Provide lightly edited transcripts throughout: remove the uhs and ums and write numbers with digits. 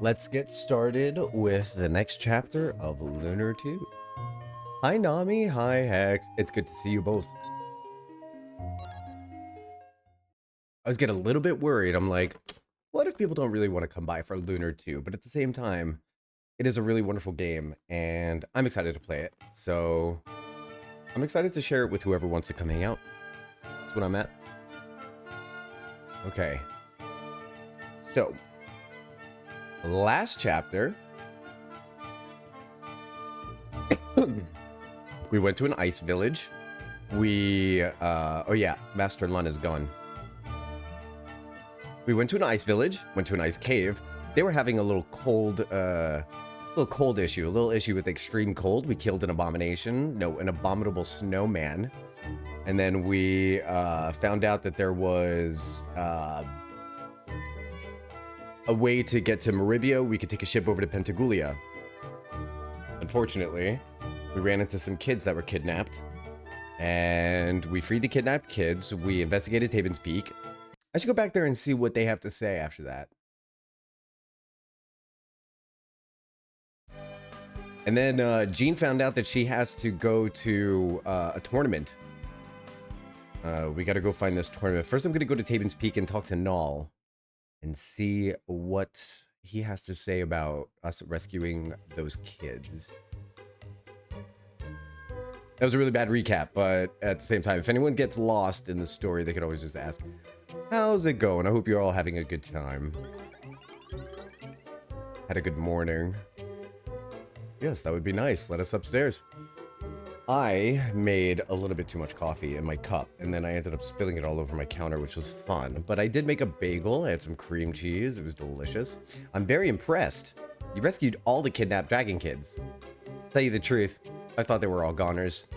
let's get started with the next chapter of Lunar 2. Hi Nami, hi Hex. It's good to see you both. I was getting a little bit worried. I'm like, what if people don't really want to come by for Lunar 2? But at the same time, it is a really wonderful game, and I'm excited to play it. So I'm excited to share it with whoever wants to come hang out. That's what I'm at. Okay. So, last chapter, we went to an ice village. Oh yeah, Master Lun is gone. We went to an ice village, went to an ice cave. They were having a little cold issue, a little issue with extreme cold. We killed an abominable snowman. And then we found out that there was a way to get to Miria. We could take a ship over to Pentagulia. Unfortunately, we ran into some kids that were kidnapped. And we freed the kidnapped kids. We investigated Tabin's Peak. I should go back there and see what they have to say after that. And then Jean found out that she has to go to a tournament. We got to go find this tournament. First, I'm going to go to Tabin's Peak and talk to Null and see what he has to say about us rescuing those kids. That was a really bad recap, but at the same time, if anyone gets lost in the story, they could always just ask, how's it going? I hope you're all having a good time. Had a good morning. Yes, that would be nice. Let us upstairs. I made a little bit too much coffee in my cup, and then I ended up spilling it all over my counter, which was fun. But I did make a bagel. I had some cream cheese. It was delicious. I'm very impressed. You rescued all the kidnapped dragon kids. To tell you the truth, I thought they were all goners.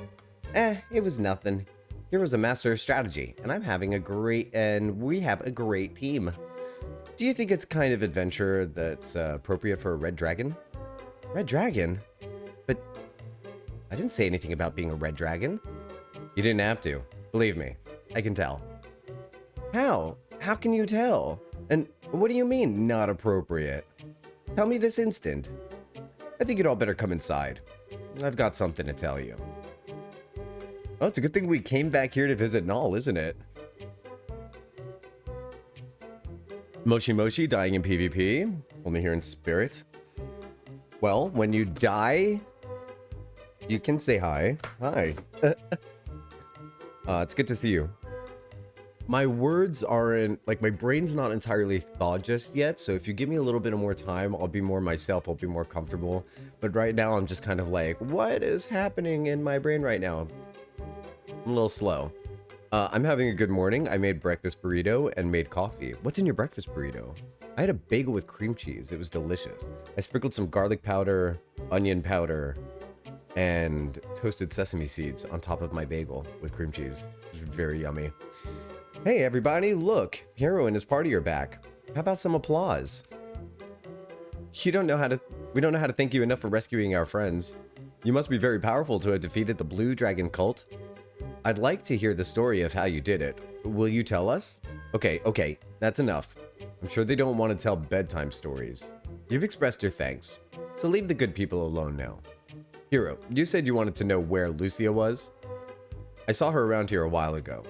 It was nothing. Here was a master of strategy, and we have a great team. Do you think it's kind of adventure that's appropriate for a red dragon? Red dragon? But I didn't say anything about being a red dragon. You didn't have to. Believe me, I can tell. How? How can you tell? And what do you mean, not appropriate? Tell me this instant. I think you'd all better come inside. I've got something to tell you. Oh, it's a good thing we came back here to visit Null, isn't it? Moshi Moshi dying in PvP. Only here in spirit. Well, when you die, you can say hi. Hi. It's good to see you. My words aren't, like, my brain's not entirely thawed just yet, so if you give me a little bit of more time, I'll be more myself, I'll be more comfortable. But right now, I'm just kind of like, what is happening in my brain right now? I'm a little slow. I'm having a good morning. I made breakfast burrito and made coffee. What's in your breakfast burrito? I had a bagel with cream cheese. It was delicious. I sprinkled some garlic powder, onion powder, and toasted sesame seeds on top of my bagel with cream cheese. It was very yummy. Hey everybody, look, Hero and his party are back. How about some applause? We don't know how to thank you enough for rescuing our friends. You must be very powerful to have defeated the Blue Dragon cult. I'd like to hear the story of how you did it. Will you tell us? Okay, that's enough. I'm sure they don't want to tell bedtime stories. You've expressed your thanks, so leave the good people alone now. Hero, you said you wanted to know where Lucia was? I saw her around here a while ago.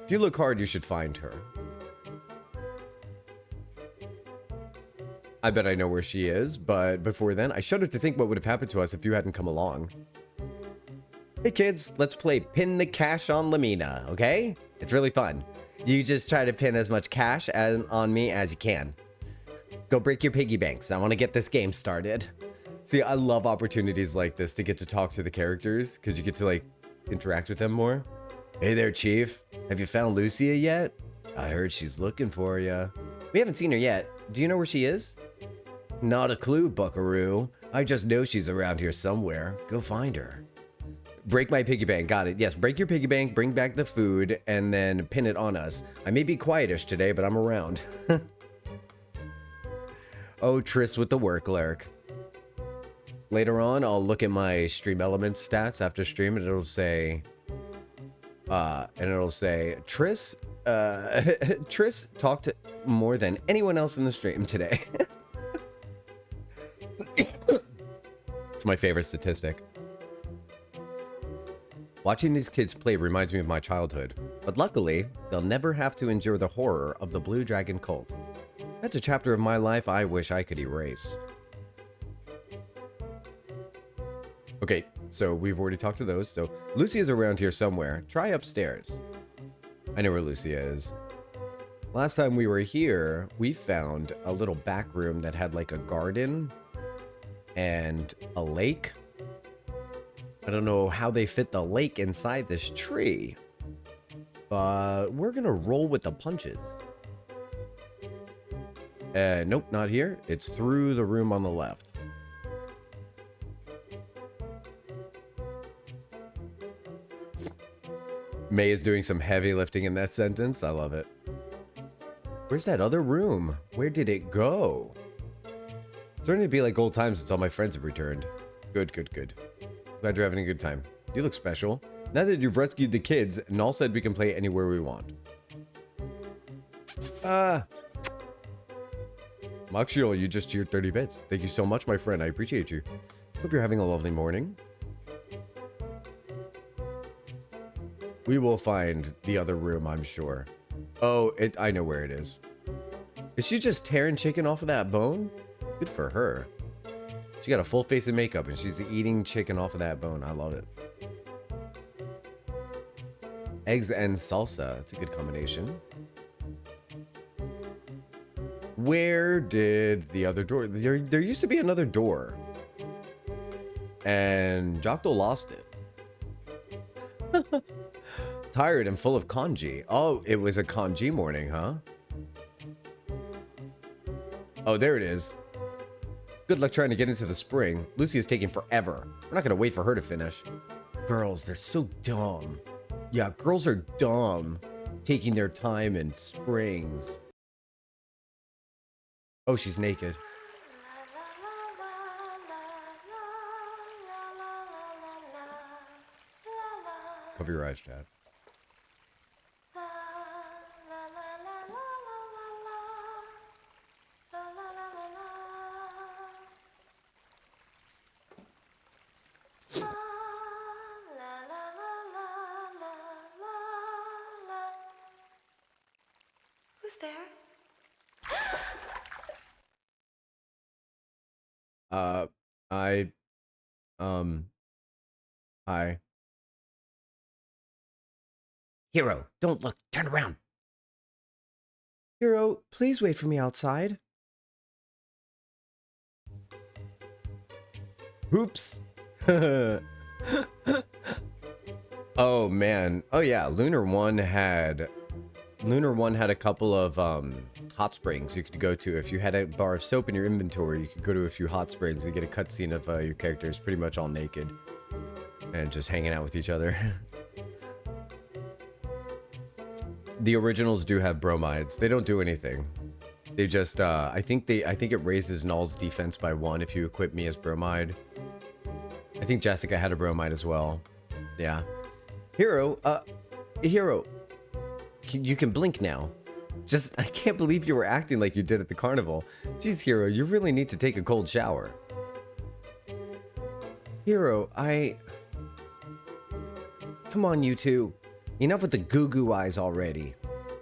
If you look hard, you should find her. I bet I know where she is, but before then, I shudder to think what would have happened to us if you hadn't come along. Hey kids, let's play Pin the Cash on Lamina, okay? It's really fun. You just try to pin as much cash on me as you can. Go break your piggy banks. I want to get this game started. See, I love opportunities like this to get to talk to the characters, because you get to, like, interact with them more. Hey there, Chief. Have you found Lucia yet? I heard she's looking for you. We haven't seen her yet. Do you know where she is? Not a clue, buckaroo. I just know she's around here somewhere. Go find her. Break my piggy bank. Got it. Yes, break your piggy bank, bring back the food, and then pin it on us. I may be quietish today, but I'm around. Oh, Triss with the work lurk. Later on, I'll look at my Stream Elements stats after stream, and it'll say... Triss, Triss talked more than anyone else in the stream today. That's my favorite statistic. Watching these kids play reminds me of my childhood, but luckily, they'll never have to endure the horror of the Blue Dragon cult. That's a chapter of my life I wish I could erase. Okay, so we've already talked to those, so Lucia's around here somewhere. Try upstairs. I know where Lucia is. Last time we were here, we found a little back room that had like a garden and a lake. I don't know how they fit the lake inside this tree, but we're gonna roll with the punches. Nope, not here. It's through the room on the left. May is doing some heavy lifting in that sentence. I love it. Where's that other room? Where did it go? It's starting to be like old times since all my friends have returned. Good, good, good. Glad you're having a good time. You look special. Now that you've rescued the kids, Null said we can play anywhere we want. Moxiel, you just cheered 30 bits. Thank you so much, my friend. I appreciate you. Hope you're having a lovely morning. We will find the other room, I'm sure. Oh, I know where it is. Is she just tearing chicken off of that bone? Good for her. She got a full face of makeup and she's eating chicken off of that bone. I love it. Eggs and salsa. That's a good combination. Where did the other door... There used to be another door. And Jocktal lost it. Tired and full of kanji. Oh, it was a kanji morning, huh? Oh, there it is. Good luck trying to get into the spring. Lucy is taking forever. We're not gonna wait for her to finish. Girls, they're so dumb. Yeah, girls are dumb. Taking their time in springs. Oh, she's naked. Cover your eyes, Chad. Who's there? Hi. Hero, don't look. Turn around. Hero, please wait for me outside. Oops. Oh, man. Oh, yeah. Lunar 1 had a couple of hot springs you could go to. If you had a bar of soap in your inventory, you could go to a few hot springs and get a cutscene of your characters pretty much all naked and just hanging out with each other. The originals do have bromides. They don't do anything. They just I think it raises Null's defense by 1 if you equip me as bromide. I think Jessica had a bromide as well. Yeah. Hero, you can blink now. I can't believe you were acting like you did at the carnival. Jeez, Hero, you really need to take a cold shower. Hero, Come on, you two. Enough with the goo-goo eyes already.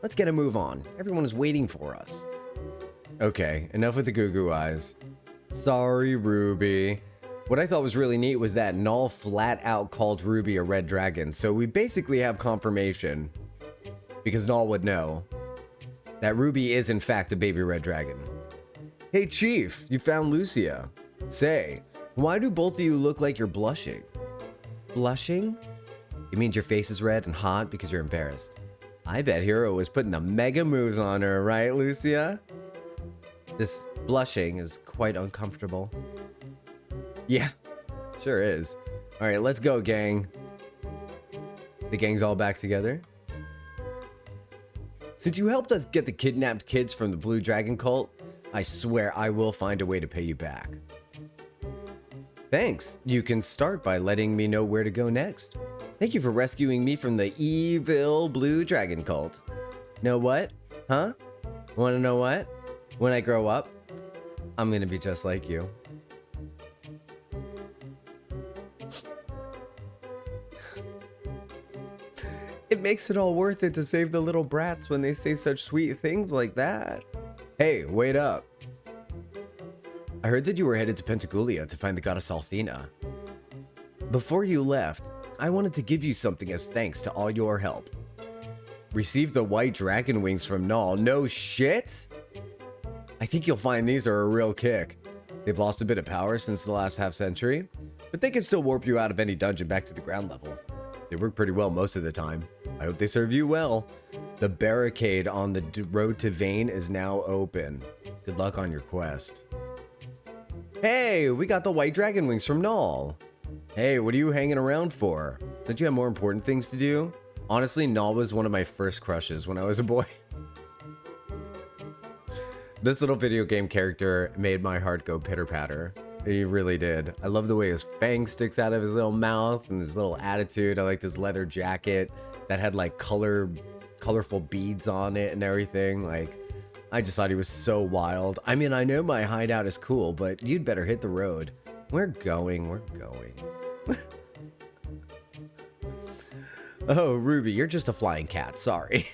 Let's get a move on. Everyone is waiting for us. Okay, enough with the goo-goo eyes. Sorry, Ruby. What I thought was really neat was that Null flat out called Ruby a red dragon, so we basically have confirmation, because Null would know, that Ruby is in fact a baby red dragon. Hey Chief, you found Lucia. Say, why do both of you look like you're blushing? Blushing? It means your face is red and hot because you're embarrassed. I bet Hero was putting the mega moves on her, right, Lucia? This blushing is quite uncomfortable. Yeah, sure is. All right, let's go, gang. The gang's all back together. Since you helped us get the kidnapped kids from the Blue Dragon cult, I swear I will find a way to pay you back. Thanks. You can start by letting me know where to go next. Thank you for rescuing me from the evil Blue Dragon cult. Know what? Huh? Want to know what? When I grow up, I'm gonna be just like you. makes it all worth it to save the little brats when they say such sweet things like that. Hey, wait up. I heard that you were headed to Pentagulia to find the goddess Althena. Before you left, I wanted to give you something as thanks to all your help. Receive the white dragon wings from Null. No shit? I think you'll find these are a real kick. They've lost a bit of power since the last half century, but they can still warp you out of any dungeon back to the ground level. They work pretty well most of the time. I hope they serve you well. The barricade on the road to Vane is now open. Good luck on your quest. Hey, we got the white dragon wings from Null. Hey, what are you hanging around for? Don't you have more important things to do? Honestly, Null was one of my first crushes when I was a boy. This little video game character made my heart go pitter-patter. He really did. I love the way his fang sticks out of his little mouth and his little attitude. I liked his leather jacket that had like colorful beads on it and everything. Like, I just thought he was so wild. I mean, I know my hideout is cool, but you'd better hit the road. We're going. Oh, Ruby, you're just a flying cat. Sorry.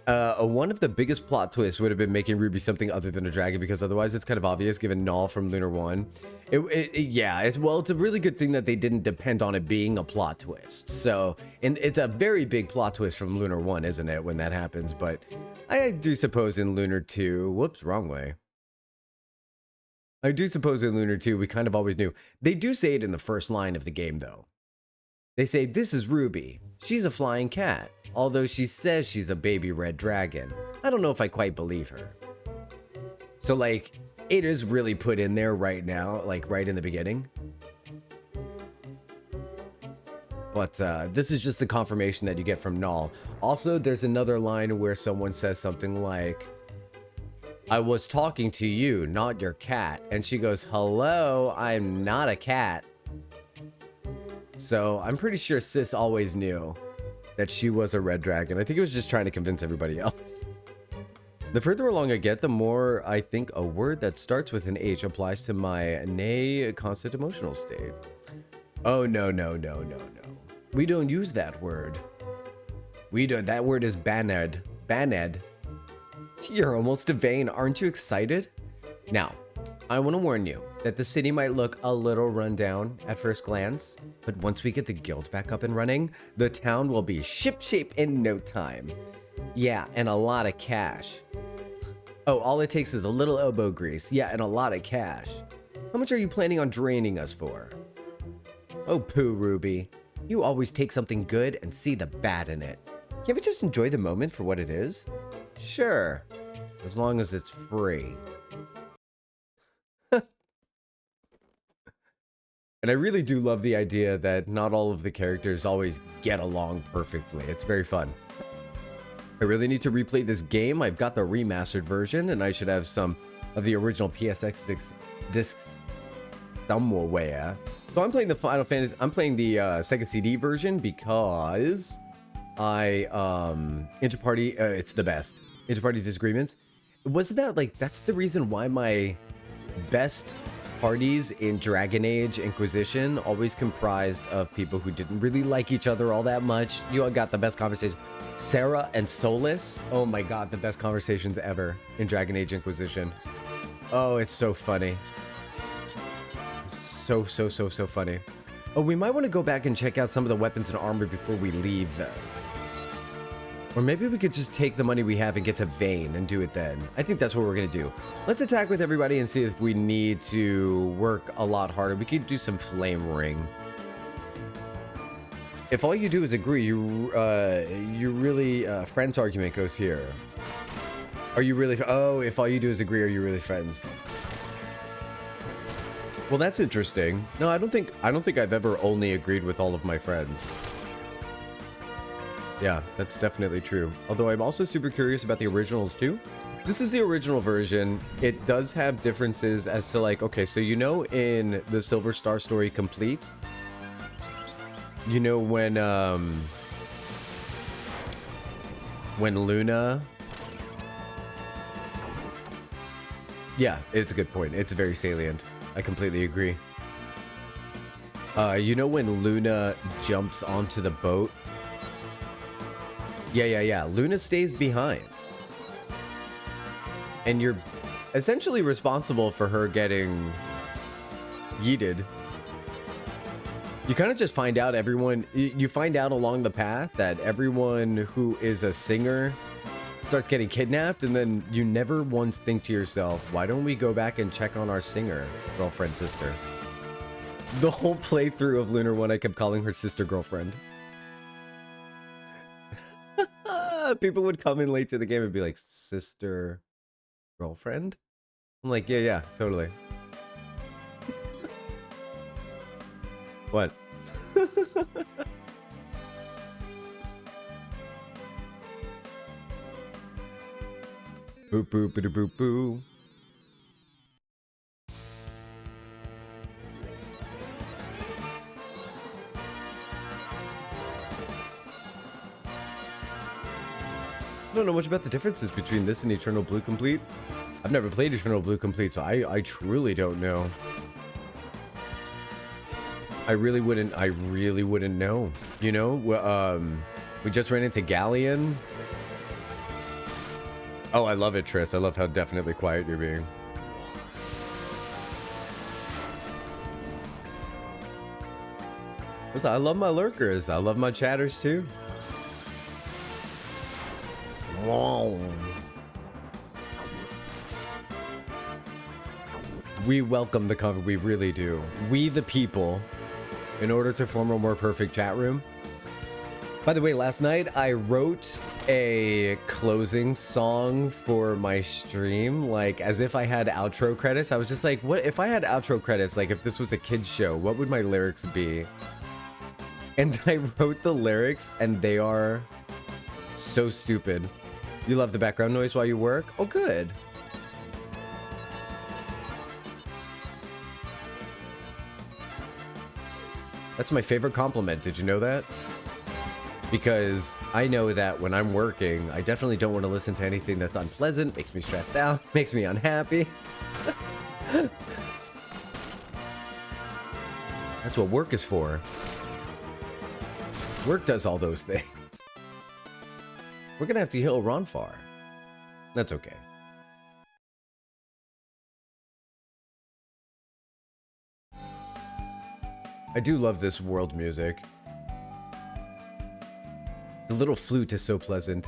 One of the biggest plot twists would have been making Ruby something other than a dragon, because otherwise it's kind of obvious given Null from Lunar 1. It's a really good thing that they didn't depend on it being a plot twist. So, and it's a very big plot twist from Lunar 1, isn't it, when that happens? But I do suppose in Lunar 2, whoops, wrong way. I do suppose in Lunar 2, we kind of always knew. They do say it in the first line of the game, though. They say, this is Ruby. She's a flying cat, although she says she's a baby red dragon. I don't know if I quite believe her. So, like, it is really put in there right now, like, right in the beginning. But this is just the confirmation that you get from Null. Also, there's another line where someone says something like, I was talking to you, not your cat. And she goes, hello, I'm not a cat. So I'm pretty sure Sis always knew that she was a red dragon. I think it was just trying to convince everybody else. The further along I get, the more I think a word that starts with an H applies to my nay constant emotional state. Oh, no. We don't use that word. We don't. That word is banned. Banned. You're almost to Vane. Aren't you excited? Now, I want to warn you that the city might look a little run down at first glance, but once we get the guild back up and running, the town will be shipshape in no time. Yeah, and a lot of cash. Oh, all it takes is a little elbow grease. Yeah, and a lot of cash. How much are you planning on draining us for? Oh, poo, Ruby. You always take something good and see the bad in it. Can't we just enjoy the moment for what it is? Sure, as long as it's free. And I really do love the idea that not all of the characters always get along perfectly. It's very fun. I really need to replay this game. I've got the remastered version, and I should have some of the original PSX discs somewhere. So I'm playing the Final Fantasy. I'm playing the Sega CD version because I Interparty. It's the best. Interparty disagreements. Wasn't that like that's the reason why my best parties in Dragon Age Inquisition always comprised of people who didn't really like each other all that much. You all got the best conversation. Sarah and Solus. Oh my god, the best conversations ever in Dragon Age Inquisition. Oh, it's so funny. So funny. Oh, we might want to go back and check out some of the weapons and armor before we leave. Or maybe we could just take the money we have and get to Vane and do it then. I think that's what we're going to do. Let's attack with everybody and see if we need to work a lot harder. We could do some flame ring. If all you do is agree, you really... friends argument goes here. Are you really... Oh, if all you do is agree, are you really friends? Well, that's interesting. No, I don't think I've ever only agreed with all of my friends. Yeah, that's definitely true. Although I'm also super curious about the originals too. This is the original version. It does have differences as to like, okay, so you know in the Silver Star Story Complete, you know when Luna... Yeah, it's a good point. It's very salient. I completely agree. You know when Luna jumps onto the boat? Yeah. Luna stays behind. And you're essentially responsible for her getting yeeted. You kind of just find out you find out along the path that everyone who is a singer starts getting kidnapped, and then you never once think to yourself, why don't we go back and check on our singer, girlfriend, sister? The whole playthrough of Lunar 1, I kept calling her sister girlfriend. People would come in late to the game and be like, sister girlfriend? I'm like, yeah, totally. What? Boop, boop, boop, boop, boop. I don't know much about the differences between this and Eternal Blue Complete. I've never played Eternal Blue Complete, so I truly don't know. I really wouldn't know. You know, we just ran into Galleon. Oh, I love it, Triss. I love how definitely quiet you're being. Listen, I love my lurkers. I love my chatters too. Whoa. We welcome the cover. We really do. We the people, in order to form a more perfect chat room. By the way, last night I wrote a closing song for my stream, like as if I had outro credits. I was just like, what if I had outro credits, like if this was a kid's show, what would my lyrics be? And I wrote the lyrics and they are so stupid. You love the background noise while you work? Oh, good. That's my favorite compliment. Did you know that? Because I know that when I'm working, I definitely don't want to listen to anything that's unpleasant, makes me stressed out, makes me unhappy. That's what work is for. Work does all those things. We're gonna have to heal Ronfar. That's okay. I do love this world music. The little flute is so pleasant.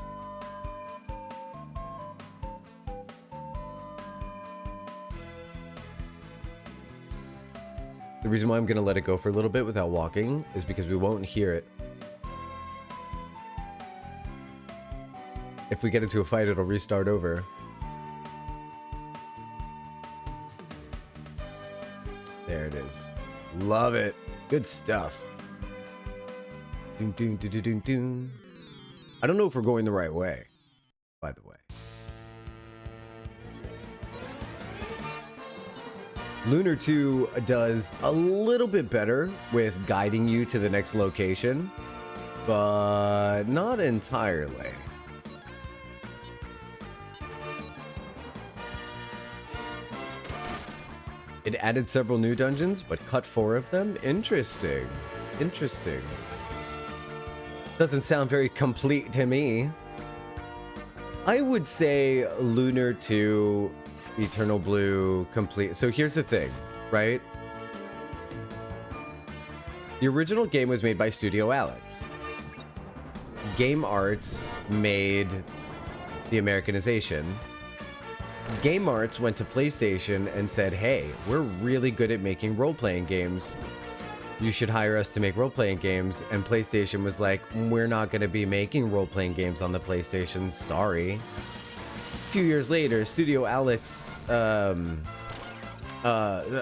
The reason why I'm gonna let it go for a little bit without walking is because we won't hear it. If we get into a fight, it'll restart over. There it is. Love it. Good stuff. Doom, doom, doom, doom, doom. I don't know if we're going the right way, by the way. Lunar 2 does a little bit better with guiding you to the next location, but not entirely. It added several new dungeons, but cut 4 of them? Interesting. Interesting. Doesn't sound very complete to me. I would say Lunar 2, Eternal Blue, complete. So here's the thing, right? The original game was made by Studio Alex. Game Arts made the Americanization. Game Arts went to PlayStation and said, hey, we're really good at making role-playing games. You should hire us to make role-playing games. And PlayStation was like, we're not going to be making role-playing games on the PlayStation. Sorry. A few years later, Studio Alex, a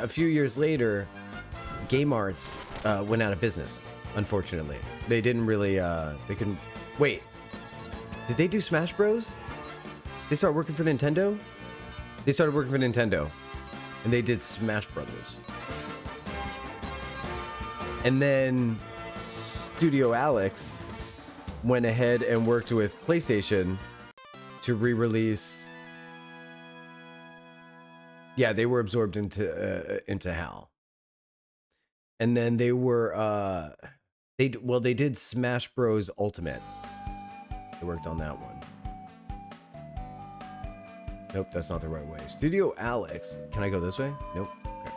few years later, Game Arts went out of business, unfortunately. They didn't really, they couldn't, wait. Did they do Smash Bros? They started working for Nintendo? They started working for Nintendo, and they did Smash Brothers. And then Studio Alex went ahead and worked with PlayStation to re-release. Yeah, they were absorbed into HAL. And then they were they did Smash Bros Ultimate. They worked on that one. Nope, that's not the right way. Studio Alex. Can I go this way? Nope. Okay.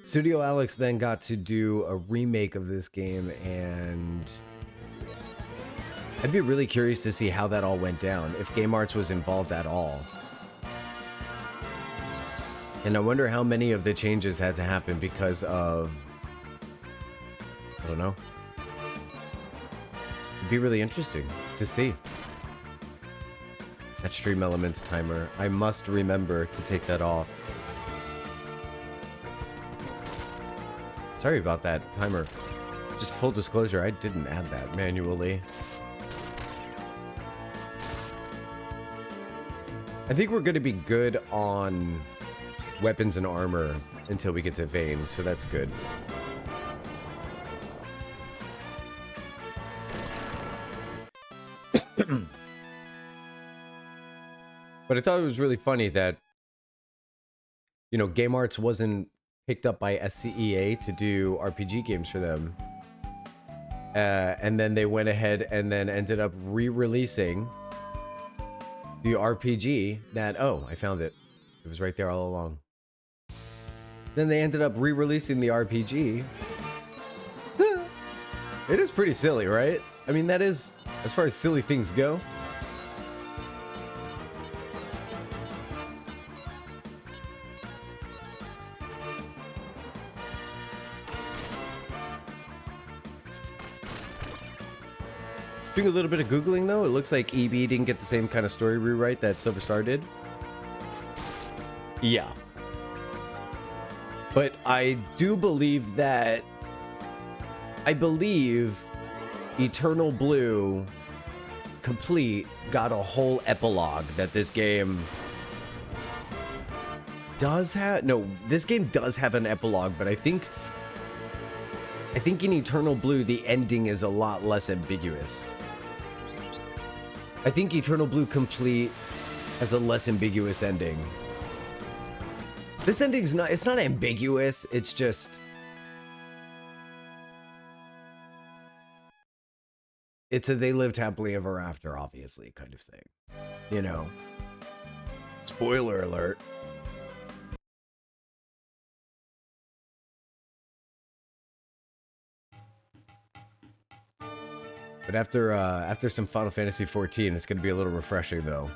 Studio Alex then got to do a remake of this game, and I'd be really curious to see how that all went down, if Game Arts was involved at all. And I wonder how many of the changes had to happen because of, I don't know. It'd be really interesting to see. That Stream Elements timer. I must remember to take that off. Sorry about that timer. Just full disclosure, I didn't add that manually. I think we're going to be good on weapons and armor until we get to Vane, so that's good. But I thought it was really funny that, you know, Game Arts wasn't picked up by SCEA to do RPG games for them. And then they went ahead and then ended up re-releasing the RPG that, oh, I found it. It was right there all along. Then they ended up re-releasing the RPG. It is pretty silly, right? I mean, that is, as far as silly things go. Doing a little bit of Googling, though, it looks like EB didn't get the same kind of story rewrite that Silver Star did. Yeah. But I do believe that... I believe Eternal Blue Complete got a whole epilogue that this game does have... No, this game does have an epilogue, but I think in Eternal Blue, the ending is a lot less ambiguous. I think Eternal Blue Complete has a less ambiguous ending. This ending's not, it's not ambiguous, it's just... It's a they lived happily ever after, obviously, kind of thing. You know? Spoiler alert. But after some Final Fantasy XIV, it's going to be a little refreshing, though.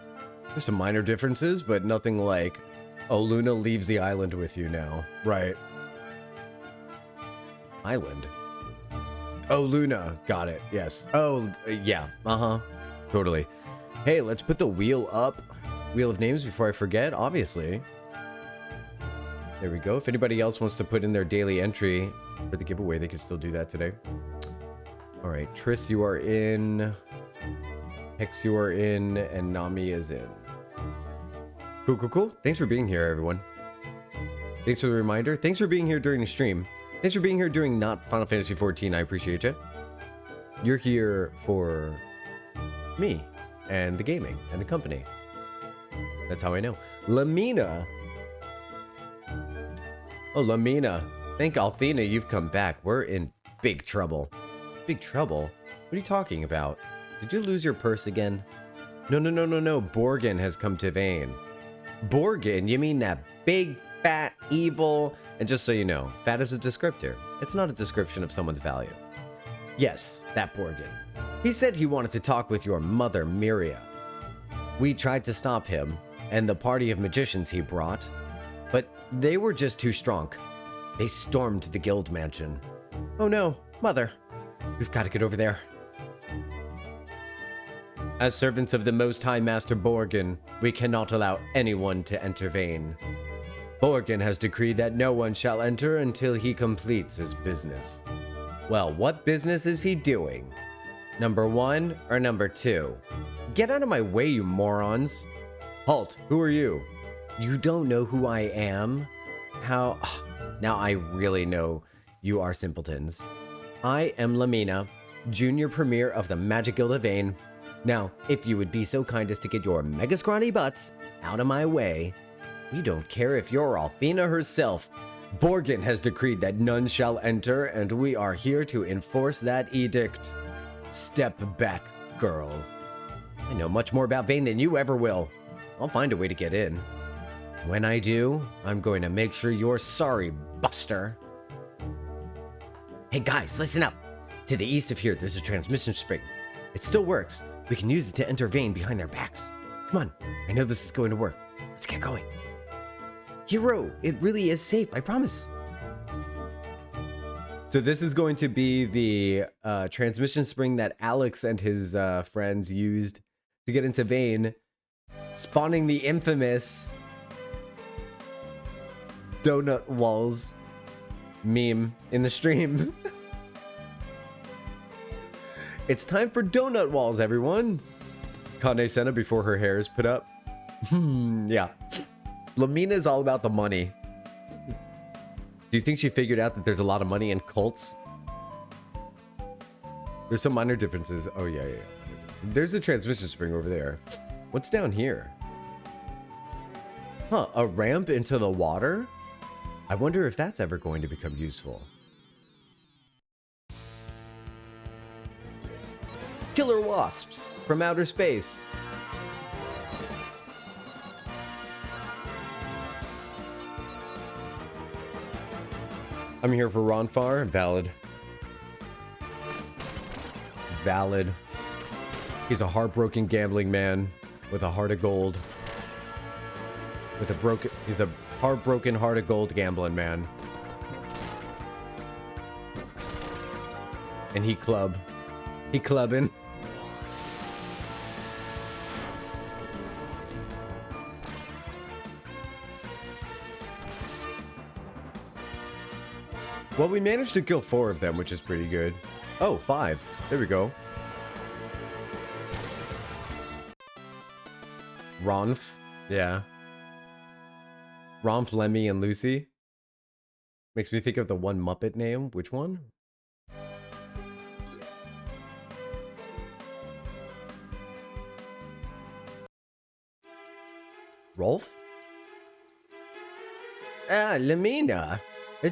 There's some minor differences, but nothing like, oh, Luna leaves the island with you now. Right. Island? Oh, Luna. Got it. Yes. Oh, yeah. Uh-huh. Totally. Hey, let's put the wheel up. Wheel of names before I forget, obviously. There we go. If anybody else wants to put in their daily entry for the giveaway, they can still do that today. All right, Triss, you are in. Hex, you are in. And Nami is in. Cool, cool, cool. Thanks for being here, everyone. Thanks for the reminder. Thanks for being here during the stream. Thanks for being here during not Final Fantasy XIV. I appreciate you. You're here for me and the gaming and the company. That's how I know. Lamina. Oh, Lamina. Thank Althena you've come back. We're in big trouble. Big trouble? What are you talking about? Did you lose your purse again? No. Borgan has come to Vane. Borgan? You mean that big, fat, evil... And just so you know, fat is a descriptor. It's not a description of someone's value. Yes, that Borgan. He said he wanted to talk with your mother, Miria. We tried to stop him, and the party of magicians he brought, but they were just too strong. They stormed the guild mansion. Oh no, mother. We've got to get over there. As servants of the Most High Master Borgan, we cannot allow anyone to enter Vane. Borgan has decreed that no one shall enter until he completes his business. Well, what business is he doing? Number 1 or number 2? Get out of my way, you morons. Halt, who are you? You don't know who I am? How? Now I really know you are simpletons. I am Lamina, Junior Premier of the Magic Guild of Vane. Now, if you would be so kind as to get your mega scrawny butts out of my way, We don't care if you're Althena herself. Borgan has decreed that none shall enter, and we are here to enforce that edict. Step back, girl. I know much more about Vane than you ever will. I'll find a way to get in. When I do, I'm going to make sure you're sorry, Buster. Hey guys, listen up. To the east of here, there's a transmission spring. It still works. We can use it to enter Vane behind their backs. Come on, I know this is going to work. Let's get going. Hero, it really is safe, I promise. So this is going to be the transmission spring that Alex and his friends used to get into Vane, spawning the infamous donut walls meme in the stream. It's time for donut walls, everyone. Kane Senna before her hair is put up. Yeah. Lamina is all about the money. Do you think she figured out that there's a lot of money in cults? There's some minor differences. Oh, yeah. There's a transmission spring over there. What's down here? Huh, a ramp into the water? I wonder if that's ever going to become useful. Killer wasps from outer space. I'm here for Ronfar. Valid. Valid. He's a heartbroken gambling man with a heart of gold. He's a heartbroken heart of gold gambling man. And he clubbing. Well, we managed to kill 4 of them, which is pretty good. Oh, 5. There we go. Ronf. Yeah. Ronf, Lemmy, and Lucy. Makes me think of the one Muppet name. Which one? Rolf? Ah, Lamina.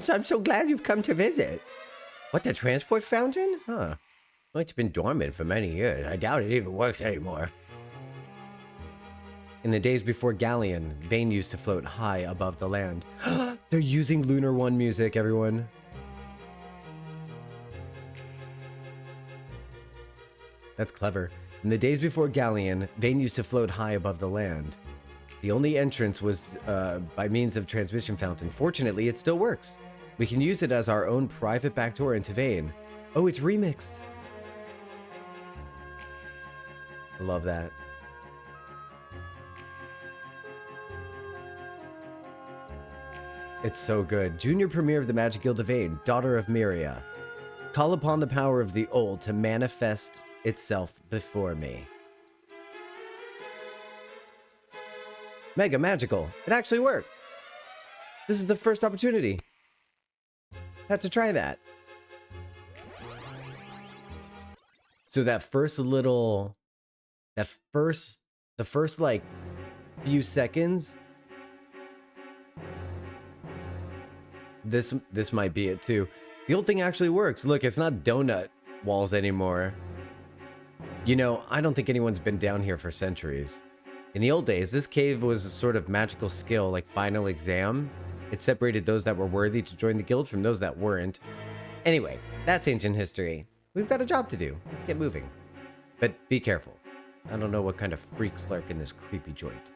I'm so glad you've come to visit. What, the transport fountain? Huh. Well, it's been dormant for many years. I doubt it even works anymore. In the days before Galleon, Vane used to float high above the land. They're using Lunar 1 music, everyone. That's clever. In the days before Galleon, Vane used to float high above the land. The only entrance was by means of transmission fountain. Fortunately, it still works. We can use it as our own private backdoor into Vane. Oh, it's remixed. I love that. It's so good. Junior Premier of the Magic Guild of Vane, daughter of Miria. Call upon the power of the old to manifest itself before me. Mega magical. It actually worked. This is the first opportunity. Have to try that. So the first like few seconds, this might be it too. The old thing actually works. Look, it's not donut walls anymore. You know, I don't think anyone's been down here for centuries. In the old days, this cave was a sort of magical skill, like final exam. It separated those that were worthy to join the guild from those that weren't. Anyway, that's ancient history. We've got a job to do. Let's get moving. But be careful. I don't know what kind of freaks lurk in this creepy joint.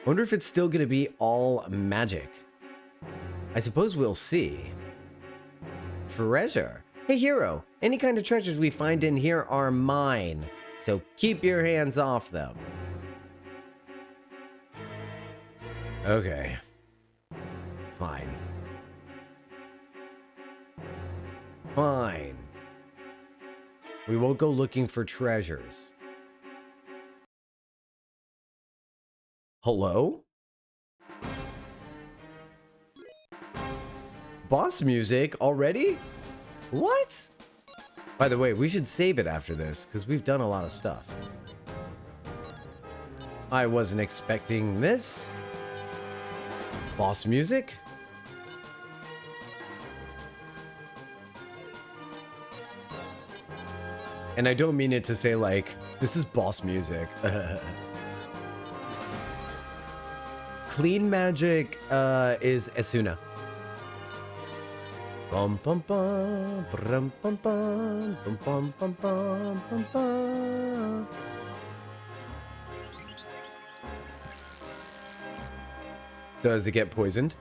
Wonder if it's still gonna be all magic. I suppose we'll see. Treasure. Hey, hero. Any kind of treasures we find in here are mine. So keep your hands off them. Okay. Fine. Fine. We won't go looking for treasures. Hello? Boss music already? What? By the way, we should save it after this, because we've done a lot of stuff. I wasn't expecting this. Boss music? And I don't mean it to say like, this is boss music. Clean magic is Esuna. Bum bum bum bum bum bum bum bum bum bum bum bum. Does it get poisoned?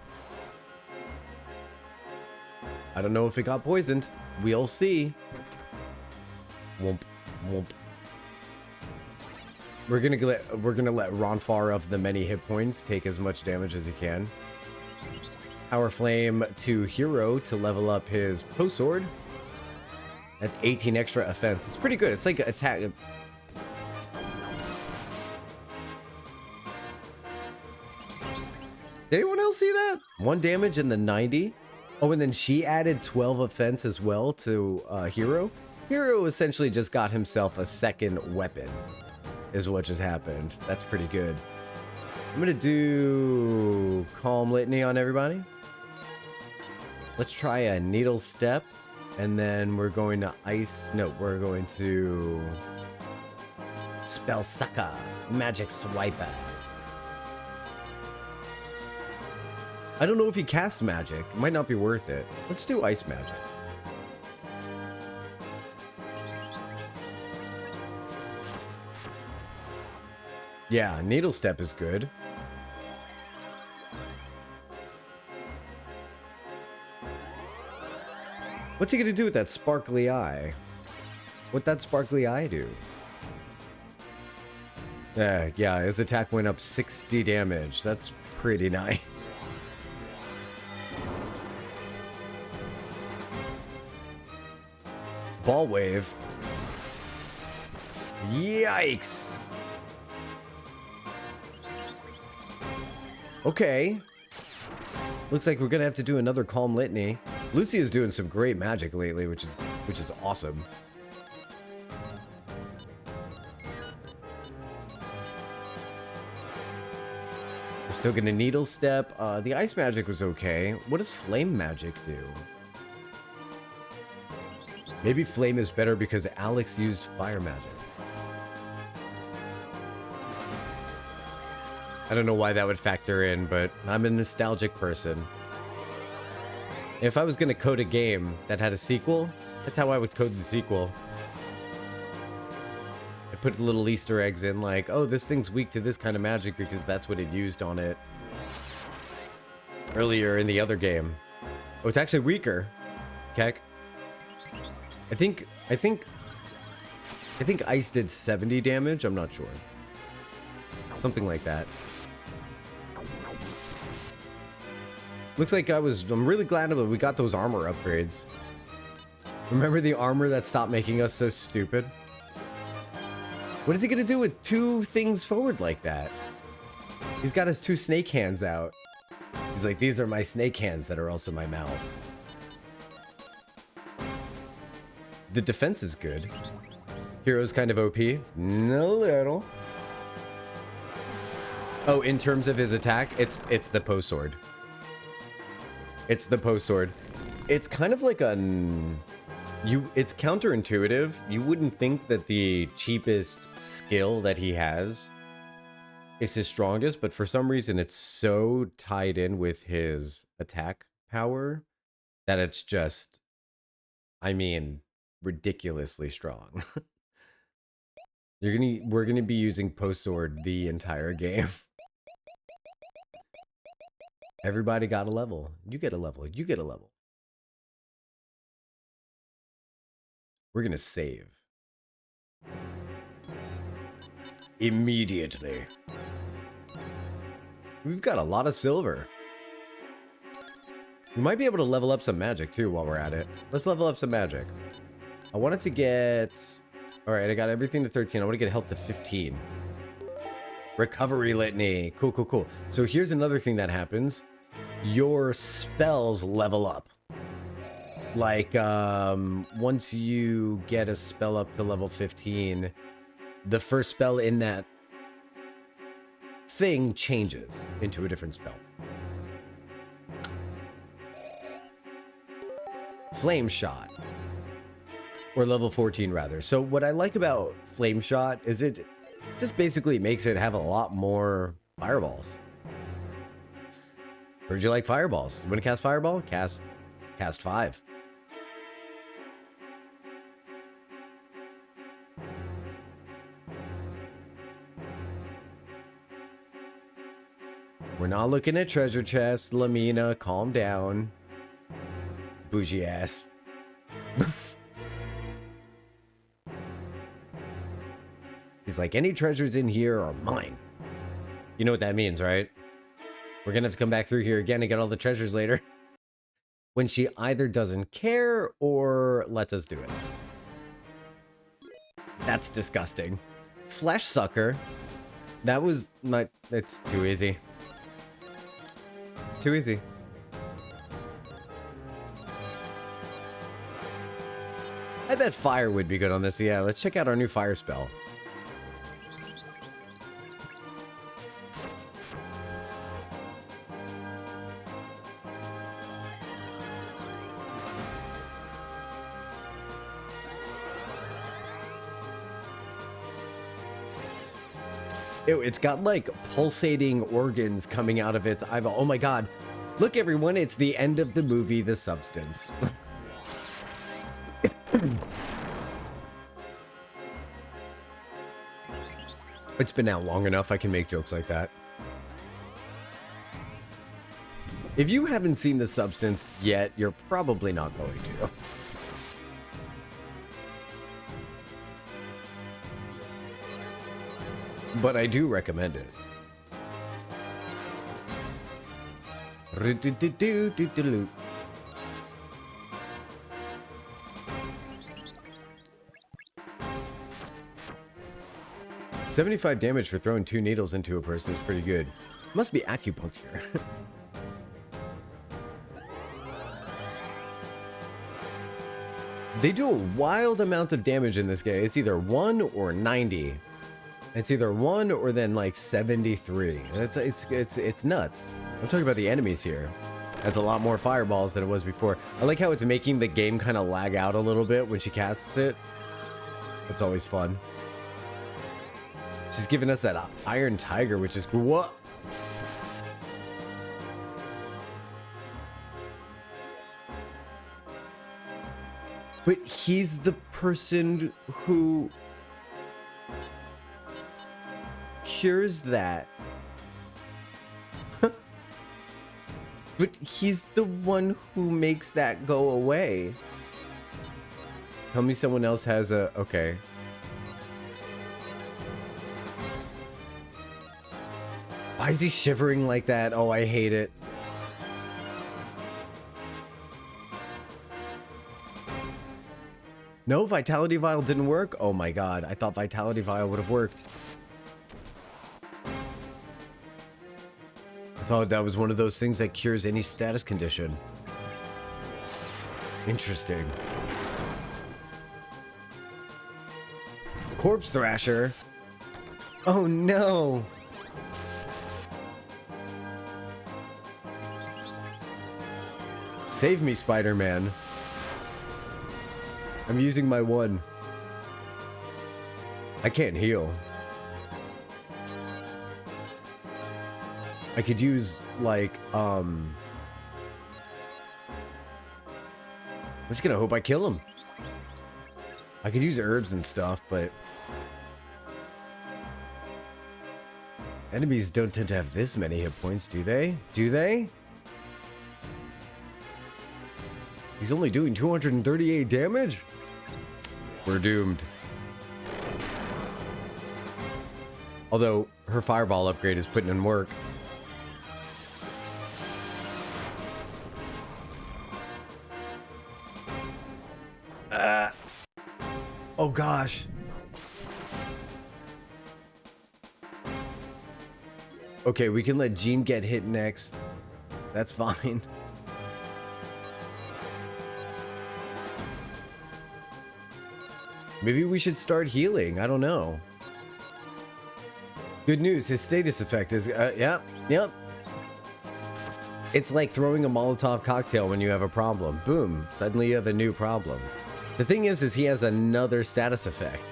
I don't know if it got poisoned. We'll see. Womp, womp. We're gonna let Ronfar of the many hit points take as much damage as he can. Power Flame to Hero to level up his post sword. That's 18 extra offense. It's pretty good. It's like attack. Did anyone else see that? 1 damage in the 90. Oh, and then she added 12 offense as well to Hero. Hero essentially just got himself a second weapon, is what just happened. That's pretty good. I'm gonna do Calm Litany on everybody. Let's try a Needle Step, and then we're going to Ice. No, we're going to Spell Sucker, Magic Swiper. I don't know if he casts magic. It might not be worth it. Let's do Ice Magic. Yeah, Needle Step is good. What's he gonna do with that sparkly eye? What'd that sparkly eye do? Yeah, his attack went up 60 damage. That's pretty nice. Ball Wave. Yikes. Okay. Looks like we're gonna have to do another Calm Litany. Lucy is doing some great magic lately, which is awesome. We're still gonna Needle Step. The Ice Magic was okay. What does Flame Magic do? Maybe Flame is better because Alex used Fire Magic. I don't know why that would factor in, but I'm a nostalgic person. If I was going to code a game that had a sequel, that's how I would code the sequel. I put little Easter eggs in like, oh, this thing's weak to this kind of magic because that's what it used on it earlier in the other game. Oh, it's actually weaker. Keck. I think Ice did 70 damage. I'm not sure. Something like that. Looks like I'm really glad that we got those armor upgrades. Remember the armor that stopped making us so stupid? What is he gonna do with 2 things forward like that? He's got his 2 snake hands out. He's like, these are my snake hands that are also my mouth. The defense is good. Hero's kind of OP. No little. Oh, in terms of his attack, it's the post sword. It's the post sword. It's kind of like it's counterintuitive. You wouldn't think that the cheapest skill that he has is his strongest, but for some reason it's so tied in with his attack power that it's just, I mean, ridiculously strong. We're gonna be using post sword the entire game. Everybody got a level. You get a level. You get a level. We're gonna save. Immediately. We've got a lot of silver. We might be able to level up some magic too while we're at it. Let's level up some magic. I wanted to get... Alright, I got everything to 13. I want to get health to 15. Recovery Litany. Cool, cool, cool. So here's another thing that happens. Your spells level up. Like, once you get a spell up to level 15, the first spell in that thing changes into a different spell. Flame Shot. Or level 14, rather. So what I like about Flame Shot is it just basically makes it have a lot more fireballs. Heard you like fireballs. You want to cast Fireball? Cast 5. We're not looking at treasure chests, Lamina. Calm down. Bougie ass. He's like, any treasures in here are mine. You know what that means, right? We're gonna have to come back through here again and get all the treasures later. When she either doesn't care or lets us do it. That's disgusting. Flesh Sucker. That was not... It's too easy. It's too easy. I bet fire would be good on this. Yeah, let's check out our new fire spell. Ew, it's got like pulsating organs coming out of its eyeball. Oh my god. Look everyone, it's the end of the movie The Substance. It's been out long enough, I can make jokes like that. If you haven't seen The Substance yet, you're probably not going to. But I do recommend it. Ru-do-do-do-do-do-do. 75 damage for throwing 2 needles into a person is pretty good. Must be acupuncture. They do a wild amount of damage in this game. It's either 1 or 90. It's either 1 or then like 73. It's nuts. I'm talking about the enemies here. That's a lot more fireballs than it was before. I like how it's making the game kind of lag out a little bit when she casts it. It's always fun. She's giving us that Iron Tiger, which is cool. What? But he's the person who cures that. But he's the one who makes that go away. Tell me someone else has a... Okay. Why is he shivering like that? Oh, I hate it. No, Vitality Vial didn't work? Oh my god, I thought Vitality Vial would have worked. I thought that was one of those things that cures any status condition. Interesting. Corpse Thrasher. Oh no. Save me, Spider-Man. I'm using my 1. I can't heal. I could use, like, I'm just gonna hope I kill him. I could use herbs and stuff, but... Enemies don't tend to have this many hit points, do they? Do they? He's only doing 238 damage? We're doomed. Although, her fireball upgrade is putting in work. Oh gosh. Okay, we can let Jean get hit next. That's fine. Maybe we should start healing. I don't know. Good news, his status effect is... yep. It's like throwing a Molotov cocktail when you have a problem. Boom, suddenly you have a new problem. The thing is he has another status effect.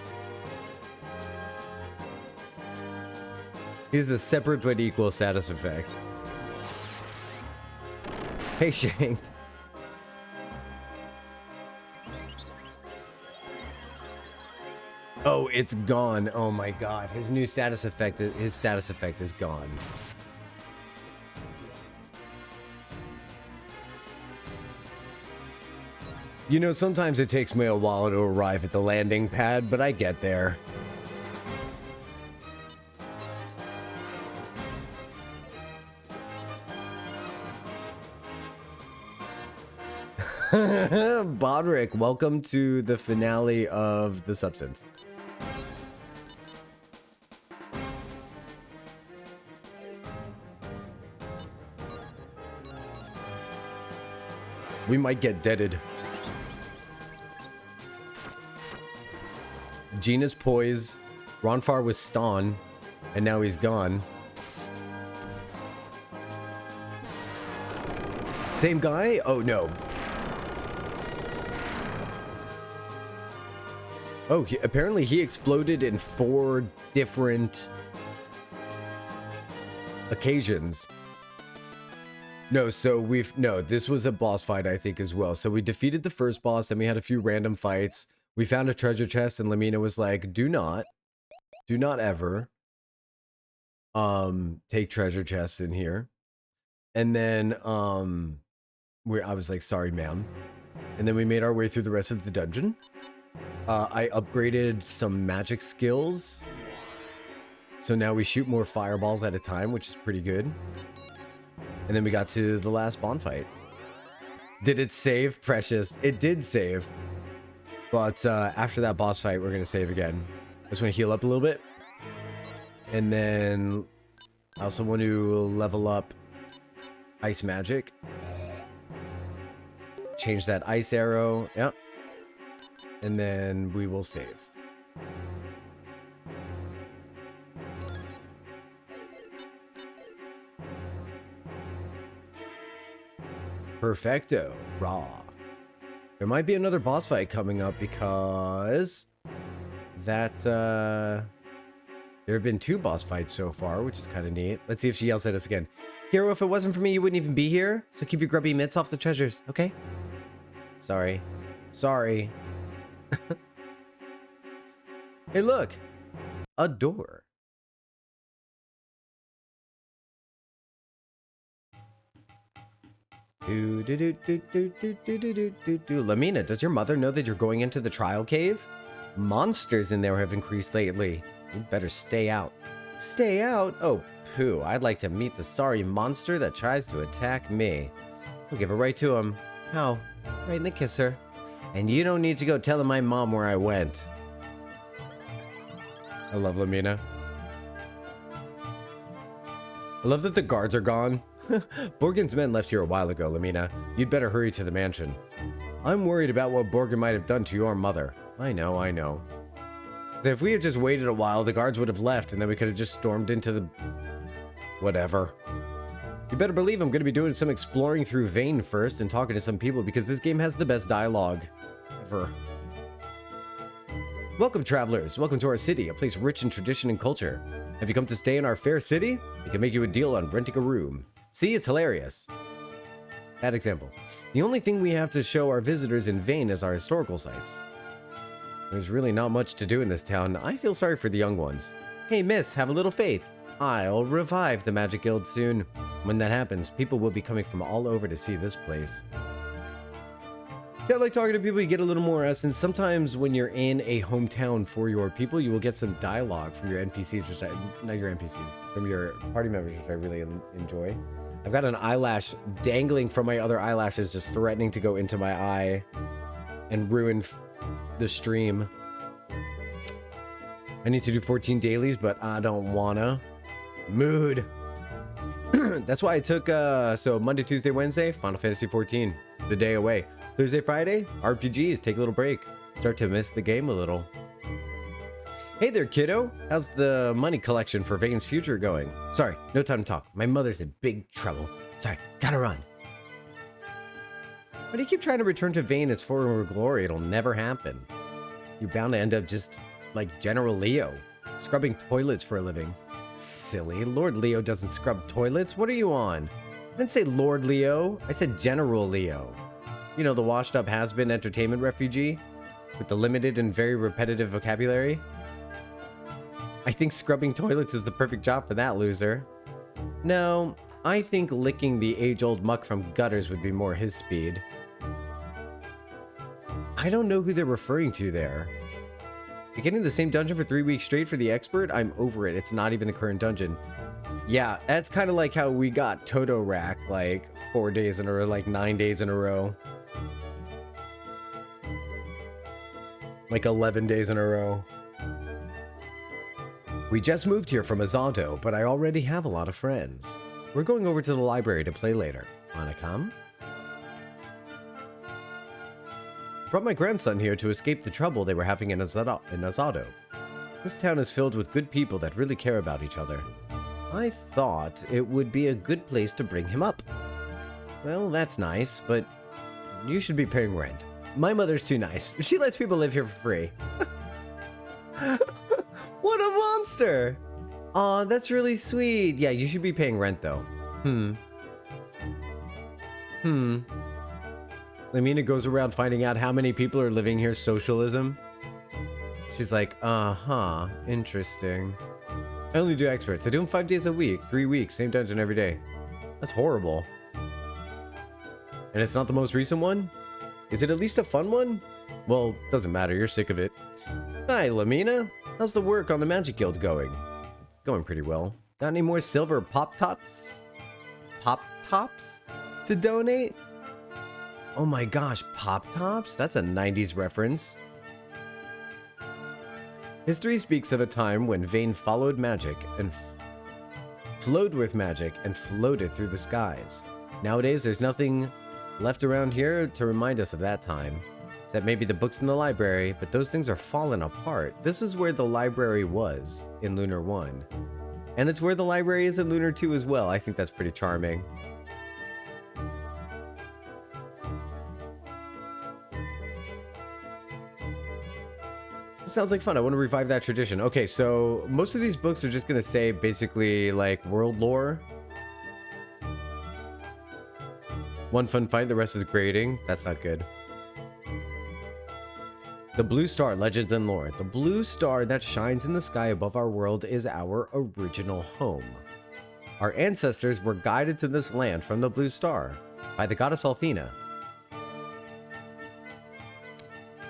He has a separate but equal status effect. Hey, Shanked. Oh, it's gone. Oh my god. His new status effect, his status effect is gone. You know, sometimes it takes me a while to arrive at the landing pad, but I get there. Bodrick, welcome to the finale of The Substance. We might get deaded. Gina's poise. Ronfar was Ston, and now he's gone. Same guy? Oh no. Oh, apparently he exploded in 4 different occasions. No, so this was a boss fight, I think, as well. So we defeated the first boss, then we had a few random fights. We found a treasure chest, and Lamina was like, do not ever take treasure chests in here. And then I was like, sorry, ma'am. And then we made our way through the rest of the dungeon. I upgraded some magic skills. So now we shoot more fireballs at a time, which is pretty good. And then we got to the last bonfight. Did it save? Precious. It did save. But after that boss fight, we're going to save again. I just want to heal up a little bit. And then I also want to level up ice magic. Change that ice arrow. Yep. And then we will save. Perfecto. Raw. There might be another boss fight coming up because that there have been 2 boss fights so far, which is kind of neat. Let's see if she yells at us again. Hero, if it wasn't for me, you wouldn't even be here. So keep your grubby mitts off the treasures, okay? Sorry. Sorry. Hey, look. A door. Lamina, does your mother know that you're going into the trial cave? Monsters in there have increased lately. You'd better stay out. Stay out? Oh, pooh. I'd like to meet the sorry monster that tries to attack me. I'll give it right to him. How? Right in the kisser. And you don't need to go telling my mom where I went. I love Lamina. I love that the guards are gone. Borgan's men left here a while ago, Lamina. You'd better hurry to the mansion. I'm worried about what Borgan might have done to your mother. I know, I know. So if we had just waited a while, the guards would have left, and then we could have just stormed into the... whatever. You better believe I'm going to be doing some exploring through Vane first and talking to some people, because this game has the best dialogue ever. Welcome, travelers. Welcome to our city, a place rich in tradition and culture. Have you come to stay in our fair city? We can make you a deal on renting a room. See, it's hilarious. Bad example. The only thing we have to show our visitors in Vane is our historical sites. There's really not much to do in this town. I feel sorry for the young ones. Hey, miss, have a little faith. I'll revive the Magic Guild soon. When that happens, people will be coming from all over to see this place. See, I like talking to people. You get a little more essence. Sometimes when you're in a hometown for your people, you will get some dialogue from your NPCs, which not your NPCs, from your party members, which I really enjoy. I've got an eyelash dangling from my other eyelashes, just threatening to go into my eye and ruin the stream. I need to do 14 dailies, but I don't wanna. Mood. That's why I took, so Monday, Tuesday, Wednesday, Final Fantasy 14, the day away. Thursday, Friday, RPGs, take a little break. Start to miss the game a little. Hey there, kiddo. How's the money collection for Vane's future going? Sorry, no time to talk. My mother's in big trouble. Sorry, gotta run. Why do you keep trying to return to Vane as former glory? It'll never happen. You're bound to end up just like General Leo, scrubbing toilets for a living. Silly, Lord Leo doesn't scrub toilets. What are you on? I didn't say Lord Leo, I said General Leo. You know, the washed up has-been entertainment refugee with the limited and very repetitive vocabulary. I think scrubbing toilets is the perfect job for that loser. No, I think licking the age-old muck from gutters would be more his speed. I don't know who they're referring to there. You're getting the same dungeon for 3 weeks straight for the expert? I'm over it. It's not even the current dungeon. Yeah, that's kind of like how we got Toto Rack like 4 days in a row, like 9 days in a row. Like 11 days in a row. We just moved here from Azado, but I already have a lot of friends. We're going over to the library to play later. Wanna come? Brought my grandson here to escape the trouble they were having in Azado. This town is filled with good people that really care about each other. I thought it would be a good place to bring him up. Well, that's nice, but you should be paying rent. My mother's too nice. She lets people live here for free. What a monster! Aw, that's really sweet. Yeah, you should be paying rent, though. Lamina goes around finding out how many people are living here. Socialism. She's like, uh-huh, interesting. I only do experts. I do them 5 days a week, 3 weeks, same dungeon every day. That's horrible. And it's not the most recent one? Is it at least a fun one? Well, doesn't matter, you're sick of it. Hi, Lamina. How's the work on the Magic Guild going? It's going pretty well. Got any more silver pop-tops? Pop-tops to donate? Oh my gosh, pop-tops? That's a 90s reference. History speaks of a time when Vane followed magic and flowed with magic and floated through the skies. Nowadays, there's nothing left around here to remind us of that time. Except maybe the books in the library, but those things are falling apart. This is where the library was in Lunar 1. And it's where the library is in Lunar 2 as well. I think that's pretty charming. Sounds like fun. I want to revive that tradition. Okay, so most of these books are just going to say basically like world lore. One fun fight, the rest is grading. That's not good. The blue star, legends and lore. The blue star that shines in the sky above our world is our original home. Our ancestors were guided to this land from the blue star by the goddess Althena.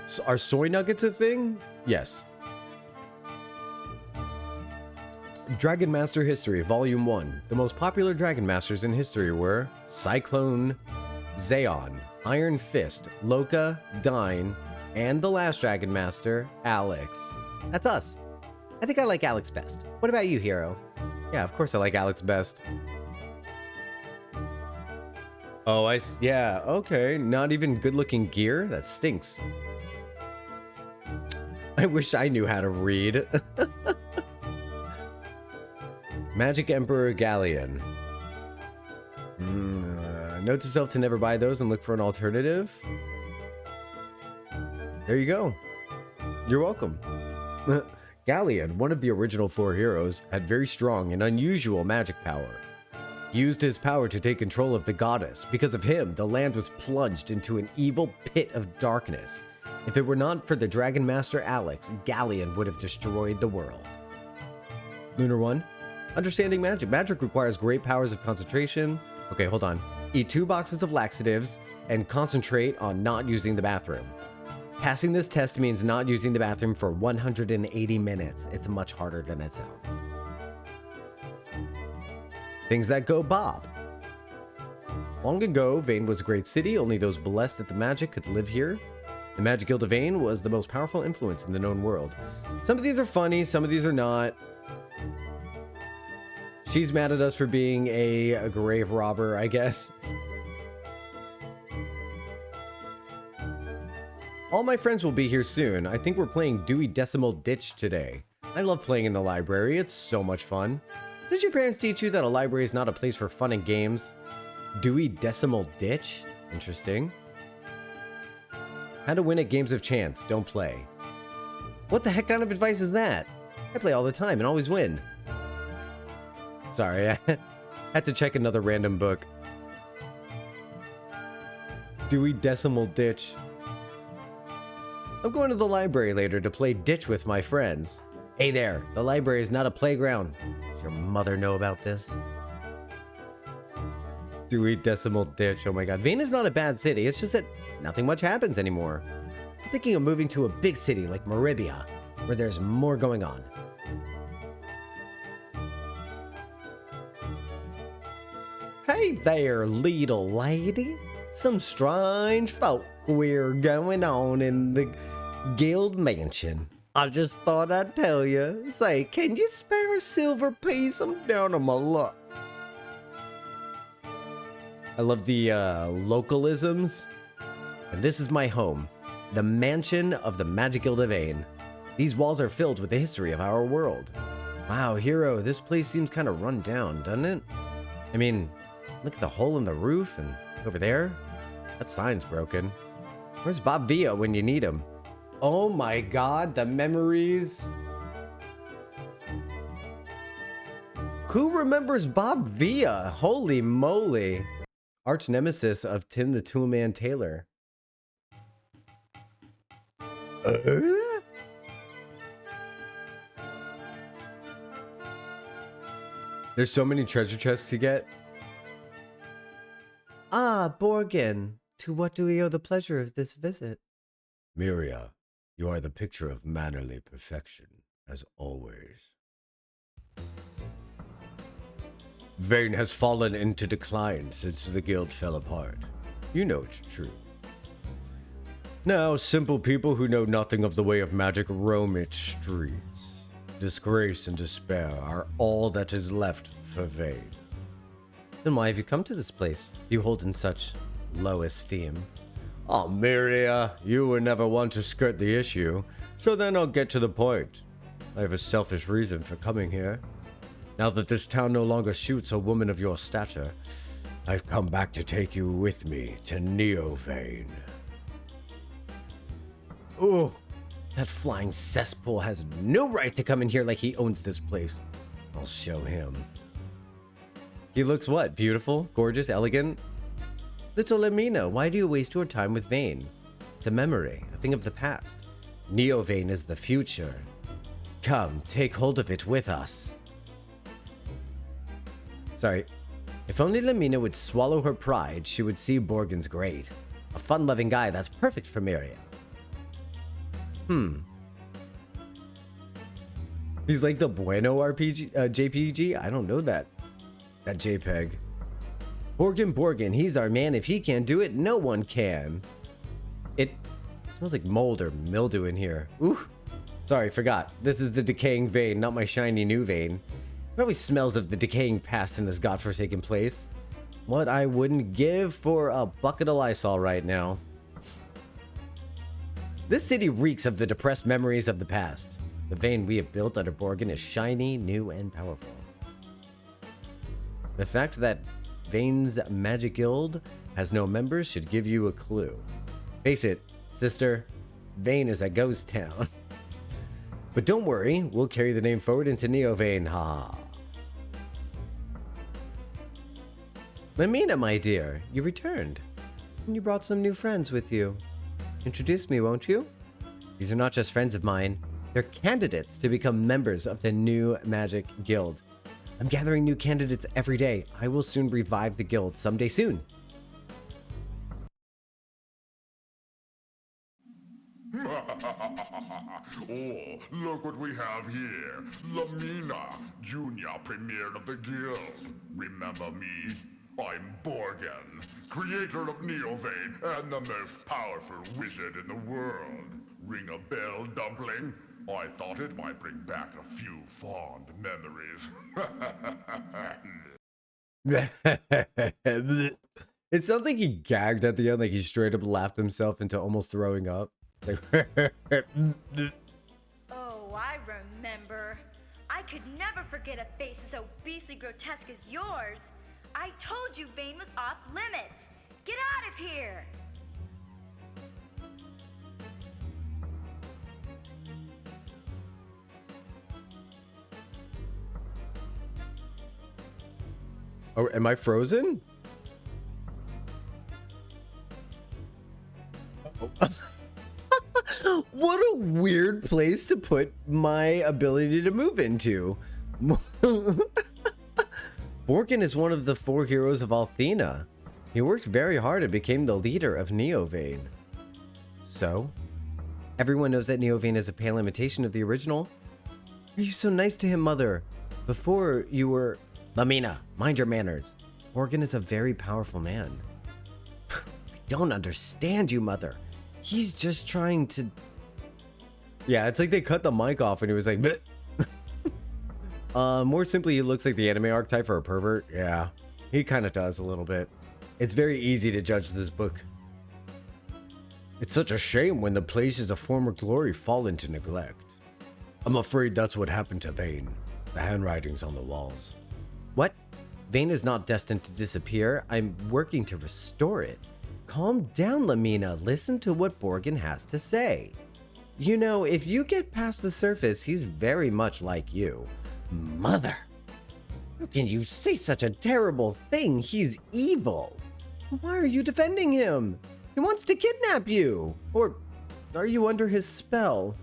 So are soy nuggets a thing? Yes. Dragon Master History, Volume 1. The most popular Dragon Masters in history were Cyclone, Zaon, Iron Fist, Loka, Dine, and the last Dragon Master, Alex. That's us. I think I like Alex best. What about you, Hero? Yeah, of course I like Alex best. Oh, yeah, okay. Not even good-looking gear? That stinks. I wish I knew how to read. Magic Emperor Galleon. Note to self to never buy those and look for an alternative. There you go. You're welcome. Galleon, one of the original 4 heroes, had very strong and unusual magic power. He used his power to take control of the goddess. Because of him, the land was plunged into an evil pit of darkness. If it were not for the Dragon Master Alex, Galleon would have destroyed the world. Lunar 1. Understanding magic. Magic requires great powers of concentration. Okay, hold on. Eat 2 boxes of laxatives and concentrate on not using the bathroom. Passing this test means not using the bathroom for 180 minutes. It's much harder than it sounds. Things that go Bob. Long ago, Vane was a great city. Only those blessed at the magic could live here. The Magic Guild of Vane was the most powerful influence in the known world. Some of these are funny, some of these are not. She's mad at us for being a grave robber, I guess. All my friends will be here soon. I think we're playing Dewey Decimal Ditch today. I love playing in the library. It's so much fun. Did your parents teach you that a library is not a place for fun and games? Dewey Decimal Ditch? Interesting. How to win at games of chance. Don't play. What the heck kind of advice is that? I play all the time and always win. Sorry, I had to check another random book. Dewey Decimal Ditch. I'm going to the library later to play ditch with my friends. Hey there, the library is not a playground. Does your mother know about this? Dewey Decimal Ditch. Oh my god. Vane is not a bad city. It's just that nothing much happens anymore. I'm thinking of moving to a big city like Miria, where there's more going on. Hey there, little lady. Some strange folk we're going on in the guild mansion. I just thought I'd tell you. Say, can you spare a silver piece? I'm down on my luck. I love the localisms. And this is my home, the mansion of the Magic Guild of Vane. These walls are filled with the history of our world. Wow, hero, this place seems kind of run down, doesn't it? I mean, look at the hole in the roof and over there. That sign's broken. Where's Bob Villa when you need him? Oh my god, the memories. Who remembers Bob Villa? Holy moly. Arch nemesis of Tim the Toolman Taylor. There's so many treasure chests to get. Ah, Borgan. To what do we owe the pleasure of this visit? Miria, you are the picture of mannerly perfection, as always. Vane has fallen into decline since the guild fell apart. You know it's true. Now, simple people who know nothing of the way of magic roam its streets. Disgrace and despair are all that is left for Vane. Then why have you come to this place you hold in such low esteem? Oh, Miria, you were never one to skirt the issue, so then I'll get to the point. I have a selfish reason for coming here. Now that this town no longer shoots a woman of your stature, I've come back to take you with me to Vane. Ugh, that flying cesspool has no right to come in here like he owns this place. I'll show him. He looks what? Beautiful? Gorgeous? Elegant? Little Lamina, why do you waste your time with Vane? It's a memory, a thing of the past. Vane is the future. Come, take hold of it with us. Sorry. If only Lamina would swallow her pride, she would see Borgan's great. A fun-loving guy that's perfect for Miria. He's like the Bueno RPG, JPG? I don't know that JPEG. Borgan, he's our man. If he can't do it, no one can. It smells like mold or mildew in here. Ooh. Sorry, forgot. This is the decaying Vane, not my shiny new Vane. It always smells of the decaying past in this godforsaken place. What I wouldn't give for a bucket of Lysol right now. This city reeks of the depressed memories of the past. The Vane we have built under Borgan is shiny, new, and powerful. The fact that Vane's Magic Guild has no members should give you a clue. Face it, sister, Vane is a ghost town. But don't worry, we'll carry the name forward into Vane, ha. Lamina, my dear, you returned. And you brought some new friends with you. Introduce me, won't you? These are not just friends of mine. They're candidates to become members of the new Magic Guild. I'm gathering new candidates every day. I will soon revive the guild someday soon. Oh, look what we have here. Lamina, junior premier of the guild. Remember me? I'm Borgan, creator of Vane and the most powerful wizard in the world. Ring a bell, dumpling? I thought it might bring back a few fond memories. It sounds like he gagged at the end, like he straight up laughed himself into almost throwing up. Like Oh, I remember. could never forget a face as obesely grotesque as yours. I told you Vane was off limits. Get out of here! Oh, am I frozen? What a weird place to put my ability to move into. Borgan is one of the 4 heroes of Althena. He worked very hard and became the leader of Vane. So? Everyone knows that Vane is a pale imitation of the original. Are you so nice to him, Mother? Before you were... Lamina, mind your manners. Borgan is a very powerful man. I don't understand you, Mother. He's just trying to... Yeah, it's like they cut the mic off and he was like... More simply, he looks like the anime archetype for a pervert. Yeah, he kind of does a little bit. It's very easy to judge this book. It's such a shame when the places of former glory fall into neglect. I'm afraid that's what happened to Vane. The handwriting's on the walls. What? Vane is not destined to disappear. I'm working to restore it. Calm down, Lamina. Listen to what Borgan has to say. You know, if you get past the surface, he's very much like you. Mother! How can you say such a terrible thing? He's evil. Why are you defending him? He wants to kidnap you. Or are you under his spell?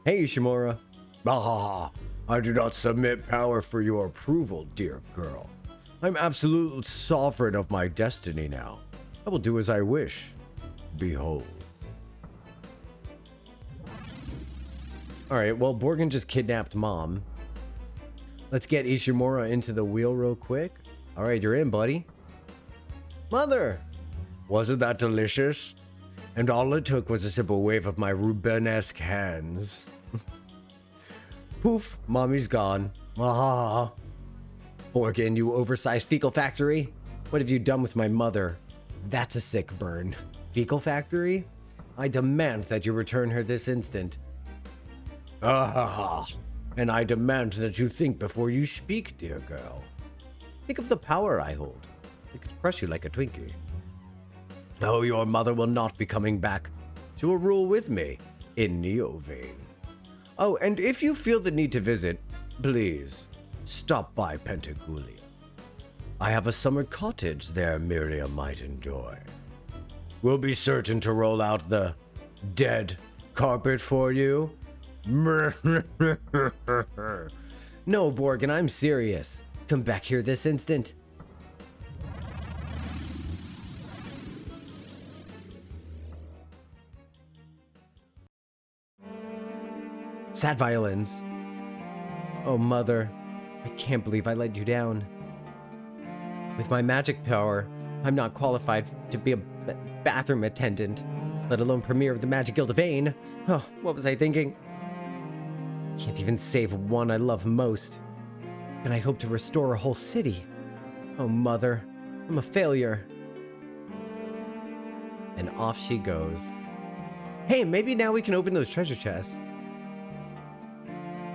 Hey, Ishimura. Ah, I do not submit power for your approval, dear girl. I'm absolute sovereign of my destiny now. I will do as I wish. Behold. Alright, well, Borgan just kidnapped Mom. Let's get Ishimura into the wheel real quick. Alright, you're in, buddy. Mother! Wasn't that delicious? And all it took was a simple wave of my Rubenesque hands. Poof, Mommy's gone. Ah. Borgan, you oversized fecal factory. What have you done with my mother? That's a sick burn. Fecal factory? I demand that you return her this instant. Ah. And I demand that you think before you speak, dear girl. Think of the power I hold. I could crush you like a Twinkie. No, your mother will not be coming back. She will rule with me in Vane. Oh, and if you feel the need to visit, please stop by Pentagulia. I have a summer cottage there Miria might enjoy. We'll be certain to roll out the dead carpet for you. No, Borgan, I'm serious. Come back here this instant. Sad violins. Oh, Mother. I can't believe I let you down. With my magic power, I'm not qualified to be a bathroom attendant, let alone premier of the Magic Guild of Vane. Oh, what was I thinking? Can't even save one I love most. And I hope to restore a whole city. Oh, Mother. I'm a failure. And off she goes. Hey, maybe now we can open those treasure chests.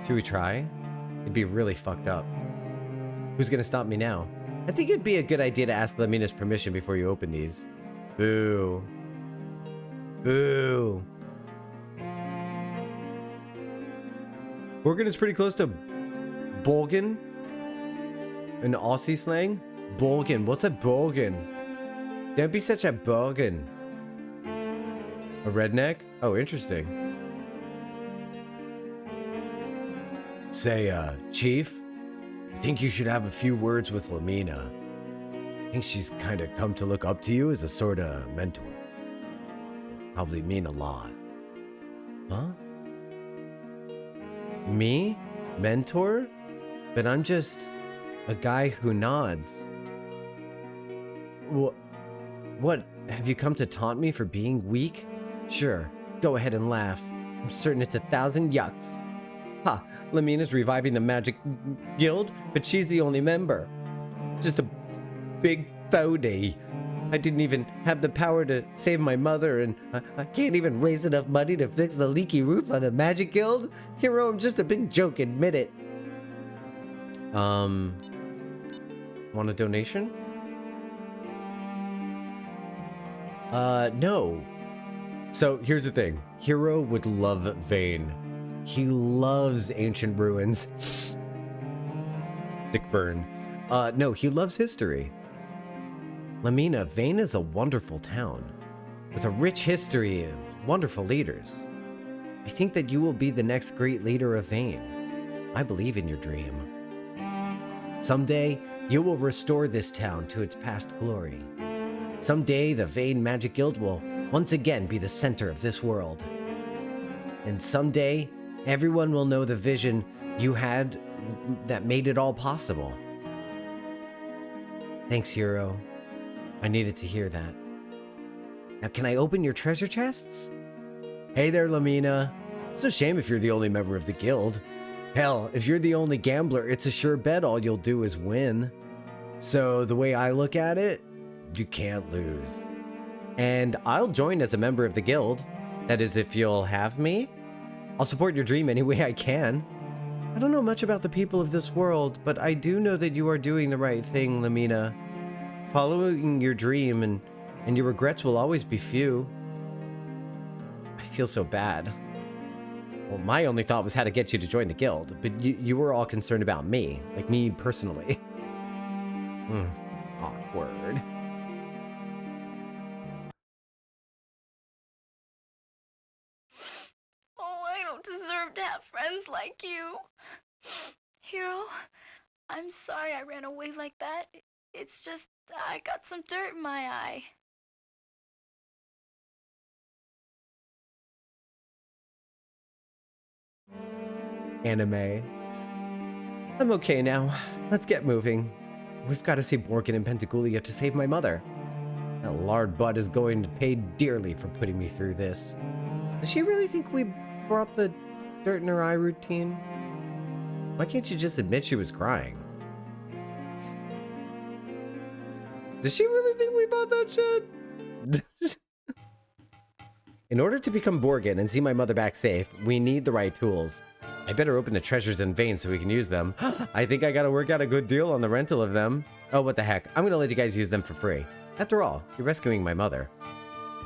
Should we try? It'd be really fucked up. Who's gonna stop me now? I think it'd be a good idea to ask Lamina's permission before you open these. Boo. Boo. Borgan is pretty close to Borgan. An Aussie slang? Borgan. What's a Borgan? Don't be such a Borgan. A redneck? Oh, interesting. Say, Chief, I think you should have a few words with Lamina. I think she's kind of come to look up to you as a sort of mentor. Probably mean a lot. Huh? Me? Mentor? But I'm just a guy who nods. What? Have you come to taunt me for being weak? Sure, go ahead and laugh. I'm certain it's 1,000 yucks. Ha! Lamina's reviving the Magic Guild, but she's the only member. Just a big fody. I didn't even have the power to save my mother, and I can't even raise enough money to fix the leaky roof on the Magic Guild? Hero, I'm just a big joke, admit it. Want a donation? No. So here's the thing. Hero would love Vane. He loves ancient ruins. Dick burn. No, he loves history. Lamina, Vane is a wonderful town with a rich history and wonderful leaders. I think that you will be the next great leader of Vane. I believe in your dream. Someday, you will restore this town to its past glory. Someday, the Vane Magic Guild will once again be the center of this world. And someday, everyone will know the vision you had that made it all possible. Thanks, Hero. I needed to hear that. Now, can I open your treasure chests? Hey there, Lamina. It's a shame if you're the only member of the guild. Hell, if you're the only gambler, it's a sure bet all you'll do is win. So the way I look at it, you can't lose. And I'll join as a member of the guild. That is, if you'll have me. I'll support your dream any way I can. I don't know much about the people of this world, but I do know that you are doing the right thing, Lamina. Following your dream and your regrets will always be few. I feel so bad. Well, my only thought was how to get you to join the guild, but you were all concerned about me, like me personally. Awkward. Oh, I don't deserve to have friends like you. Hero, I'm sorry I ran away like that. It's just, I got some dirt in my eye. Anime. I'm okay now. Let's get moving. We've got to see Borgan and Pentagulia to save my mother. That lard butt is going to pay dearly for putting me through this. Does she really think we brought the dirt in her eye routine? Why can't she just admit she was crying? Does she really think we bought that shit? In order to become Borgan and see my mother back safe, we need the right tools. I better open the treasures in Vane so we can use them. I think I gotta work out a good deal on the rental of them. Oh, what the heck. I'm gonna let you guys use them for free. After all, you're rescuing my mother.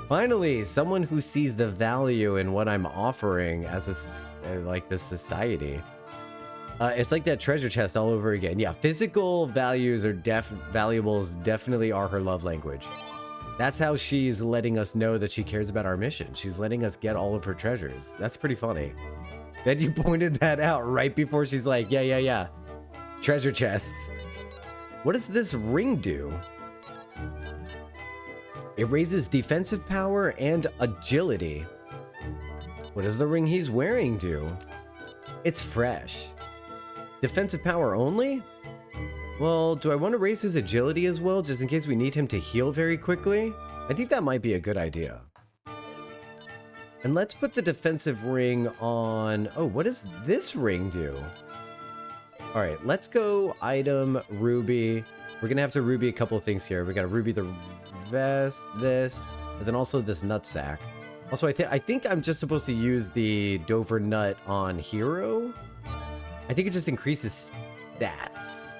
Finally, someone who sees the value in what I'm offering as like this society. It's like that treasure chest all over again. Yeah, physical values or valuables definitely are her love language. That's how she's letting us know that she cares about our mission. She's letting us get all of her treasures. That's pretty funny. That you pointed that out right before she's like, yeah. Treasure chests. What does this ring do? It raises defensive power and agility. What does the ring he's wearing do? It's fresh. Defensive power only? Well, do I want to raise his agility as well, just in case we need him to heal very quickly? I think that might be a good idea. And let's put the defensive ring on... Oh, what does this ring do? All right, let's go item, ruby. We're going to have to ruby a couple of things here. We got to ruby the vest, this, and then also this nutsack. Also, I think I'm just supposed to use the Dover nut on Hero. I think it just increases stats.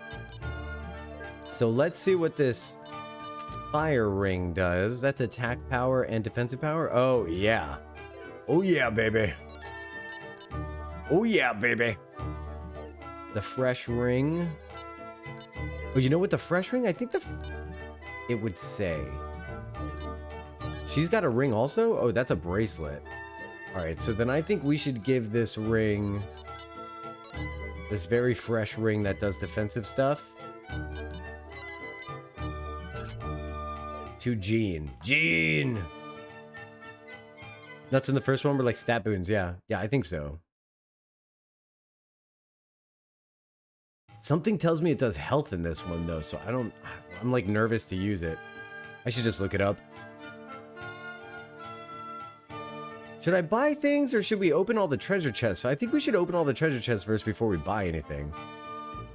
So let's see what this fire ring does. That's attack power and defensive power. Oh, yeah. Oh, yeah, baby. Oh, yeah, baby. The fresh ring. Oh, you know what the fresh ring? I think it would say. She's got a ring also? Oh, that's a bracelet. All right, so then I think we should give this ring, this very fresh ring that does defensive stuff, to Jean. Jean! Nuts in the first one were like stat boons, yeah. Yeah, I think so. Something tells me it does health in this one, though, so I'm like nervous to use it. I should just look it up. Should I buy things or should we open all the treasure chests? I think we should open all the treasure chests first before we buy anything.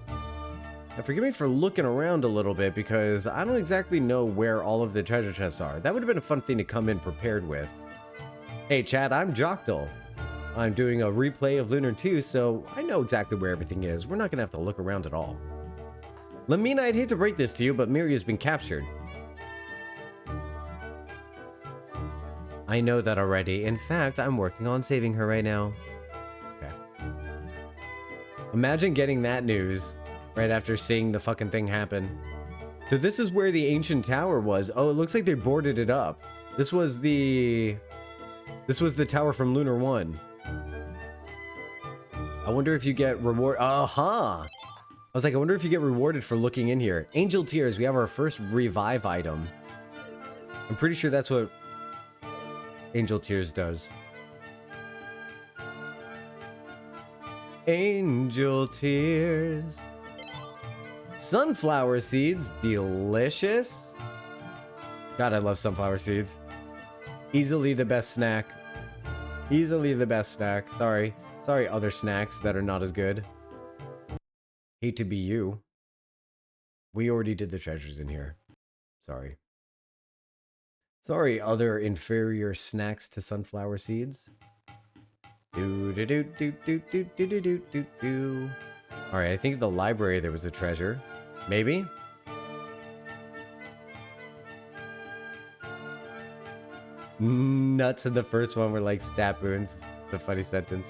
Now, forgive me for looking around a little bit because I don't exactly know where all of the treasure chests are. That would have been a fun thing to come in prepared with. Hey, chat, I'm Jocktal. I'm doing a replay of Lunar 2, so I know exactly where everything is. We're not gonna have to look around at all. Lamina, I'd hate to break this to you, but Miria's been captured. I know that already. In fact, I'm working on saving her right now. Okay. Imagine getting that news right after seeing the fucking thing happen. So this is where the ancient tower was. Oh, it looks like they boarded it up. This was the tower from Lunar 1. I wonder if you get reward. I was like, I wonder if you get rewarded for looking in here. Angel Tears, we have our first revive item. I'm pretty sure that's what Angel Tears does. Angel Tears. Sunflower seeds, delicious. God, I love sunflower seeds. Easily the best snack. Easily the best snack. Sorry, other snacks that are not as good. Hate to be you. We already did the treasures in here. Sorry. Sorry, other inferior snacks to sunflower seeds. Do do do do do do do do do do do. All right, I think in the library there was a treasure. Maybe. Nuts in the first one were like stat boons. It's a funny sentence.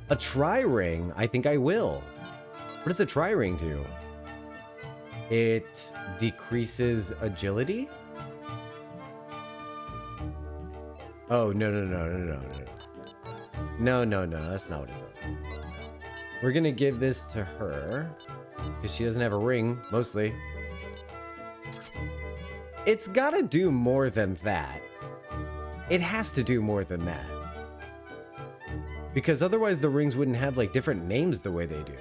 A tri-ring? I think I will. What does a tri-ring do? It decreases agility? Oh, no. No, that's not what it does. We're gonna give this to her, because she doesn't have a ring, mostly. It's gotta do more than that. It has to do more than that. Because otherwise the rings wouldn't have, like, different names the way they do.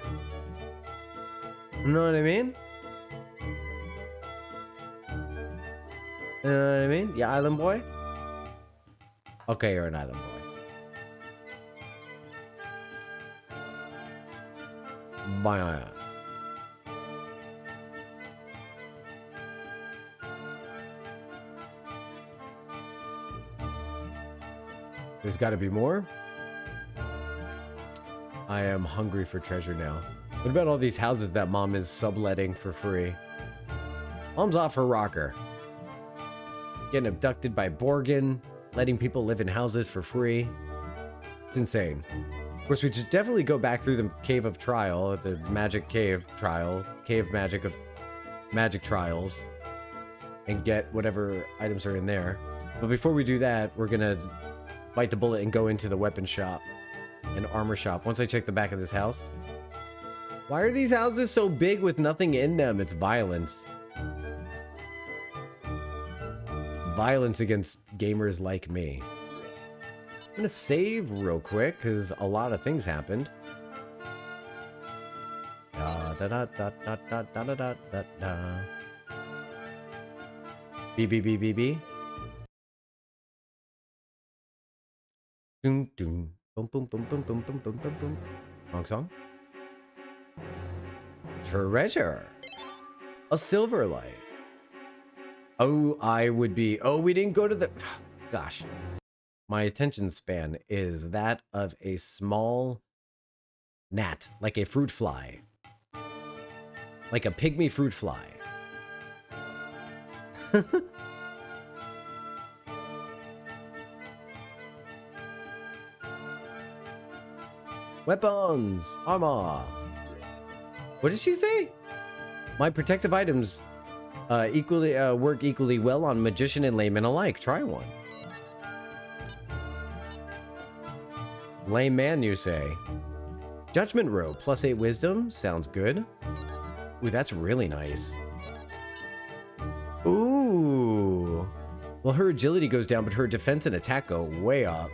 You know what I mean? You know what I mean? Yeah, island boy? Okay, you're an island boy. Bye. There's got to be more. I am hungry for treasure now. What about all these houses that Mom is subletting for free? Mom's off her rocker. Getting abducted by Borgan, letting people live in houses for free. It's insane. Of course, we should definitely go back through the Cave of Trial, the Magic Cave Trial, Cave Magic of Magic Trials, and get whatever items are in there. But before we do that, we're gonna bite the bullet and go into the weapon shop and armor shop. Once I check the back of this house. Why are these houses so big with nothing in them? It's violence. It's violence against gamers like me. I'm gonna save real quick because a lot of things happened. Da da da da da da da da da da da. B. Doom doom. Boom boom boom boom boom boom boom boom boom. Wrong song. Treasure. A silver light. Oh, I would be. Oh, we didn't go to the. Gosh. My attention span is that of a small gnat, like a fruit fly. Like a pygmy fruit fly. Weapons! Armor! What did she say? My protective items work equally well on magician and layman alike. Try one. Layman, you say? Judgment robe, +8 wisdom. Sounds good. Ooh, that's really nice. Ooh. Well, her agility goes down, but her defense and attack go way up.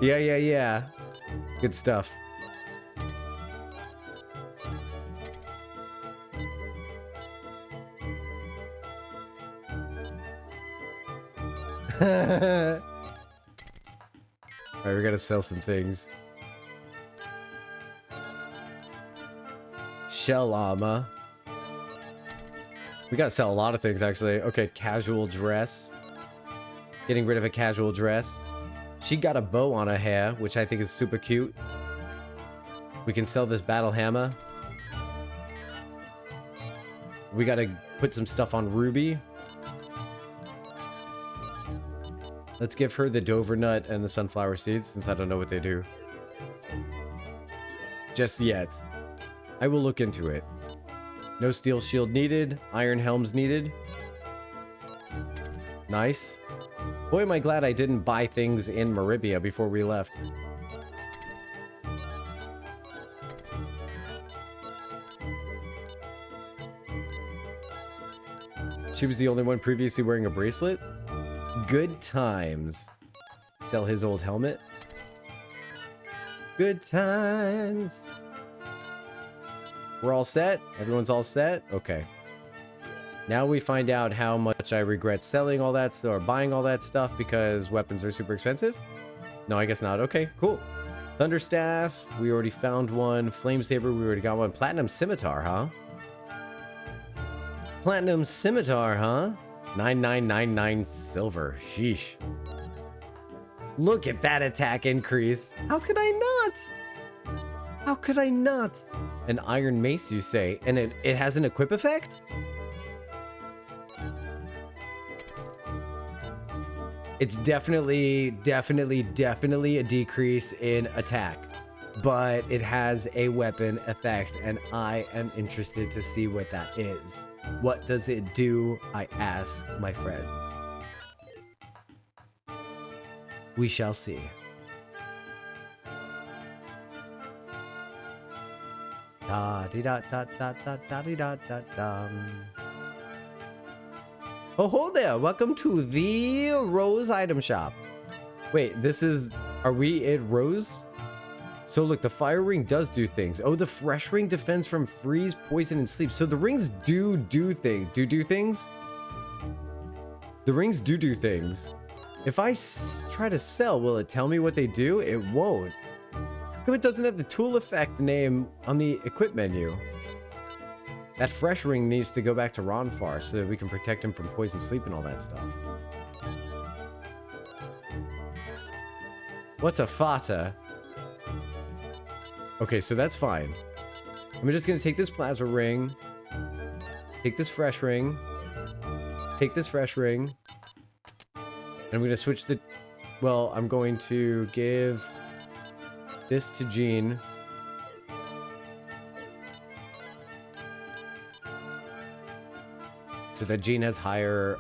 Yeah. Good stuff. Alright, we gotta sell some things. Shell armor. We gotta sell a lot of things, actually. Okay, casual dress. Getting rid of a casual dress. She got a bow on her hair, which I think is super cute. We can sell this battle hammer. We gotta put some stuff on Ruby. Let's give her the Dover nut and the sunflower seeds, since I don't know what they do. Just yet. I will look into it. No steel shield needed. Iron helms needed. Nice. Boy, am I glad I didn't buy things in Miria before we left. She was the only one previously wearing a bracelet. Good times. Sell his old helmet. Good times. We're all set? Everyone's all set? Okay. Now we find out how much I regret selling all that or buying all that stuff because weapons are super expensive? No, I guess not. Okay, cool. Thunderstaff, we already found one. Flamesaber, we already got one. Platinum Scimitar, huh? Platinum Scimitar, huh? 9999 silver. Sheesh. Look at that attack increase. How could I not? How could I not? An iron mace, you say? And it has an equip effect? It's definitely a decrease in attack. But it has a weapon effect, and I am interested to see what that is. What does it do, I ask my friends. We shall see. Da di da da da da da di da da dum. Oh, ho there! Welcome to the Rose item shop. Wait, this is... Are we at Rose? So look, the fire ring does do things. Oh, the fresh ring defends from freeze, poison, and sleep. So the rings do things. Do things? The rings do things. If I try to sell, will it tell me what they do? It won't. How come it doesn't have the tool effect name on the equip menu? That fresh ring needs to go back to Ronfar so that we can protect him from poison, sleep, and all that stuff. What's a fata? Okay, so that's fine. I'm just gonna take this plasma ring, take this fresh ring, take this fresh ring, and I'm gonna switch the... Well, I'm going to give this to Jean. So that Jean has higher...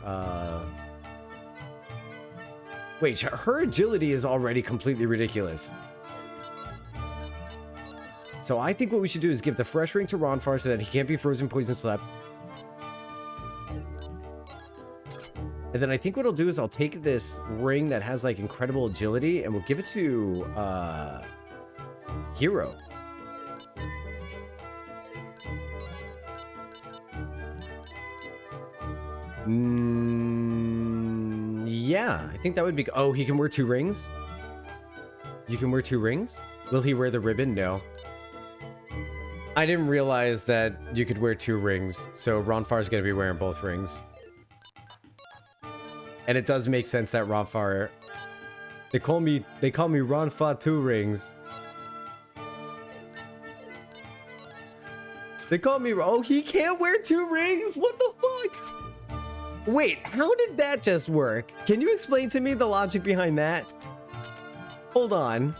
Wait, her agility is already completely ridiculous. So I think what we should do is give the fresh ring to Ronfar so that he can't be frozen, poison, slept. And then I think what I'll do is I'll take this ring that has like incredible agility and we'll give it to Hero. Yeah, I think that would be... Oh, he can wear 2 rings? You can wear 2 rings? Will he wear the ribbon? No. I didn't realize that you could wear 2 rings, so Ronfar's gonna be wearing both rings. And it does make sense that Ronfar... They call me Ronfar 2 rings. They call me... Oh, he can't wear 2 rings? What the fuck? Wait, how did that just work? Can you explain to me the logic behind that? Hold on.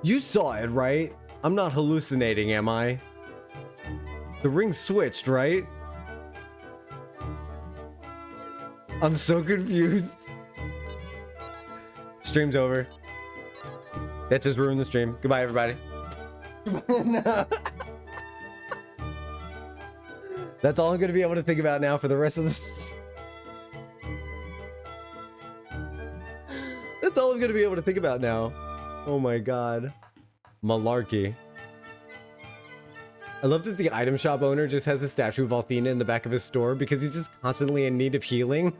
You saw it, right? I'm not hallucinating, am I? The ring switched, right? I'm so confused. Stream's over. That just ruined the stream. Goodbye, everybody. No. That's all I'm going to be able to think about now for the rest of this. That's all I'm going to be able to think about now. Oh my god. Malarkey. I love that the item shop owner just has a statue of Althena in the back of his store because he's just constantly in need of healing.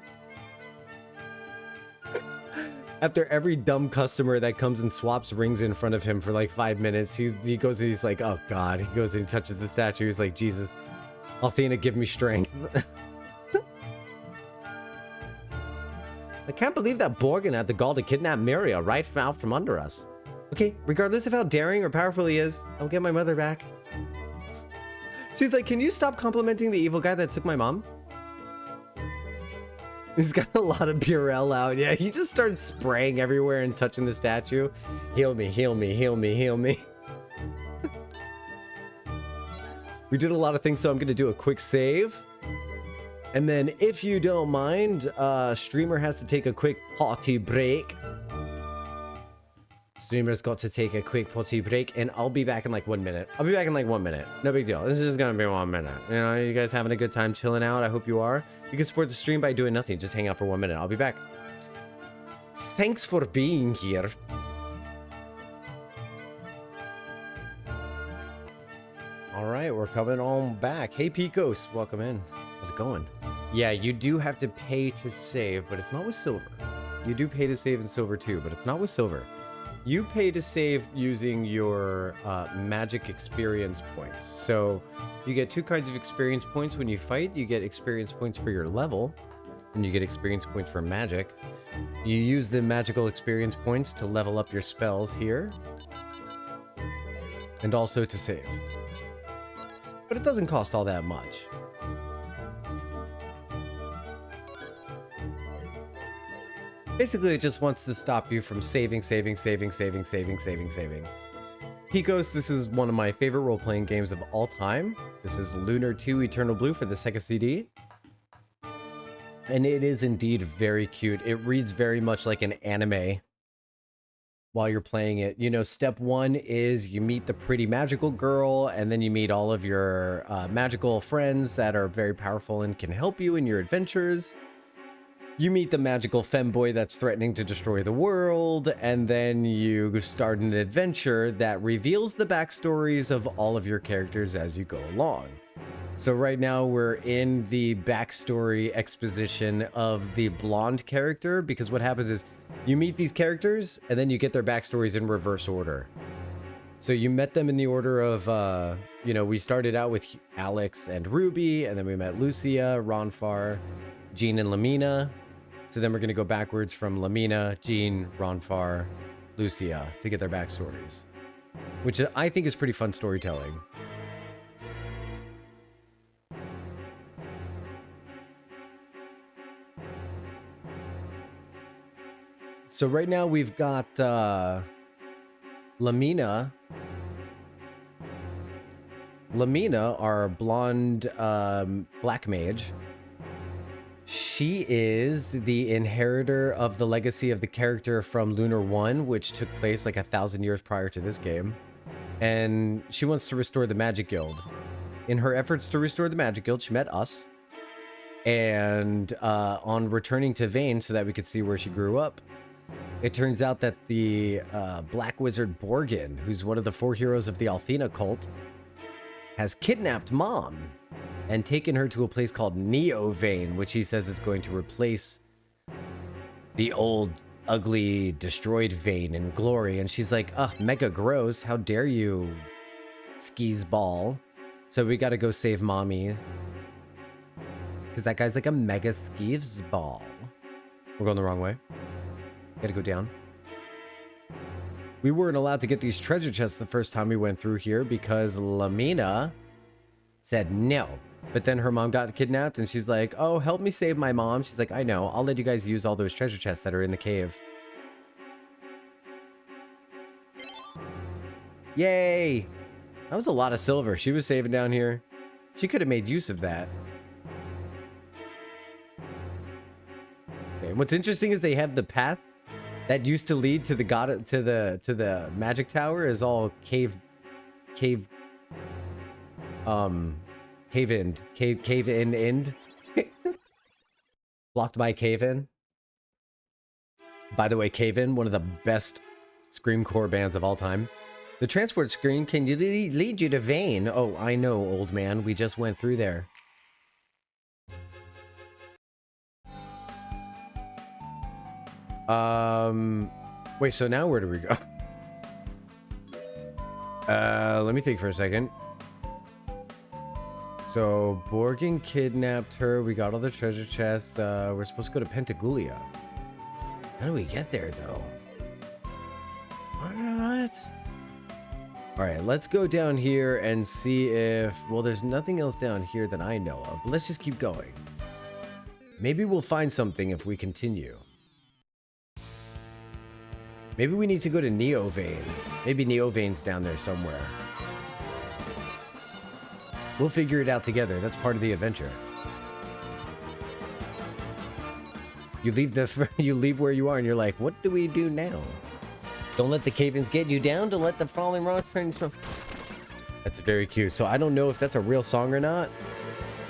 After every dumb customer that comes and swaps rings in front of him for like 5 minutes, he goes and he's like, oh God. He goes and he touches the statue. He's like, Jesus, Althena, give me strength. I can't believe that Borgan had the gall to kidnap Miria right out from under us. Okay, regardless of how daring or powerful he is, I'll get my mother back. She's like, can you stop complimenting the evil guy that took my mom? He's got a lot of Purell out. Yeah, he just starts spraying everywhere and touching the statue. Heal me, heal me, heal me, heal me. We did a lot of things, so I'm going to do a quick save. And then, if you don't mind, streamer has to take a quick potty break. Streamer's got to take a quick potty break, and I'll be back in like 1 minute. I'll be back in like 1 minute. No big deal. This is just gonna be 1 minute. You know, you guys having a good time chilling out? I hope you are. You can support the stream by doing nothing. Just hang out for 1 minute. I'll be back. Thanks for being here. All right, we're coming on back. Hey, Picos, welcome in. How's it going? Yeah, you do have to pay to save, but it's not with silver. You do pay to save in silver too, but it's not with silver. You pay to save using your magic experience points. So you get 2 kinds of experience points when you fight. You get experience points for your level, and you get experience points for magic. You use the magical experience points to level up your spells here, and also to save. But it doesn't cost all that much. Basically, it just wants to stop you from saving. Picos, this is one of my favorite role-playing games of all time. This is Lunar 2 Eternal Blue for the Sega CD. And it is indeed very cute. It reads very much like an anime while you're playing it. You know, step 1 is you meet the pretty magical girl, and then you meet all of your magical friends that are very powerful and can help you in your adventures. You meet the magical femboy that's threatening to destroy the world, and then you start an adventure that reveals the backstories of all of your characters as you go along. So right now we're in the backstory exposition of the blonde character, because what happens is you meet these characters and then you get their backstories in reverse order. So you met them in the order of, you know, we started out with Alex and Ruby, and then we met Lucia, Ronfar, Jean, and Lamina. So then we're going to go backwards from Lamina, Jean, Ronfar, Lucia to get their backstories, which I think is pretty fun storytelling. So right now we've got Lamina. Lamina, our blonde black mage. She is the inheritor of the legacy of the character from Lunar 1, which took place like 1,000 years prior to this game. And she wants to restore the Magic Guild. In her efforts to restore the Magic Guild, she met us. And on returning to Vane so that we could see where she grew up, it turns out that the Black Wizard Borgan, who's one of the 4 heroes of the Althena cult, has kidnapped Mom and taken her to a place called Vane, which he says is going to replace the old, ugly, destroyed Vane in glory. And she's like, ugh, mega gross. How dare you, skis ball. So we gotta go save Mommy, because that guy's like a mega skis ball. We're going the wrong way. Gotta go down. We weren't allowed to get these treasure chests the first time we went through here because Lamina said no. But then her mom got kidnapped and she's like, oh, help me save my mom. She's like, I know. I'll let you guys use all those treasure chests that are in the cave. Yay! That was a lot of silver she was saving down here. She could have made use of that. Okay, what's interesting is they have the path that used to lead to the magic tower is all cave in end. Blocked by cave in. By the way, cave in, one of the best screamcore bands of all time. The transport screen can lead you to Vane. Oh, I know, old man. We just went through there. Wait, so now where do we go? Let me think for a second. So, Borgan kidnapped her. We got all the treasure chests. We're supposed to go to Pentagulia. How do we get there, though? What? Alright, let's go down here and see if... Well, there's nothing else down here that I know of. But let's just keep going. Maybe we'll find something if we continue. Maybe we need to go to Vane. Maybe Vane's down there somewhere. We'll figure it out together. That's part of the adventure. You leave where you are and you're like, what do we do now? Don't let the cave-ins get you down. Don't let the falling rocks turn you smoke. That's very cute. So I don't know if that's a real song or not.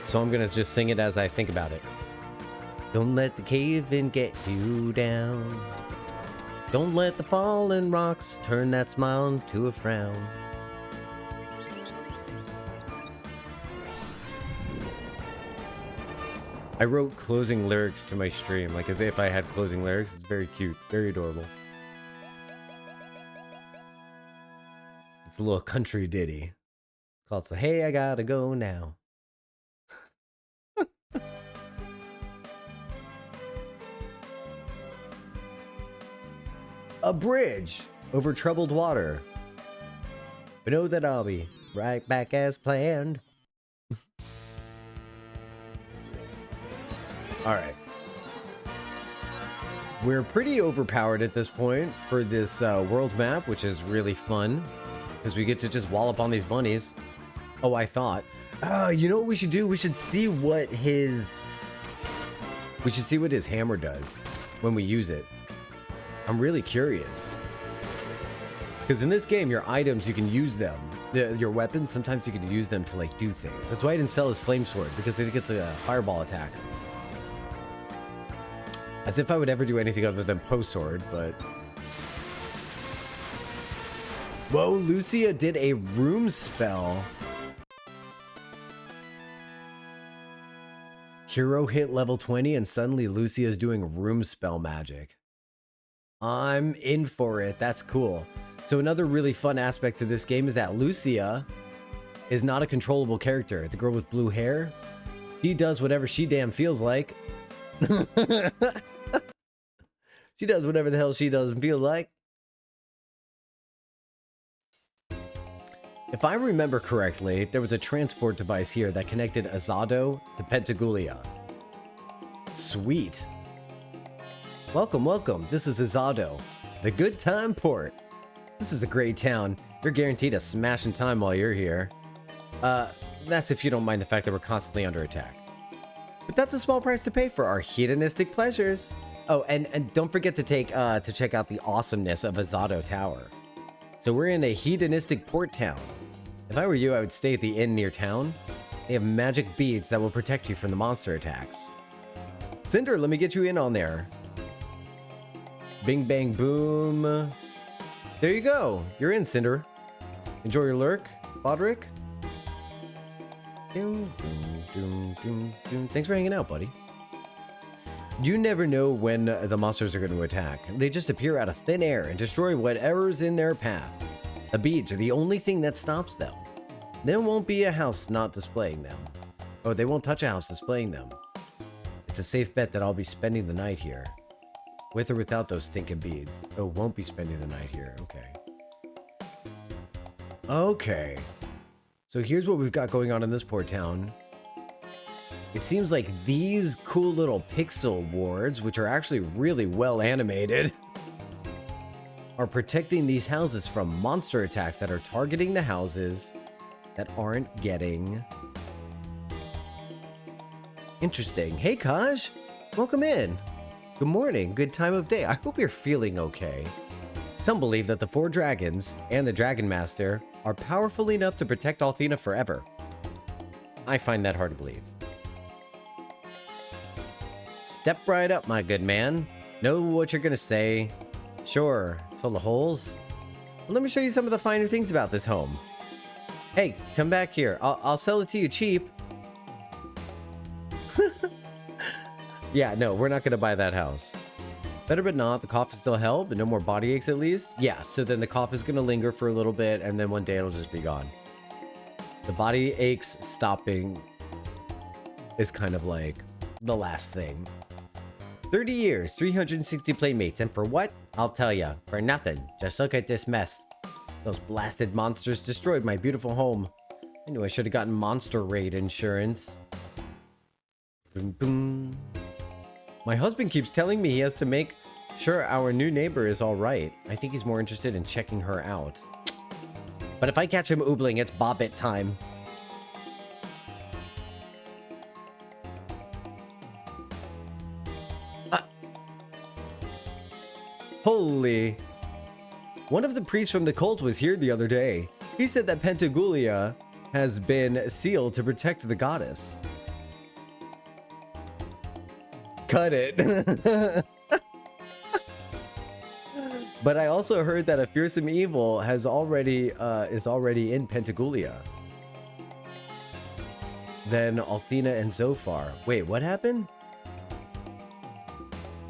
So I'm going to just sing it as I think about it. Don't let the cave-in get you down. Don't let the fallen rocks turn that smile to a frown. I wrote closing lyrics to my stream, like as if I had closing lyrics. It's very cute, very adorable. It's a little country ditty called "So Hey, I Gotta Go Now." A bridge over troubled water. But know that I'll be right back as planned. Alright. We're pretty overpowered at this point for this world map, which is really fun. Because we get to just wallop on these bunnies. Oh, I thought. You know what we should do? We should see what his... We should see what his hammer does when we use it. I'm really curious. Because in this game, your items, you can use them. Your weapons, sometimes you can use them to, like, do things. That's why I didn't sell his flame sword, because I think it's a fireball attack. As if I would ever do anything other than post sword, but... Whoa, Lucia did a room spell. Hero hit level 20 and suddenly Lucia is doing room spell magic. I'm in for it. That's cool. So another really fun aspect to this game is that Lucia is not a controllable character. The girl with blue hair, she does whatever she damn feels like. She does whatever the hell she doesn't feel like. If I remember correctly, there was a transport device here that connected Azado to Pentagulia. Sweet. Welcome, welcome. This is Azado, the good time port. This is a great town. You're guaranteed a smashing time while you're here. That's if you don't mind the fact that we're constantly under attack. But that's a small price to pay for our hedonistic pleasures. Oh, and don't forget to check out the awesomeness of Azado Tower. So we're in a hedonistic port town. If I were you, I would stay at the inn near town. They have magic beads that will protect you from the monster attacks. Cinder, let me get you in on there. Bing, bang, boom. There you go. You're in, Cinder. Enjoy your lurk, Bodrick. Thanks for hanging out, buddy. You never know when the monsters are going to attack. They just appear out of thin air and destroy whatever's in their path. The beads are the only thing that stops them. There won't be a house not displaying them. Oh, they won't touch a house displaying them. It's a safe bet that I'll be spending the night here. With or without those stinking beads. Oh, won't be spending the night here. Okay. Okay. So here's what we've got going on in this port town. It seems like these cool little pixel wards, which are actually really well animated, are protecting these houses from monster attacks that are targeting the houses that aren't getting... Interesting. Hey, Kaj. Welcome in. Good morning. Good time of day. I hope you're feeling okay. Some believe that the 4 dragons and the Dragon Master are powerful enough to protect Althena forever. I find that hard to believe. Step right up, my good man. Know what you're gonna say. Sure, it's full of holes. Well, let me show you some of the finer things about this home. Hey, come back here. I'll sell it to you cheap. Yeah, no, we're not gonna buy that house. Better but not. The cough is still hell, but no more body aches at least. Yeah, so then the cough is going to linger for a little bit, and then one day it'll just be gone. The body aches stopping is kind of like the last thing. 30 years, 360 playmates, and for what? I'll tell ya. For nothing. Just look at this mess. Those blasted monsters destroyed my beautiful home. I knew I should have gotten monster raid insurance. Boom, boom. My husband keeps telling me he has to make sure our new neighbor is all right. I think he's more interested in checking her out. But if I catch him oobling, it's bobbit time. Holy. One of the priests from the cult was here the other day. He said that Pentagulia has been sealed to protect the goddess. Cut it. But I also heard that a fearsome evil is already in Pentagulia. Then Althena and Zophar. Wait, what happened?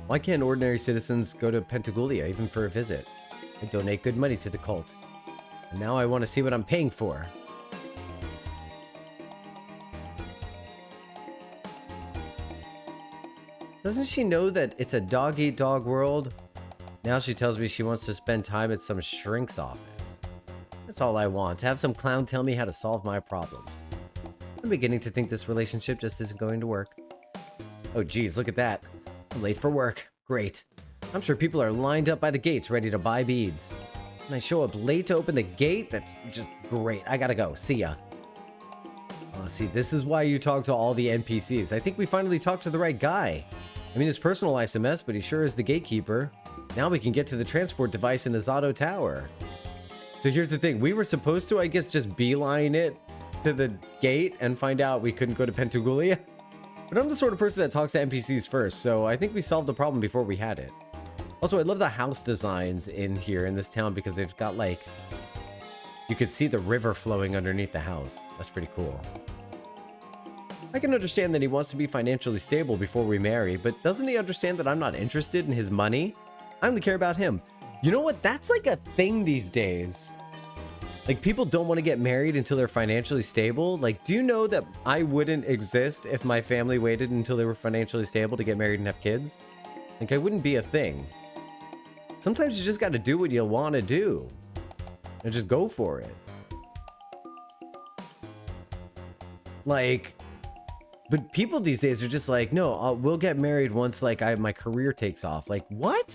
Why can't ordinary citizens go to Pentagulia even for a visit? I donate good money to the cult. And now I want to see what I'm paying for. Doesn't she know that it's a dog-eat-dog world? Now she tells me she wants to spend time at some shrink's office. That's all I want, to have some clown tell me how to solve my problems. I'm beginning to think this relationship just isn't going to work. Oh geez, look at that. I'm late for work. Great. I'm sure people are lined up by the gates ready to buy beads. And I show up late to open the gate? That's just great. I gotta go. See ya. See, this is why you talk to all the NPCs. I think we finally talked to the right guy. I mean, his personal life's a mess, but he sure is the gatekeeper. Now we can get to the transport device in the Zato Tower. So here's the thing. We were supposed to, I guess, just beeline it to the gate and find out we couldn't go to Pentagulia. But I'm the sort of person that talks to NPCs first, so I think we solved the problem before we had it. Also, I love the house designs in here in this town because they've got, like, you could see the river flowing underneath the house. That's pretty cool. I can understand that he wants to be financially stable before we marry, but doesn't he understand that I'm not interested in his money? I only care about him. You know what? That's like a thing these days. Like, people don't want to get married until they're financially stable. Like, do you know that I wouldn't exist if my family waited until they were financially stable to get married and have kids? Like, I wouldn't be a thing. Sometimes you just got to do what you want to do. And just go for it. Like, but people these days are just like, no, we'll get married once, like, my career takes off. Like, what?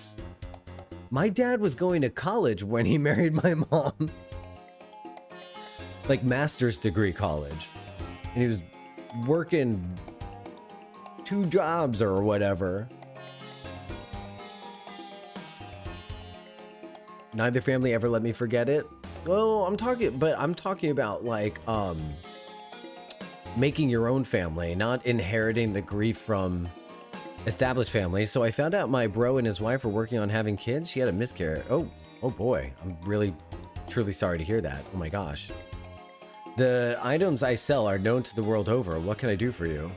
My dad was going to college when he married my mom. Like, master's degree college. And he was working 2 jobs or whatever. Neither family ever let me forget it. Well, I'm talking about, like, making your own family, not inheriting the grief from established families. So I found out my bro and his wife were working on having kids. She had a miscarriage. Oh boy. I'm really, truly sorry to hear that. Oh my gosh. The items I sell are known to the world over. What can I do for you?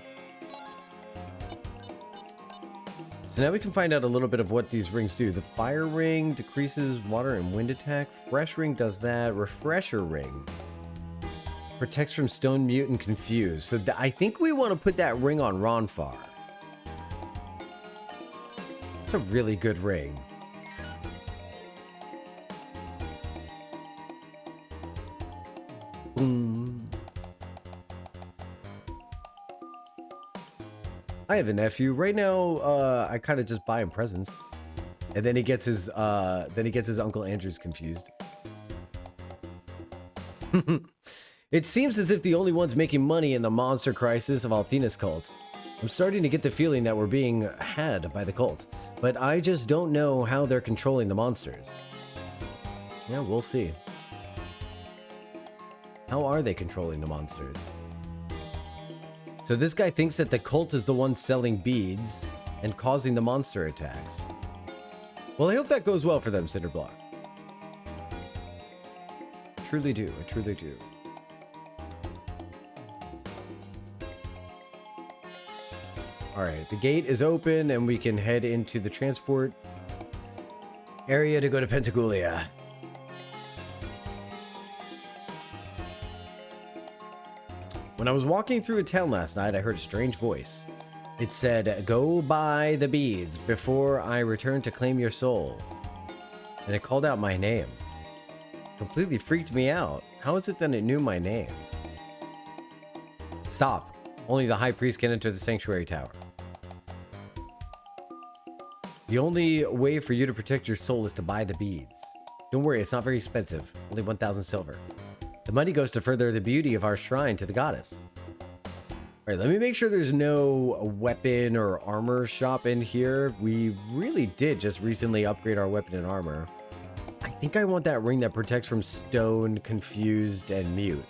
So now we can find out a little bit of what these rings do. The fire ring decreases water and wind attack. Fresh ring does that. Refresher ring protects from stone, mute, and confused. So I think we want to put that ring on Ronfar. It's a really good ring. Boom. I have a nephew. Right now, I kind of just buy him presents. And then he gets his Uncle Andrews confused. It seems as if the only ones making money in the monster crisis of Althena's cult. I'm starting to get the feeling that we're being had by the cult, but I just don't know how they're controlling the monsters. Yeah, we'll see. How are they controlling the monsters? So this guy thinks that the cult is the one selling beads and causing the monster attacks. Well, I hope that goes well for them, Cinderblock. Truly do. I truly do. All right, the gate is open and we can head into the transport Area to go to Pentagulia. When I was walking through a town last night, I heard a strange voice. It said, "Go buy the beads before I return to claim your soul." And it called out my name. Completely freaked me out. How is it that it knew my name? Stop. Only the high priest can enter the sanctuary tower. The only way for you to protect your soul is to buy the beads. Don't worry, it's not very expensive. Only 1,000 silver. The money goes to further the beauty of our shrine to the goddess. All right, let me make sure there's no weapon or armor shop in here. We really did just recently upgrade our weapon and armor. I think I want that ring that protects from stone, confused, and mute.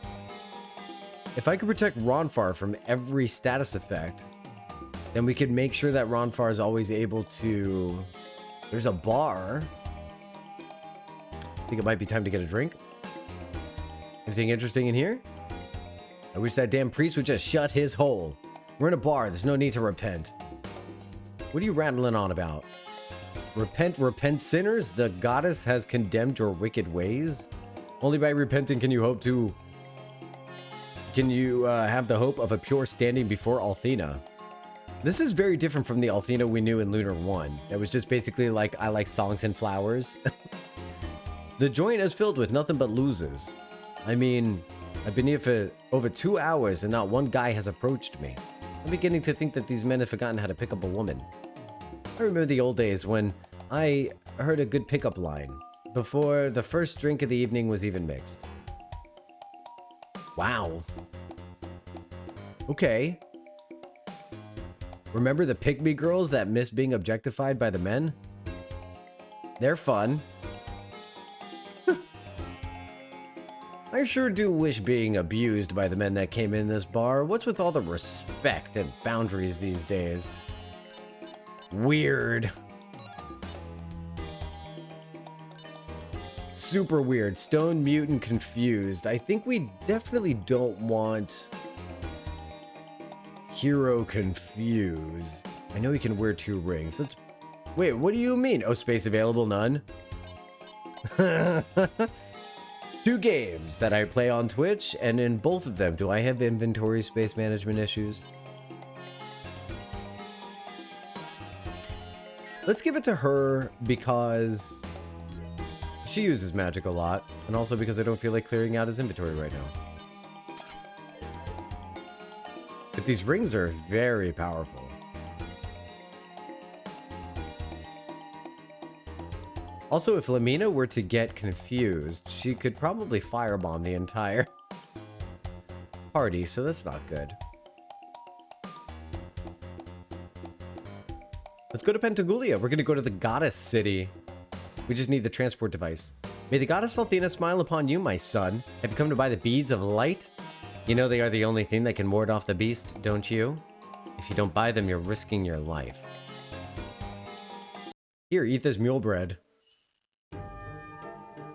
If I could protect Ronfar from every status effect, then we could make sure that Ronfar is always able to... There's a bar. I think it might be time to get a drink. Anything interesting in here? I wish that damn priest would just shut his hole. We're in a bar. There's no need to repent. What are you rattling on about? Repent, repent, sinners. The goddess has condemned your wicked ways. Only by repenting can you hope to... Can you have the hope of a pure standing before Althena. This is very different from the Althena we knew in Lunar 1. That was just basically like, I like songs and flowers. The joint is filled with nothing but losers. I mean, I've been here for over 2 hours and not one guy has approached me. I'm beginning to think that these men have forgotten how to pick up a woman. I remember the old days when I heard a good pickup line before the first drink of the evening was even mixed. Wow. Okay. Remember the pygmy girls that miss being objectified by the men? They're fun. I sure do wish being abused by the men that came in this bar. What's with all the respect and boundaries these days? Weird. Super weird. Stone, mute, and confused. I think we definitely don't want hero confused. I know he can wear 2 rings. Let's... Wait, what do you mean? Oh, space available? None? 2 games that I play on Twitch, and in both of them, do I have inventory space management issues? Let's give it to her because she uses magic a lot, and also because I don't feel like clearing out his inventory right now. But these rings are very powerful. Also, if Lamina were to get confused, she could probably firebomb the entire party, so that's not good. Let's go to Pentagulia. We're going to go to the goddess city. We just need the transport device. May the goddess Althena smile upon you, my son. Have you come to buy the beads of light? You know they are the only thing that can ward off the beast, don't you? If you don't buy them, you're risking your life. Here, eat this mule bread.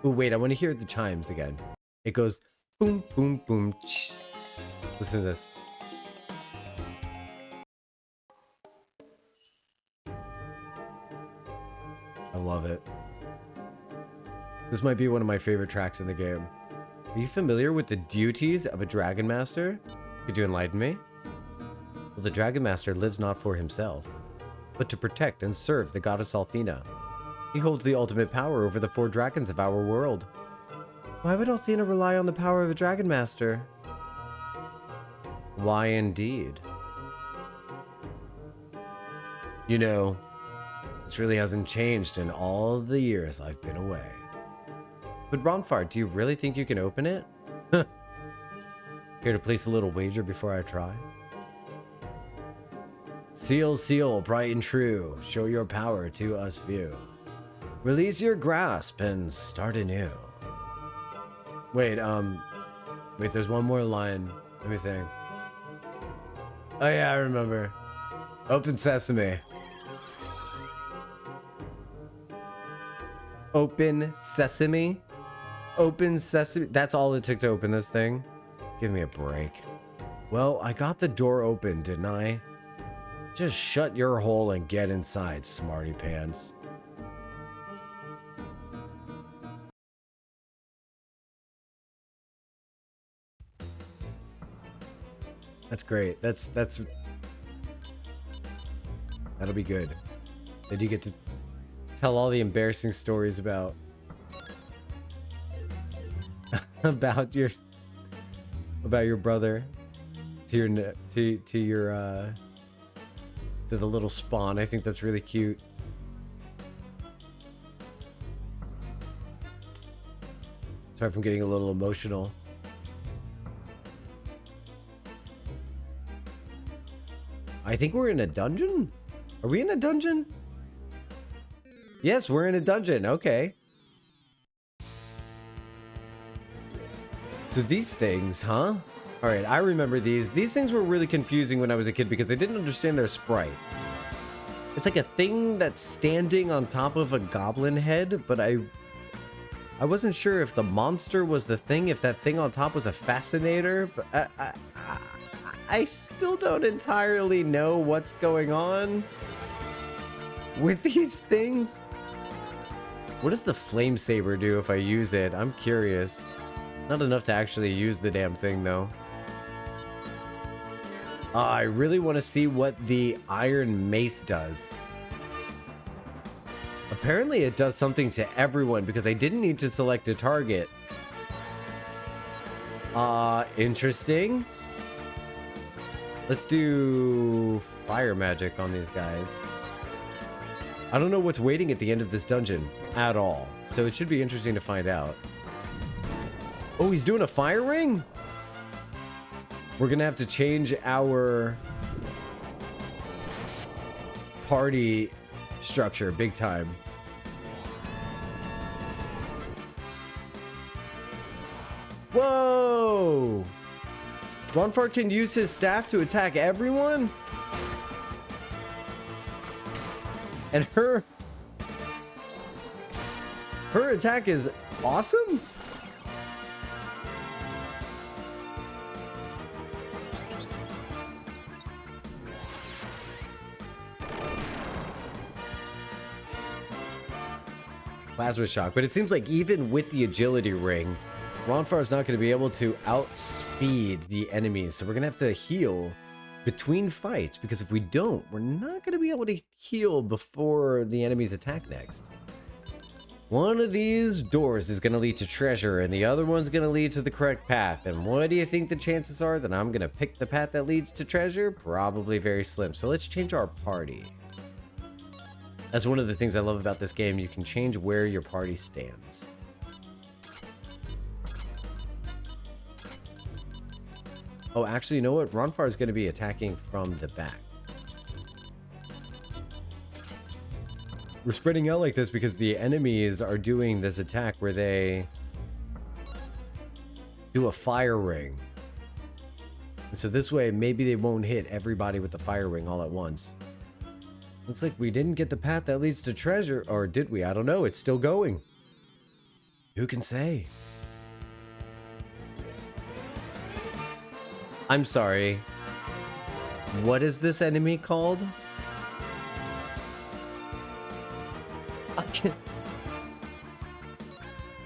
Ooh, wait, I want to hear the chimes again. It goes boom, boom, boom, ch. Listen to this. I love it. This might be one of my favorite tracks in the game. Are you familiar with the duties of a Dragon Master? Could you enlighten me? Well, the Dragon Master lives not for himself, but to protect and serve the goddess Althena. He holds the ultimate power over the 4 dragons of our world. Why would Althena rely on the power of a Dragon Master? Why indeed? You know, this really hasn't changed in all the years I've been away. But Ronfar, do you really think you can open it? Care to place a little wager before I try? Seal, seal, bright and true, show your power to us few. Release your grasp and start anew. Wait, there's one more line. Let me sing. Oh yeah, I remember. Open sesame. Open sesame? Open sesame? That's all it took to open this thing? Give me a break. Well, I got the door open, didn't I? Just shut your hole and get inside, smarty pants. That's great. That'll be good. Then you get to tell all the embarrassing stories about about your brother to the little spawn. I think that's really cute. Sorry if I'm getting a little emotional. I think we're in a dungeon? Are we in a dungeon? Yes, we're in a dungeon. Okay. So these things, huh? All right, I remember these. These things were really confusing when I was a kid because I didn't understand their sprite. It's like a thing that's standing on top of a goblin head, but I wasn't sure if the monster was the thing, if that thing on top was a fascinator, but I still don't entirely know what's going on with these things. What does the flame saber do if I use it? I'm curious. Not enough to actually use the damn thing, though. I really want to see what the iron mace does. Apparently it does something to everyone because I didn't need to select a target. Interesting. Let's do fire magic on these guys. I don't know what's waiting at the end of this dungeon at all, so it should be interesting to find out. Oh, he's doing a fire ring? We're gonna have to change our party structure big time. Whoa! Ronfar can use his staff to attack everyone? And her attack is awesome? Plasma shock, but it seems like even with the agility ring, Ronfar is not going to be able to outspeed the enemies, so we're going to have to heal between fights, because if we don't, we're not going to be able to heal before the enemies attack next. One of these doors is going to lead to treasure, and the other one's going to lead to the correct path. And what do you think the chances are that I'm going to pick the path that leads to treasure? Probably very slim. So let's change our party. That's one of the things I love about this game. You can change where your party stands. Oh, actually, you know what? Ronfar is going to be attacking from the back. We're spreading out like this because the enemies are doing this attack where they do a fire ring. And so this way, maybe they won't hit everybody with the fire ring all at once. Looks like we didn't get the path that leads to treasure, or did we? I don't know. It's still going. Who can say? I'm sorry. What is this enemy called? I can't...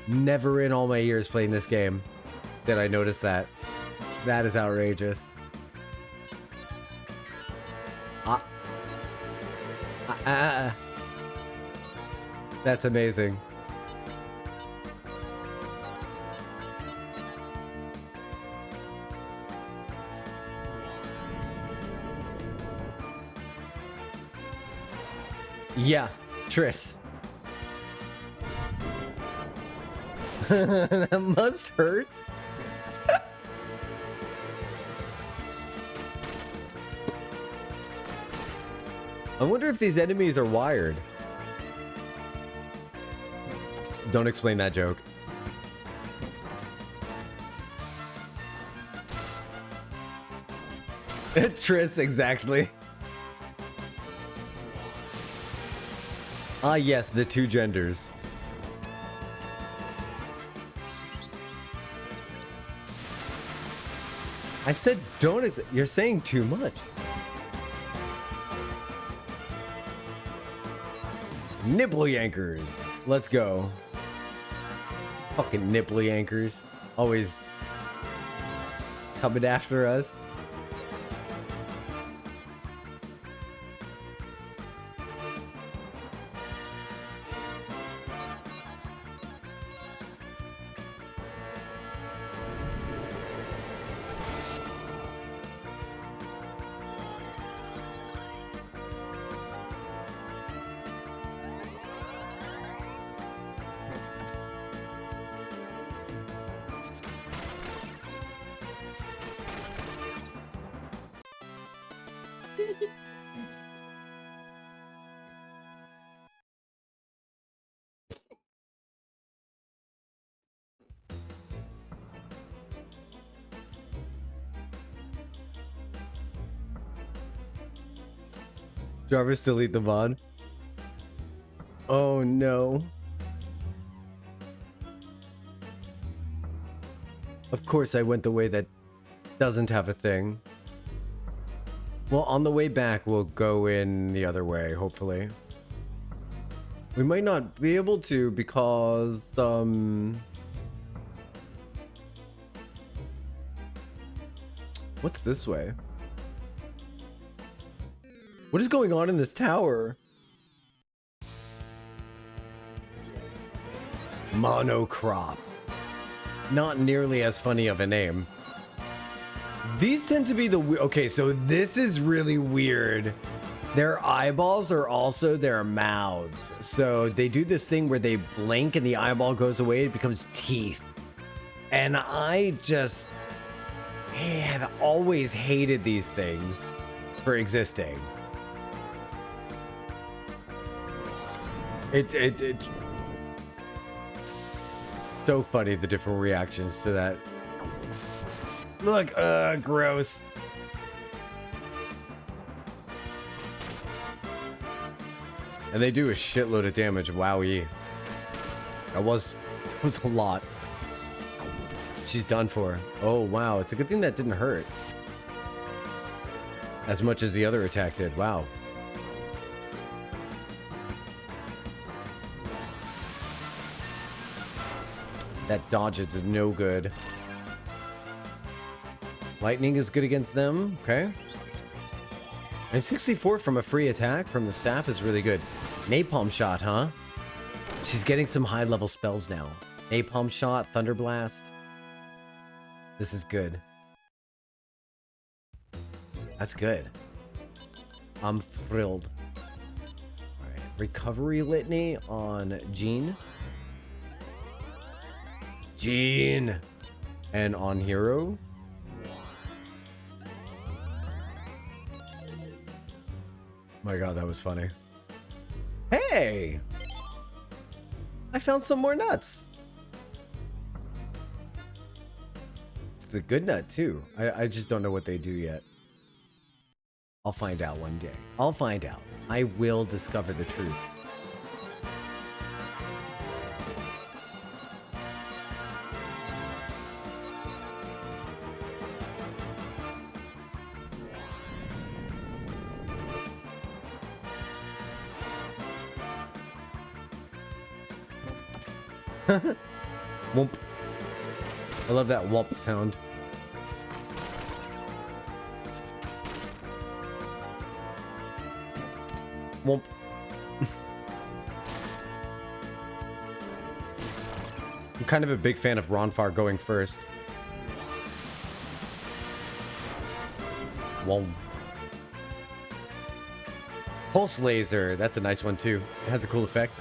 Never in all my years playing this game did I notice that. That is outrageous. That's amazing. Yeah, Triss. That must hurt. I wonder if these enemies are wired. Don't explain that joke. Triss, exactly. Ah, yes, the two genders. I said don't you're saying too much. Nipple yankers. Let's go. Fucking nipple yankers. Always coming after us. Jarvis delete the VOD. Oh no. Of course I went the way that doesn't have a thing. Well, on the way back, we'll go in the other way, hopefully. We might not be able to because, what's this way? What is going on in this tower? Monocrop. Not nearly as funny of a name. These tend to be the... Okay, so this is really weird. Their eyeballs are also their mouths. So they do this thing where they blink and the eyeball goes away. It becomes teeth. And I just have always hated these things for existing. It's so funny, the different reactions to that. Look, gross. And they do a shitload of damage. Wowee. That was a lot. She's done for. Oh, wow. It's a good thing that didn't hurt as much as the other attack did. Wow. That dodge is no good. Lightning is good against them. Okay. And 64 from a free attack from the staff is really good. Napalm shot, huh? She's getting some high-level spells now. Napalm shot, Thunder Blast. This is good. That's good. I'm thrilled. Alright. Recovery Litany on Jean. Jean! And on Hero. My god, that was funny. Hey! I found some more nuts. It's the good nut, too. I just don't know what they do yet. I'll find out one day. I'll find out. I will discover the truth. Whoomp. I love that whoomp sound. Whoomp. I'm kind of a big fan of Ronfar going first. Whoa. Pulse laser. That's a nice one too. It has a cool effect.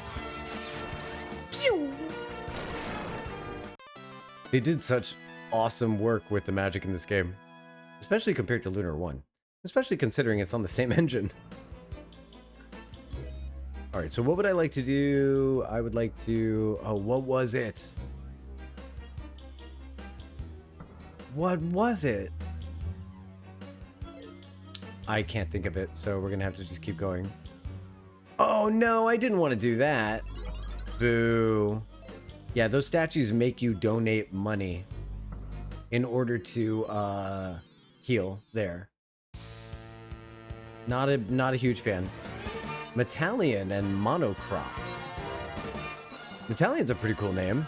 They did such awesome work with the magic in this game, especially compared to Lunar 1, especially considering it's on the same engine. All right, so what would I like to do? I would like to... Oh, what was it? What was it? I can't think of it, so we're gonna have to just keep going. Oh no, I didn't want to do that. Boo. Yeah, those statues make you donate money in order to heal there. Not a huge fan. Metallion and Monocrops. Metallion's a pretty cool name.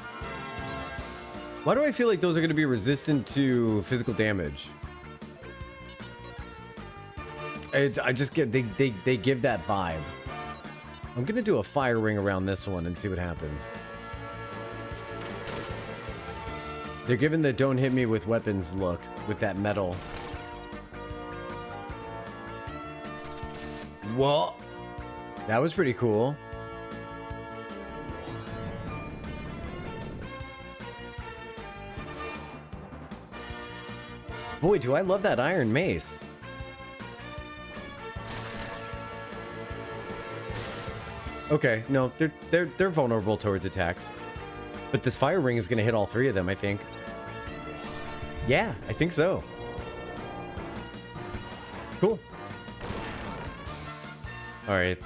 Why do I feel like those are going to be resistant to physical damage? I just get they give that vibe. I'm going to do a fire ring around this one and see what happens. They're giving the don't hit me with weapons look with that metal. Whoa. That was pretty cool. Boy, do I love that iron mace. Okay, no, they're vulnerable towards attacks. But this fire ring is going to hit all three of them, I think. Yeah, I think so. Cool. All right.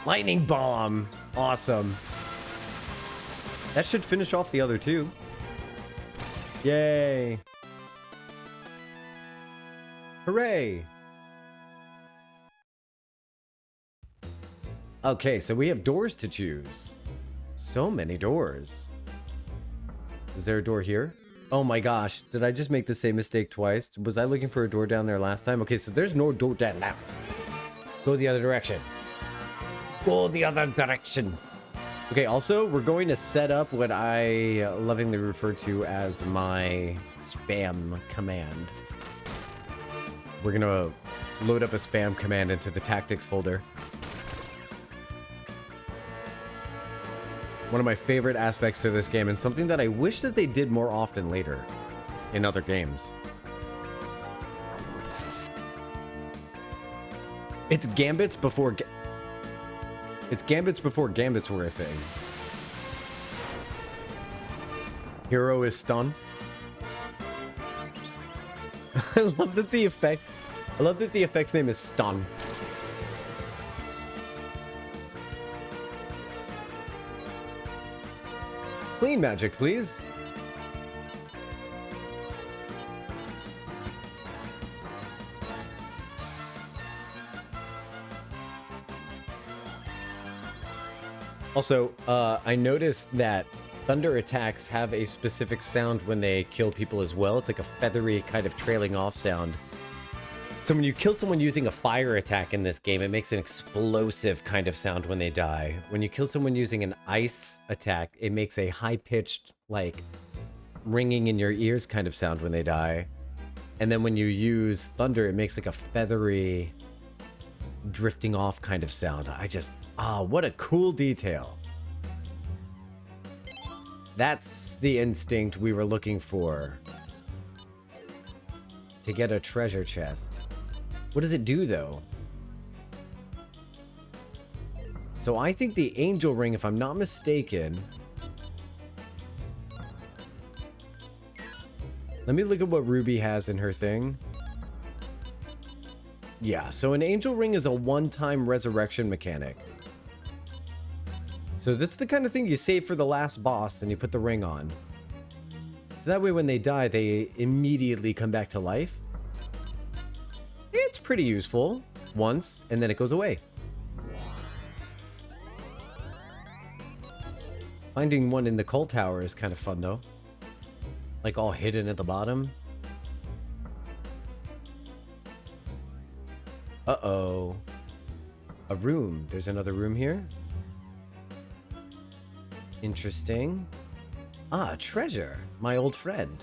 Lightning bomb. Awesome. That should finish off the other two. Yay. Hooray. Okay, so we have doors to choose. So many doors. Is there a door here? Oh my gosh, did I just make the same mistake twice? Was I looking for a door down there last time? Okay, so there's no door down now. Go the other direction. Go the other direction. Okay, also, we're going to set up what I lovingly refer to as my spam command. We're going to load up a spam command into the tactics folder. One of my favorite aspects to this game, and something that I wish that they did more often later in other games. It's gambits before gambits were a thing. Hero is stun. I love that the effect's name is stun. Clean magic, please. Also, I noticed that thunder attacks have a specific sound when they kill people as well. It's like a feathery kind of trailing off sound. So when you kill someone using a fire attack in this game, it makes an explosive kind of sound when they die. When you kill someone using an ice attack, it makes a high-pitched, like, ringing in your ears kind of sound when they die. And then when you use thunder, it makes like a feathery, drifting off kind of sound. What a cool detail. That's the instinct we were looking for. To get a treasure chest. What does it do, though? So I think the angel ring, if I'm not mistaken... Let me look at what Ruby has in her thing. Yeah, so an angel ring is a one-time resurrection mechanic. So that's the kind of thing you save for the last boss and you put the ring on. So that way when they die, they immediately come back to life. It's pretty useful once, and then it goes away. Finding one in the cult tower is kind of fun, though. Like, all hidden at the bottom. Uh-oh. A room. There's another room here. Interesting. Ah, treasure. My old friend.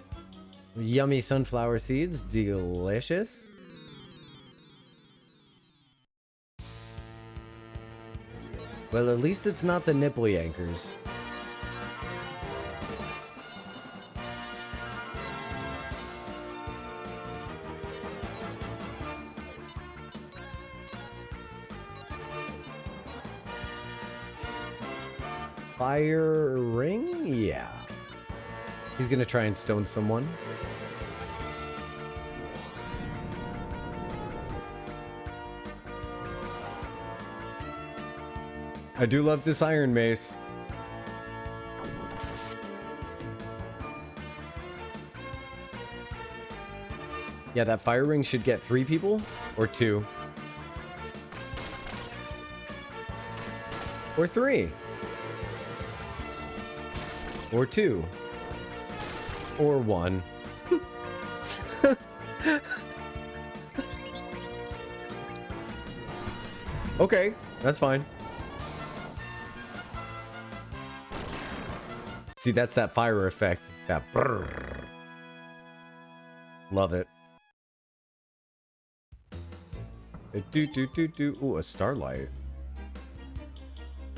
Yummy sunflower seeds. Delicious. Well, at least it's not the nipple yankers. Fire ring? Yeah. He's gonna try and stone someone. I do love this iron mace. Yeah, that fire ring should get 3 people or 2. Or 3. Or 2. Or 1. Okay, that's fine. See, that's that fire effect. That brrr. Love it. Ooh, a starlight.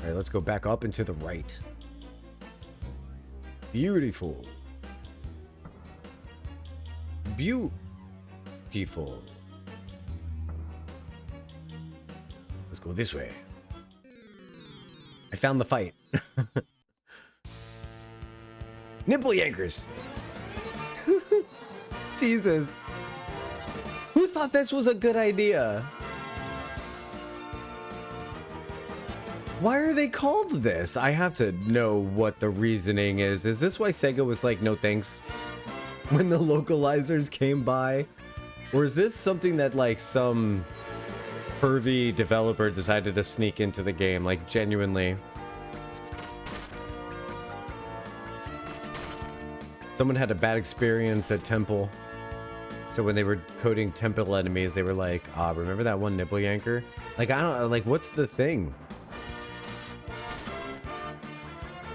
All right, let's go back up and to the right. Beautiful. Beautiful. Let's go this way. I found the fight. Nipple yankers. Jesus. Who thought this was a good idea? Why are they called this? I have to know what the reasoning is. Is this why Sega was like, no thanks, when the localizers came by? Or is this something that like some pervy developer decided to sneak into the game, like genuinely? Someone had a bad experience at Temple. So when they were coding Temple enemies, they were like, ah, remember that one nipple yanker? Like, I don't, like, what's the thing?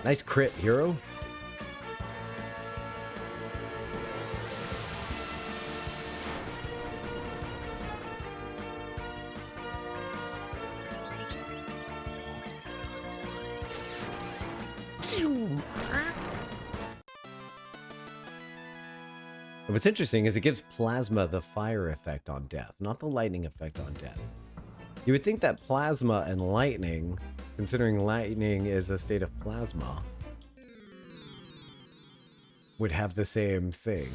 Nice crit, hero. What's interesting is it gives plasma the fire effect on death, not the lightning effect on death. You would think that plasma and lightning, considering lightning is a state of plasma, would have the same thing.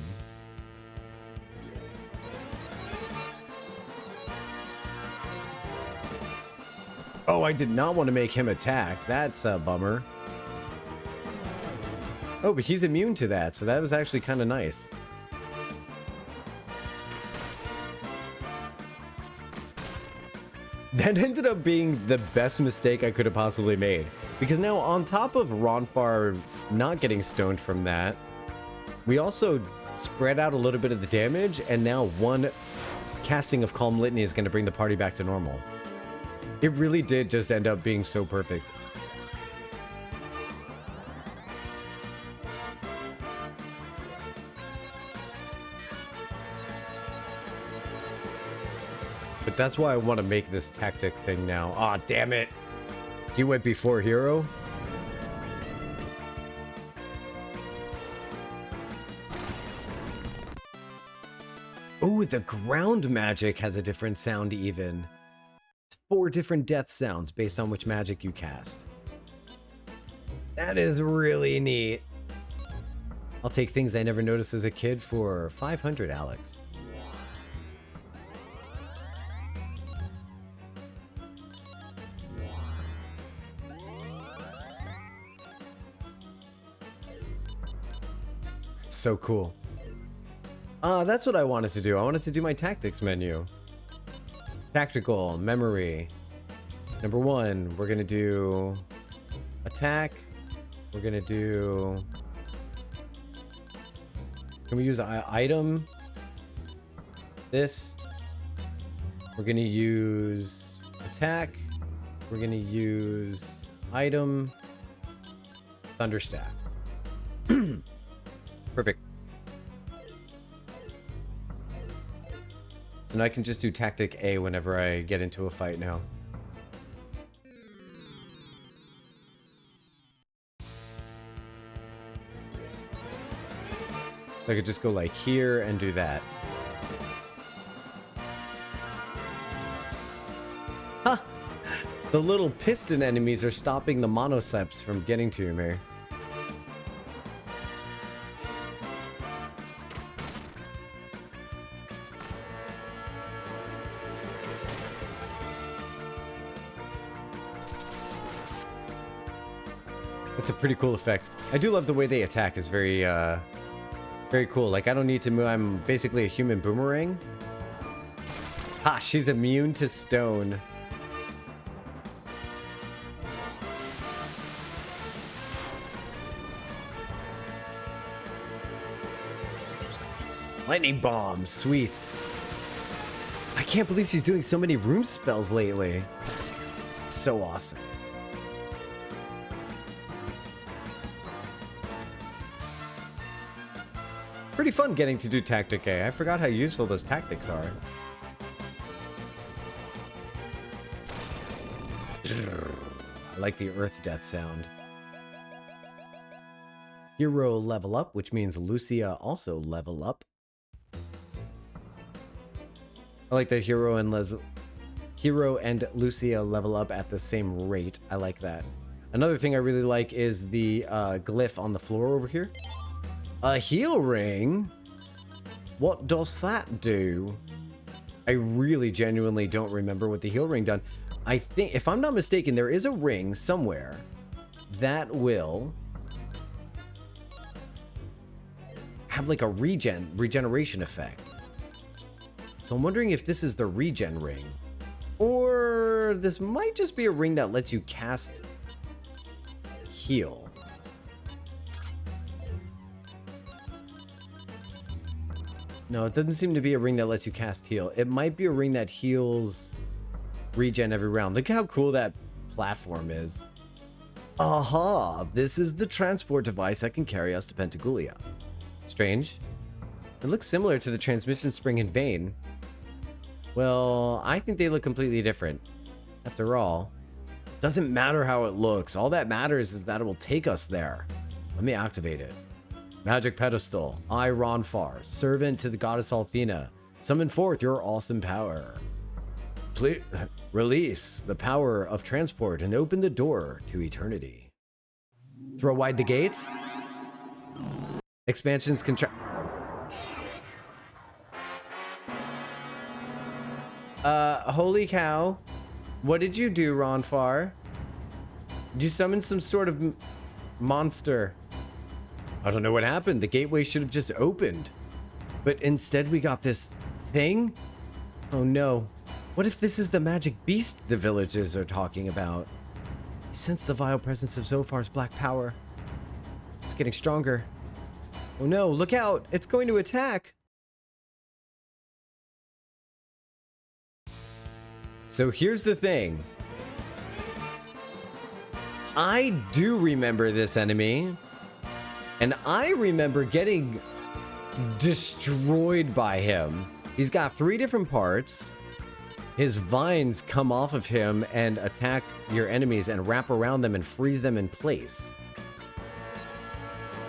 Oh, I did not want to make him attack. That's a bummer. Oh, but he's immune to that, so that was actually kind of nice. That ended up being the best mistake I could have possibly made. Because now, on top of Ronfar not getting stoned from that, we also spread out a little bit of the damage, and now one casting of Calm Litany is going to bring the party back to normal. It really did just end up being so perfect. But that's why I want to make this tactic thing now. Aw, damn it. He went before hero. Oh, the ground magic has a different sound even. It's 4 different death sounds based on which magic you cast. That is really neat. I'll take things I never noticed as a kid for 500, Alex. So cool. That's what I wanted to do. I wanted to do my tactics menu. Tactical, memory. Number 1, we're gonna do attack. We're gonna do... Can we use an item? This. We're gonna use attack. We're gonna use item. Thunderstaff. Perfect. So now I can just do tactic A whenever I get into a fight now. So I could just go like here and do that. Huh! The little piston enemies are stopping the monoceps from getting to me. It's a pretty cool effect. I do love the way they attack. Is very cool. Like, I don't need to move. I'm basically a human boomerang. Ha! She's immune to stone. Lightning bomb. Sweet. I can't believe she's doing so many room spells lately. It's so awesome. Pretty fun getting to do Tactic A. I forgot how useful those tactics are. I like the Earth Death sound. Hero level up, which means Lucia also level up. I like that Hero and Lucia level up at the same rate. I like that. Another thing I really like is the glyph on the floor over here. A heal ring? What does that do? I really genuinely don't remember what the heal ring done. I think, if I'm not mistaken, there is a ring somewhere that will have like a regeneration effect. So I'm wondering if this is the regen ring, or this might just be a ring that lets you cast heal. No, it doesn't seem to be a ring that lets you cast heal. It might be a ring that heals regen every round. Look how cool that platform is. Aha! This is the transport device that can carry us to Pentagulia. Strange. It looks similar to the transmission spring in Vane. Well, I think they look completely different. After all, it doesn't matter how it looks. All that matters is that it will take us there. Let me activate it. Magic pedestal. I, Ronfar, servant to the goddess Althena, summon forth your awesome power. Please release the power of transport and open the door to eternity. Throw wide the gates. Expansions holy cow. What did you do, Ronfar? Did you summon some sort of monster? I don't know what happened. The gateway should have just opened. But instead we got this thing? Oh no. What if this is the magic beast the villagers are talking about? I sense the vile presence of Zophar's black power. It's getting stronger. Oh no, look out! It's going to attack! So here's the thing. I do remember this enemy. And I remember getting destroyed by him. He's got 3 different parts. His vines come off of him and attack your enemies and wrap around them and freeze them in place.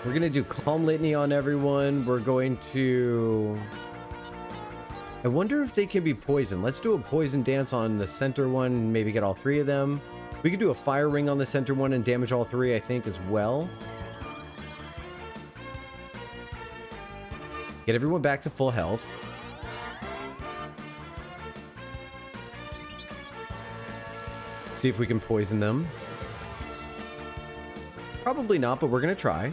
We're going to do Calm Litany on everyone. We're going to... I wonder if they can be poisoned. Let's do a poison dance on the center one. Maybe get all 3 of them. We could do a fire ring on the center one and damage all 3, I think, as well. Get everyone back to full health. See if we can poison them. Probably not, but we're going to try.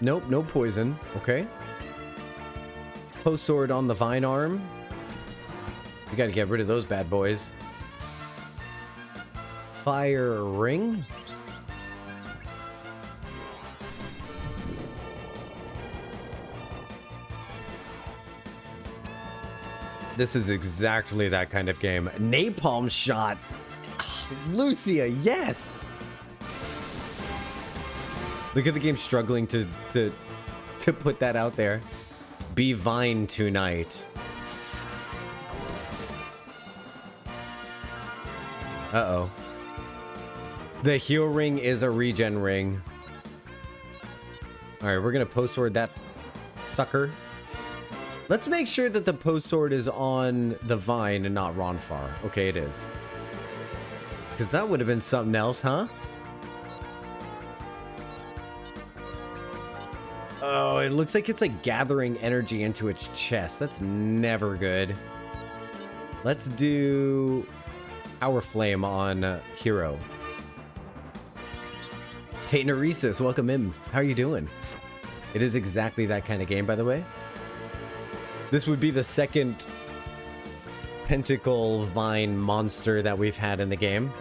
Nope, no poison. Okay. Post sword on the vine arm. We got to get rid of those bad boys. Fire ring. This is exactly that kind of game. Napalm shot. Lucia, yes. Look at the game struggling to put that out there. Be Vine tonight. Uh-oh. The heal ring is a regen ring. All right, we're gonna post sword that sucker. Let's make sure that the post sword is on the vine and not Ronfar. Okay, it is. Because that would have been something else, huh? Oh, it looks like it's like gathering energy into its chest. That's never good. Let's do Power Flame on Hero. Hey, Neresis, welcome in. How are you doing? It is exactly that kind of game, by the way. This would be the second Pentacle Vine monster that we've had in the game.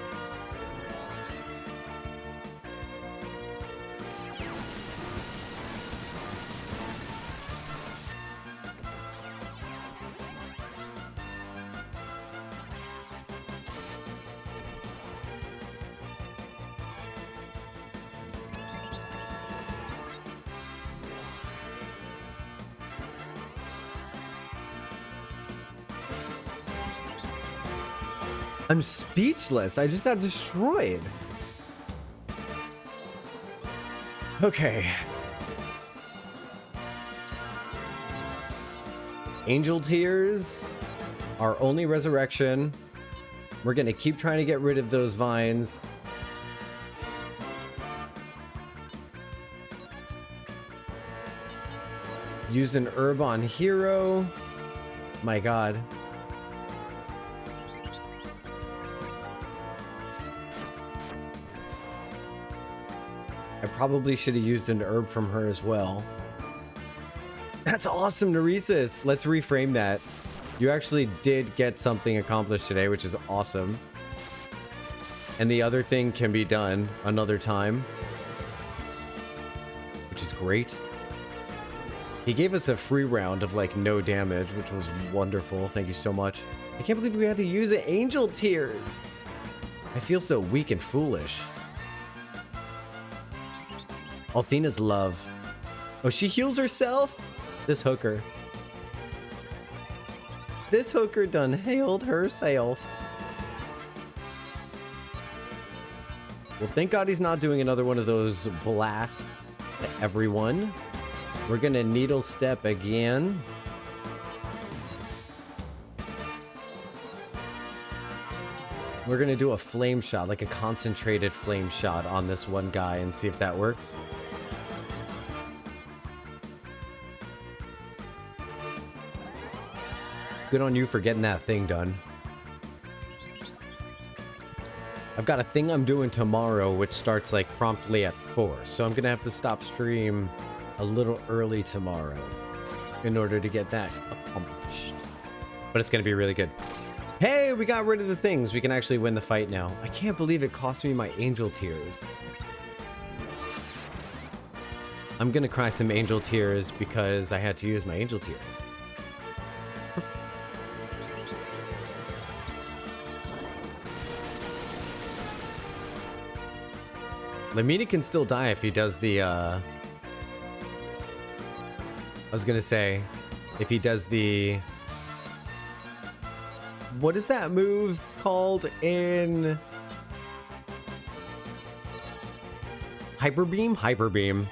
I'm speechless. I just got destroyed. Okay. Angel Tears, our only resurrection. We're gonna keep trying to get rid of those vines. Use an herb on Hero. My god. I probably should have used an herb from her as well. That's awesome, Neresis. Let's reframe that. You actually did get something accomplished today, which is awesome. And the other thing can be done another time, which is great. He gave us a free round of like no damage, which was wonderful. Thank you so much. I can't believe we had to use angel tears. I feel so weak and foolish. Althena's love. Oh, she heals herself? This hooker. This hooker done healed herself. Well, thank God he's not doing another one of those blasts to everyone. We're gonna needle step again. We're gonna do a flame shot, like a concentrated flame shot on this one guy and see if that works. Good on you for getting that thing done. I've got a thing I'm doing tomorrow, which starts like promptly at 4. So I'm gonna have to stop stream a little early tomorrow in order to get that accomplished. But it's gonna be really good. Hey, we got rid of the things. We can actually win the fight now. I can't believe it cost me my angel tears. I'm gonna cry some angel tears because I had to use my angel tears. Lamina can still die if he does the, I was gonna say, if he does the... What is that move called in... Hyper Beam? Hyper Beam.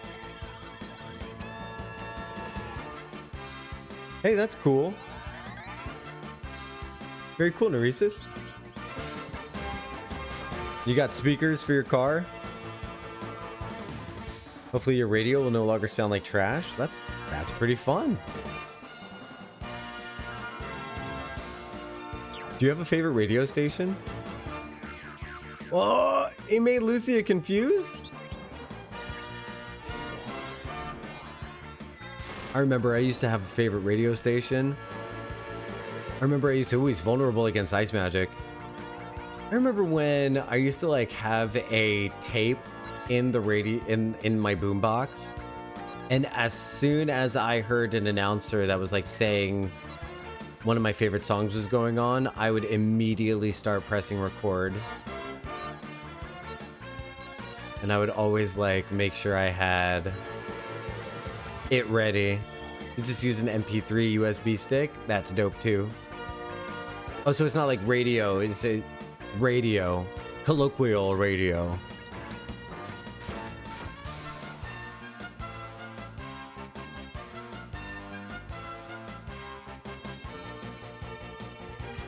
Hey, that's cool. Very cool, Neresis. You got speakers for your car? Hopefully your radio will no longer sound like trash. That's pretty fun. Do you have a favorite radio station? Oh, it made Lucia confused? I remember I used to have a favorite radio station. I remember I used to always vulnerable against ice magic. I remember when I used to like have a tape in the radio in my boombox, and as soon as I heard an announcer that was like saying one of my favorite songs was going on, I would immediately start pressing record, and I would always like make sure I had it ready. You just use an MP3 USB stick. That's dope too. Oh, so it's not like radio, it's a radio, colloquial radio.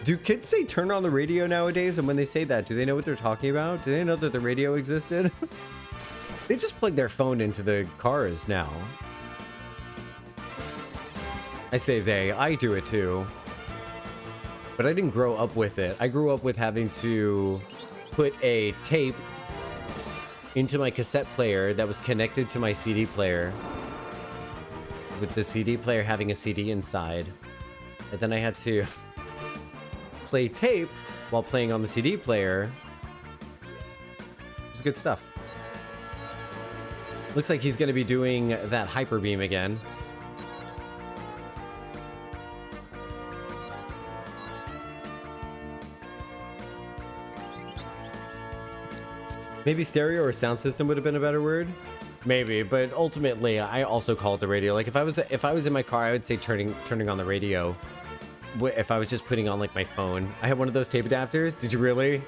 Do kids say turn on the radio nowadays? And when they say that, do they know what they're talking about? Do they know that the radio existed? They just plug their phone into the cars now. I say they. I do it too. But I didn't grow up with it. I grew up with having to put a tape into my cassette player that was connected to my CD player, with the CD player having a CD inside. And then I had to play tape while playing on the CD player. It was good stuff. Looks like he's going to be doing that hyper beam again. Maybe stereo or sound system would have been a better word. Maybe, but ultimately I also call it the radio. Like if I was in my car, I would say turning on the radio. If I was just putting on like my phone. I had one of those tape adapters. Did you really?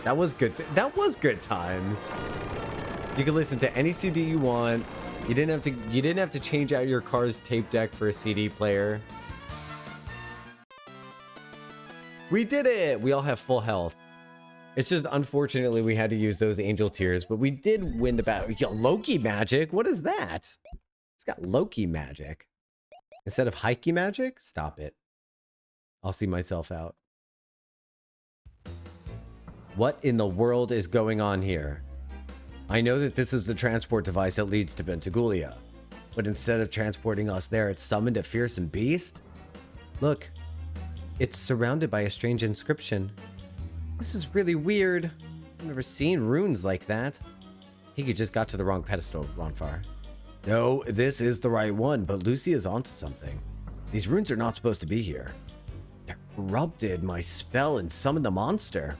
That was good. That was good times. You could listen to any CD you want. You didn't have to change out your car's tape deck for a CD player. We did it. We all have full health. It's just unfortunately we had to use those angel tears, but we did win the battle. Yo, Loki magic. What is that? It's got Loki magic instead of Heike magic. Stop it. I'll see myself out. What in the world is going on here? I know that this is the transport device that leads to Pentagulia, but instead of transporting us there, it's summoned a fearsome beast? Look, it's surrounded by a strange inscription. This is really weird. I've never seen runes like that. I think you just got to the wrong pedestal, Ronfar. No, this is the right one, but Lucy is onto something. These runes are not supposed to be here. They corrupted my spell and summoned the monster.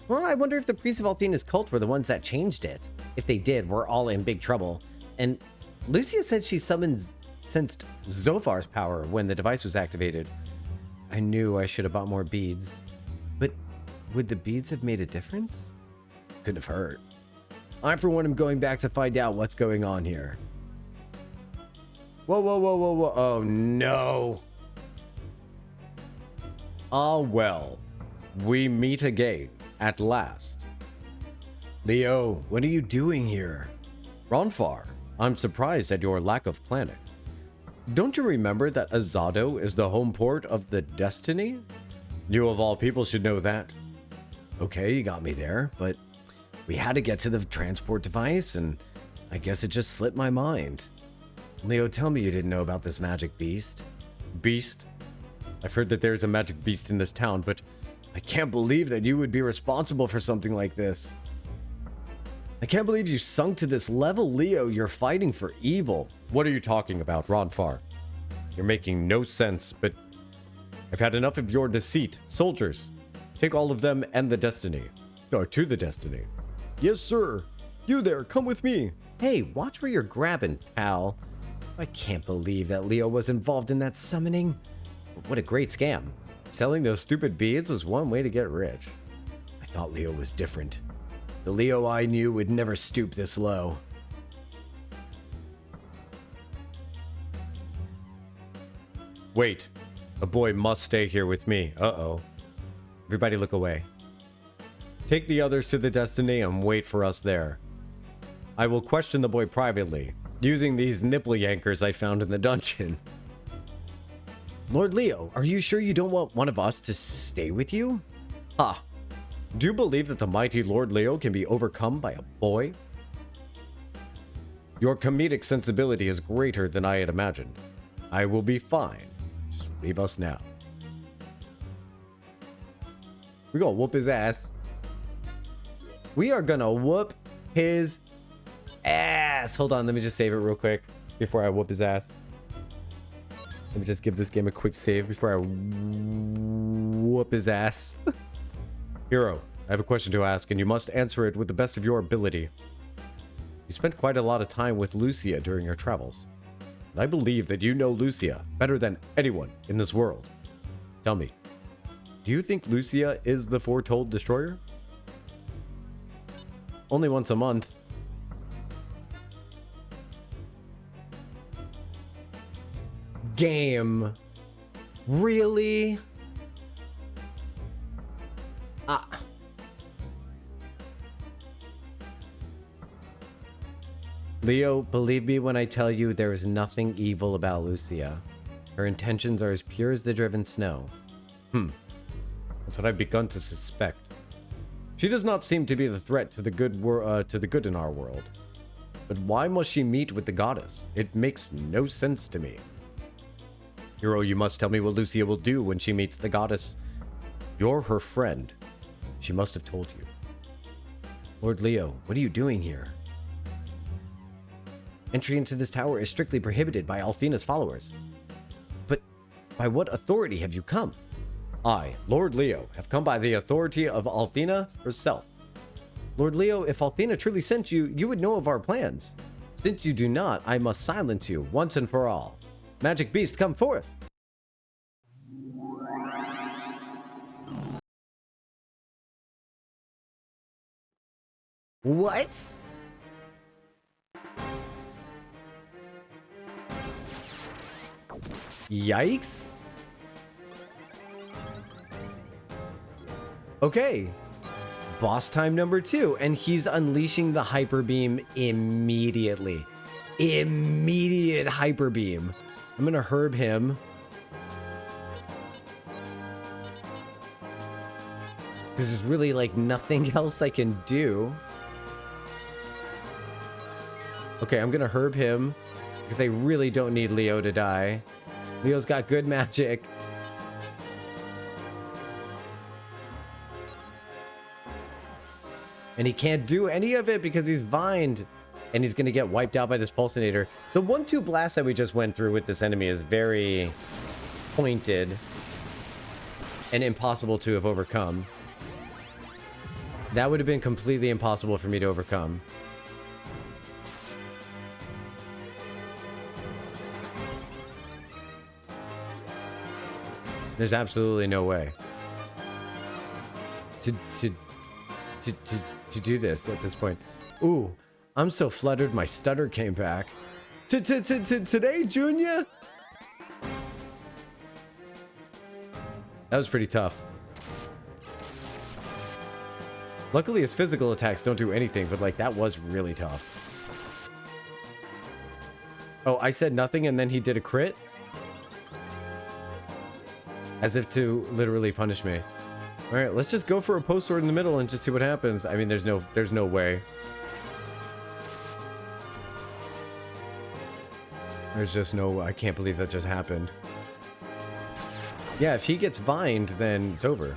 Well, I wonder if the priests of Althena's cult were the ones that changed it. If they did, we're all in big trouble. And Lucia said she sensed Zophar's power when the device was activated. I knew I should have bought more beads. But would the beads have made a difference? Couldn't have hurt. I, for one, am going back to find out what's going on here. Whoa, whoa, whoa, whoa, whoa. Oh, no. Ah, well. We meet again, at last. Leo, what are you doing here? Ronfar, I'm surprised at your lack of planning. Don't you remember that Azado is the home port of the Destiny? You of all people should know that. Okay, you got me there, but we had to get to the transport device, and I guess it just slipped my mind. Leo, tell me you didn't know about this magic beast. Beast? I've heard that there's a magic beast in this town, but I can't believe that you would be responsible for something like this. I can't believe you sunk to this level, Leo. You're fighting for evil. What are you talking about, Ronfar? You're making no sense, but I've had enough of your deceit. Soldiers, take all of them and the Destiny. Or to the Destiny. Yes, sir. You there, come with me. Hey, watch where you're grabbing, pal. I can't believe that Leo was involved in that summoning. What a great scam. Selling those stupid beads was one way to get rich. I thought Leo was different. The Leo I knew would never stoop this low. Wait. A boy must stay here with me. Uh-oh. Everybody look away. Take the others to the Destiny and wait for us there. I will question the boy privately, using these nipple yankers I found in the dungeon. Lord Leo, are you sure you don't want one of us to stay with you? Ha! Do you believe that the mighty Lord Leo can be overcome by a boy? Your comedic sensibility is greater than I had imagined. I will be fine. Just leave us now. We're gonna whoop his ass. We are gonna whoop his ass. Hold on, let me just save it real quick before I whoop his ass. Let me just give this game a quick save before I whoop his ass. Hero, I have a question to ask, and you must answer it with the best of your ability. You spent quite a lot of time with Lucia during your travels, and I believe that you know Lucia better than anyone in this world. Tell me, do you think Lucia is the foretold destroyer? Only once a month. Game. Really? Leo, believe me when I tell you there is nothing evil about Lucia. Her intentions are as pure as the driven snow. That's what I've begun to suspect. She does not seem to be the threat to the good in our world. But why must she meet with the goddess? It makes no sense to me. Hero, you must tell me what Lucia will do when she meets the goddess. You're her friend. She must have told you. Lord Leo, what are you doing here? Entry into this tower is strictly prohibited by Althena's followers. But by what authority have you come? I, Lord Leo, have come by the authority of Althena herself. Lord Leo, if Althena truly sent you, you would know of our plans. Since you do not, I must silence you once and for all. Magic beast, come forth! What? Yikes. Okay. Boss time number 2, and he's unleashing the hyper beam immediately. Immediate hyper beam. I'm gonna herb him. Because there's really like nothing else I can do. Okay, I'm gonna herb him because I really don't need Leo to die. Leo's got good magic. And he can't do any of it because he's vined. And he's gonna get wiped out by this pulsinator. The 1-2 blast that we just went through with this enemy is very pointed and impossible to have overcome. That would have been completely impossible for me to overcome. There's absolutely no way to do this at this point. Ooh, I'm so fluttered my stutter came back. Today, Junior? That was pretty tough. Luckily, his physical attacks don't do anything, but like that was really tough. Oh, I said nothing and then he did a crit? As if to literally punish me. All right, let's just go for a post sword in the middle and just see what happens. I mean, there's no way. There's just no, I can't believe that just happened. Yeah, if he gets vined, then it's over.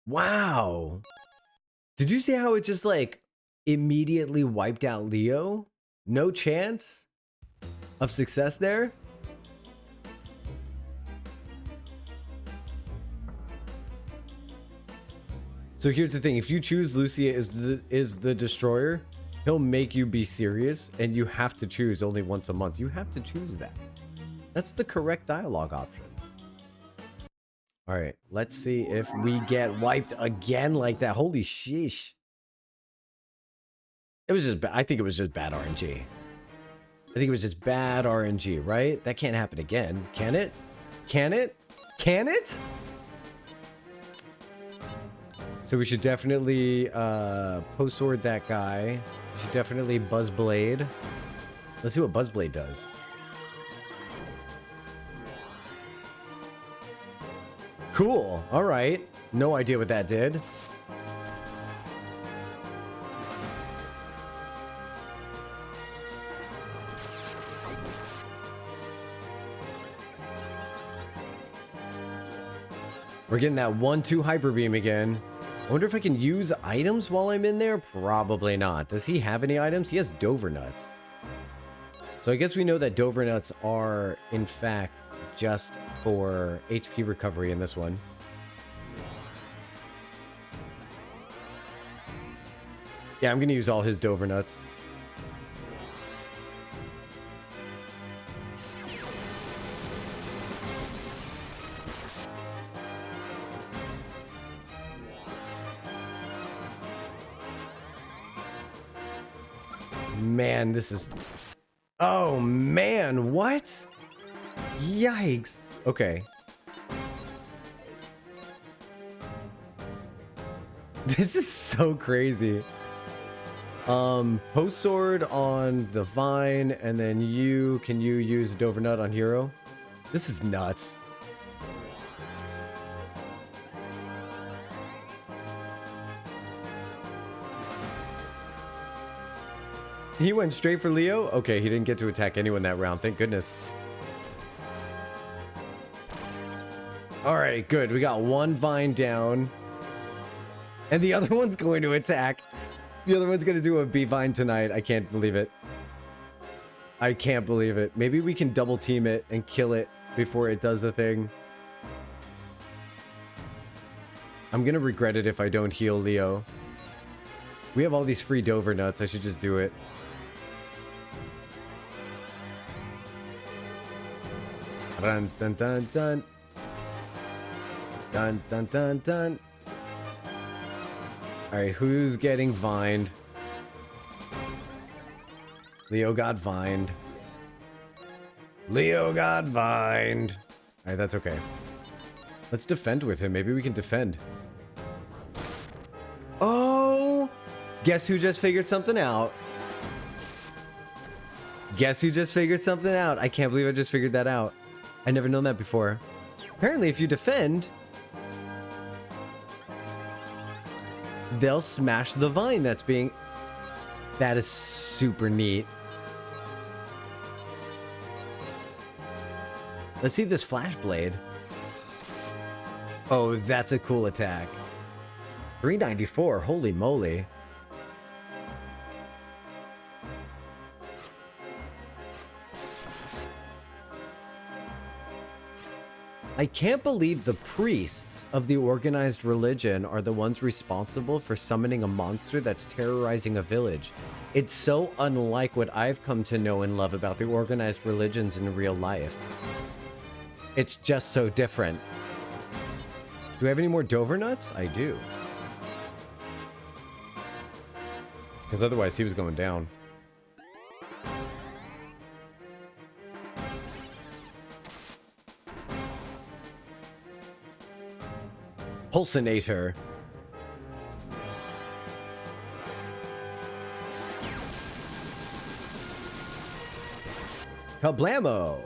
Wow. Did you see how it just like immediately wiped out Leo? No chance of success there? So here's the thing, if you choose Lucia is the destroyer, he'll make you be serious, and you have to choose only once a month. You have to choose that. That's the correct dialogue option. All right, let's see if we get wiped again like that. Holy sheesh. It was just, I think it was just bad RNG. I think it was just bad RNG, right? That can't happen again. Can it? Can it? Can it? So we should definitely post sword that guy. We should definitely Buzzblade. Let's see what Buzzblade does. Cool. All right. No idea what that did. We're getting that 1-2 hyper beam again. I wonder if I can use items while I'm in there? Probably not. Does he have any items? He has Dover Nuts. So I guess we know that Dover Nuts are, in fact, just for HP recovery in this one. Yeah, I'm going to use all his Dover Nuts. Man, this is... Oh, man, what? Yikes. Okay. This is so crazy. Post sword on the Vine, and then can you use Dover Nut on Hero? This is nuts. He went straight for Leo? Okay, he didn't get to attack anyone that round. Thank goodness. All right, good. We got one Vine down. And the other one's going to attack. The other one's going to do a B-Vine tonight. I can't believe it. I can't believe it. Maybe we can double team it and kill it before it does the thing. I'm going to regret it if I don't heal Leo. We have all these free Dover Nuts. I should just do it. Dun dun dun dun. Dun dun dun dun. Alright, who's getting vined? Leo got vined. Leo got vined. Alright, that's okay. Let's defend with him. Maybe we can defend. Oh! Guess who just figured something out? Guess who just figured something out? I can't believe I just figured that out. I never known that before. Apparently, if you defend, they'll smash the vine that's being... That is super neat. Let's see this flash blade. Oh, that's a cool attack. 394, holy moly. I can't believe the priests of the organized religion are the ones responsible for summoning a monster that's terrorizing a village. It's so unlike what I've come to know and love about the organized religions in real life. It's just so different. Do I have any more Dover nuts? I do. Because otherwise he was going down. Pulsinator. Kablamo.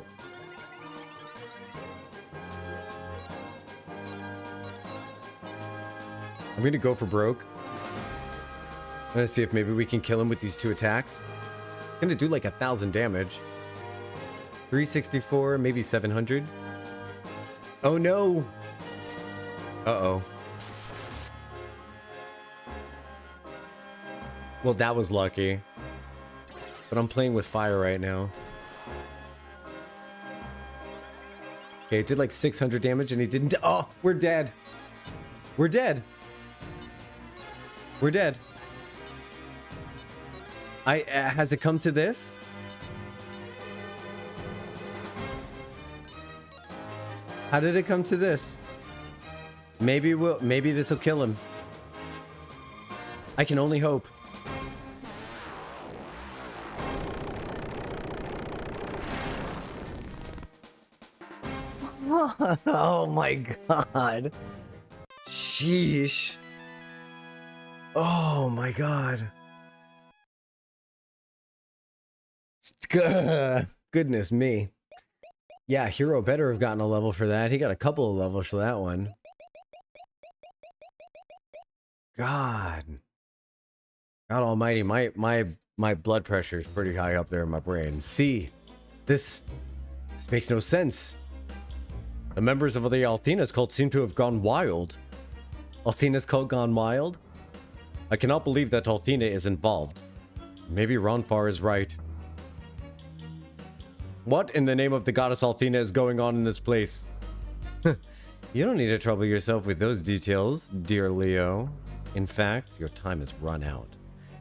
I'm gonna go for broke. I'm gonna see if maybe we can kill him with these 2 attacks. Gonna do like 1,000 damage. 364, maybe 700. Oh no! Uh-oh. Well, that was lucky. But I'm playing with fire right now. Okay, it did like 600 damage and he didn't... Oh, we're dead. We're dead. We're dead. Has it come to this? How did it come to this? Maybe this will kill him. I can only hope. Oh my god. Sheesh. Oh my god. Goodness me. Yeah, Hero better have gotten a level for that. He got a couple of levels for that one. God. God almighty, my blood pressure is pretty high up there in my brain. See, this makes no sense. The members of the Althena's cult seem to have gone wild. Althena's cult gone wild? I cannot believe that Althena is involved. Maybe Ronfar is right. What in the name of the goddess Althena is going on in this place? You don't need to trouble yourself with those details, dear Leo. In fact, your time has run out.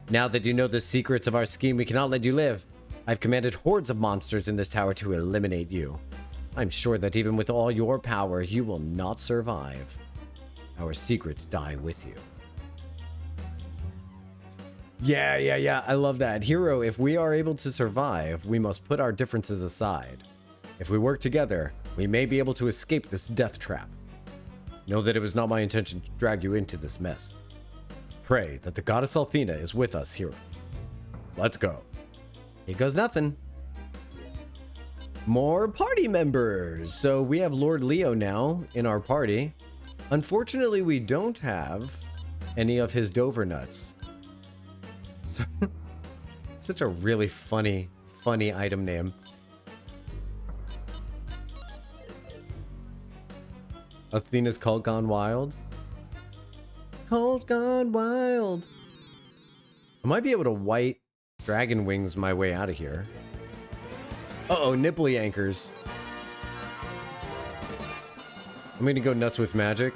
Now that you know the secrets of our scheme, we cannot let you live. I've commanded hordes of monsters in this tower to eliminate you. I'm sure that even with all your power, you will not survive. Our secrets die with you. Yeah. I love that. Hero, if we are able to survive, we must put our differences aside. If we work together, we may be able to escape this death trap. Know that it was not my intention to drag you into this mess. Pray that the goddess Althena is with us, Hero. Let's go. Here goes nothing. More party members. So we have Lord Leo now in our party. Unfortunately, we don't have any of his Dover nuts. So, such a really funny item name. Athena's cult gone wild. Cult gone wild. I might be able to white dragon wings my way out of here. Uh-oh, nipply anchors. I'm gonna go nuts with magic.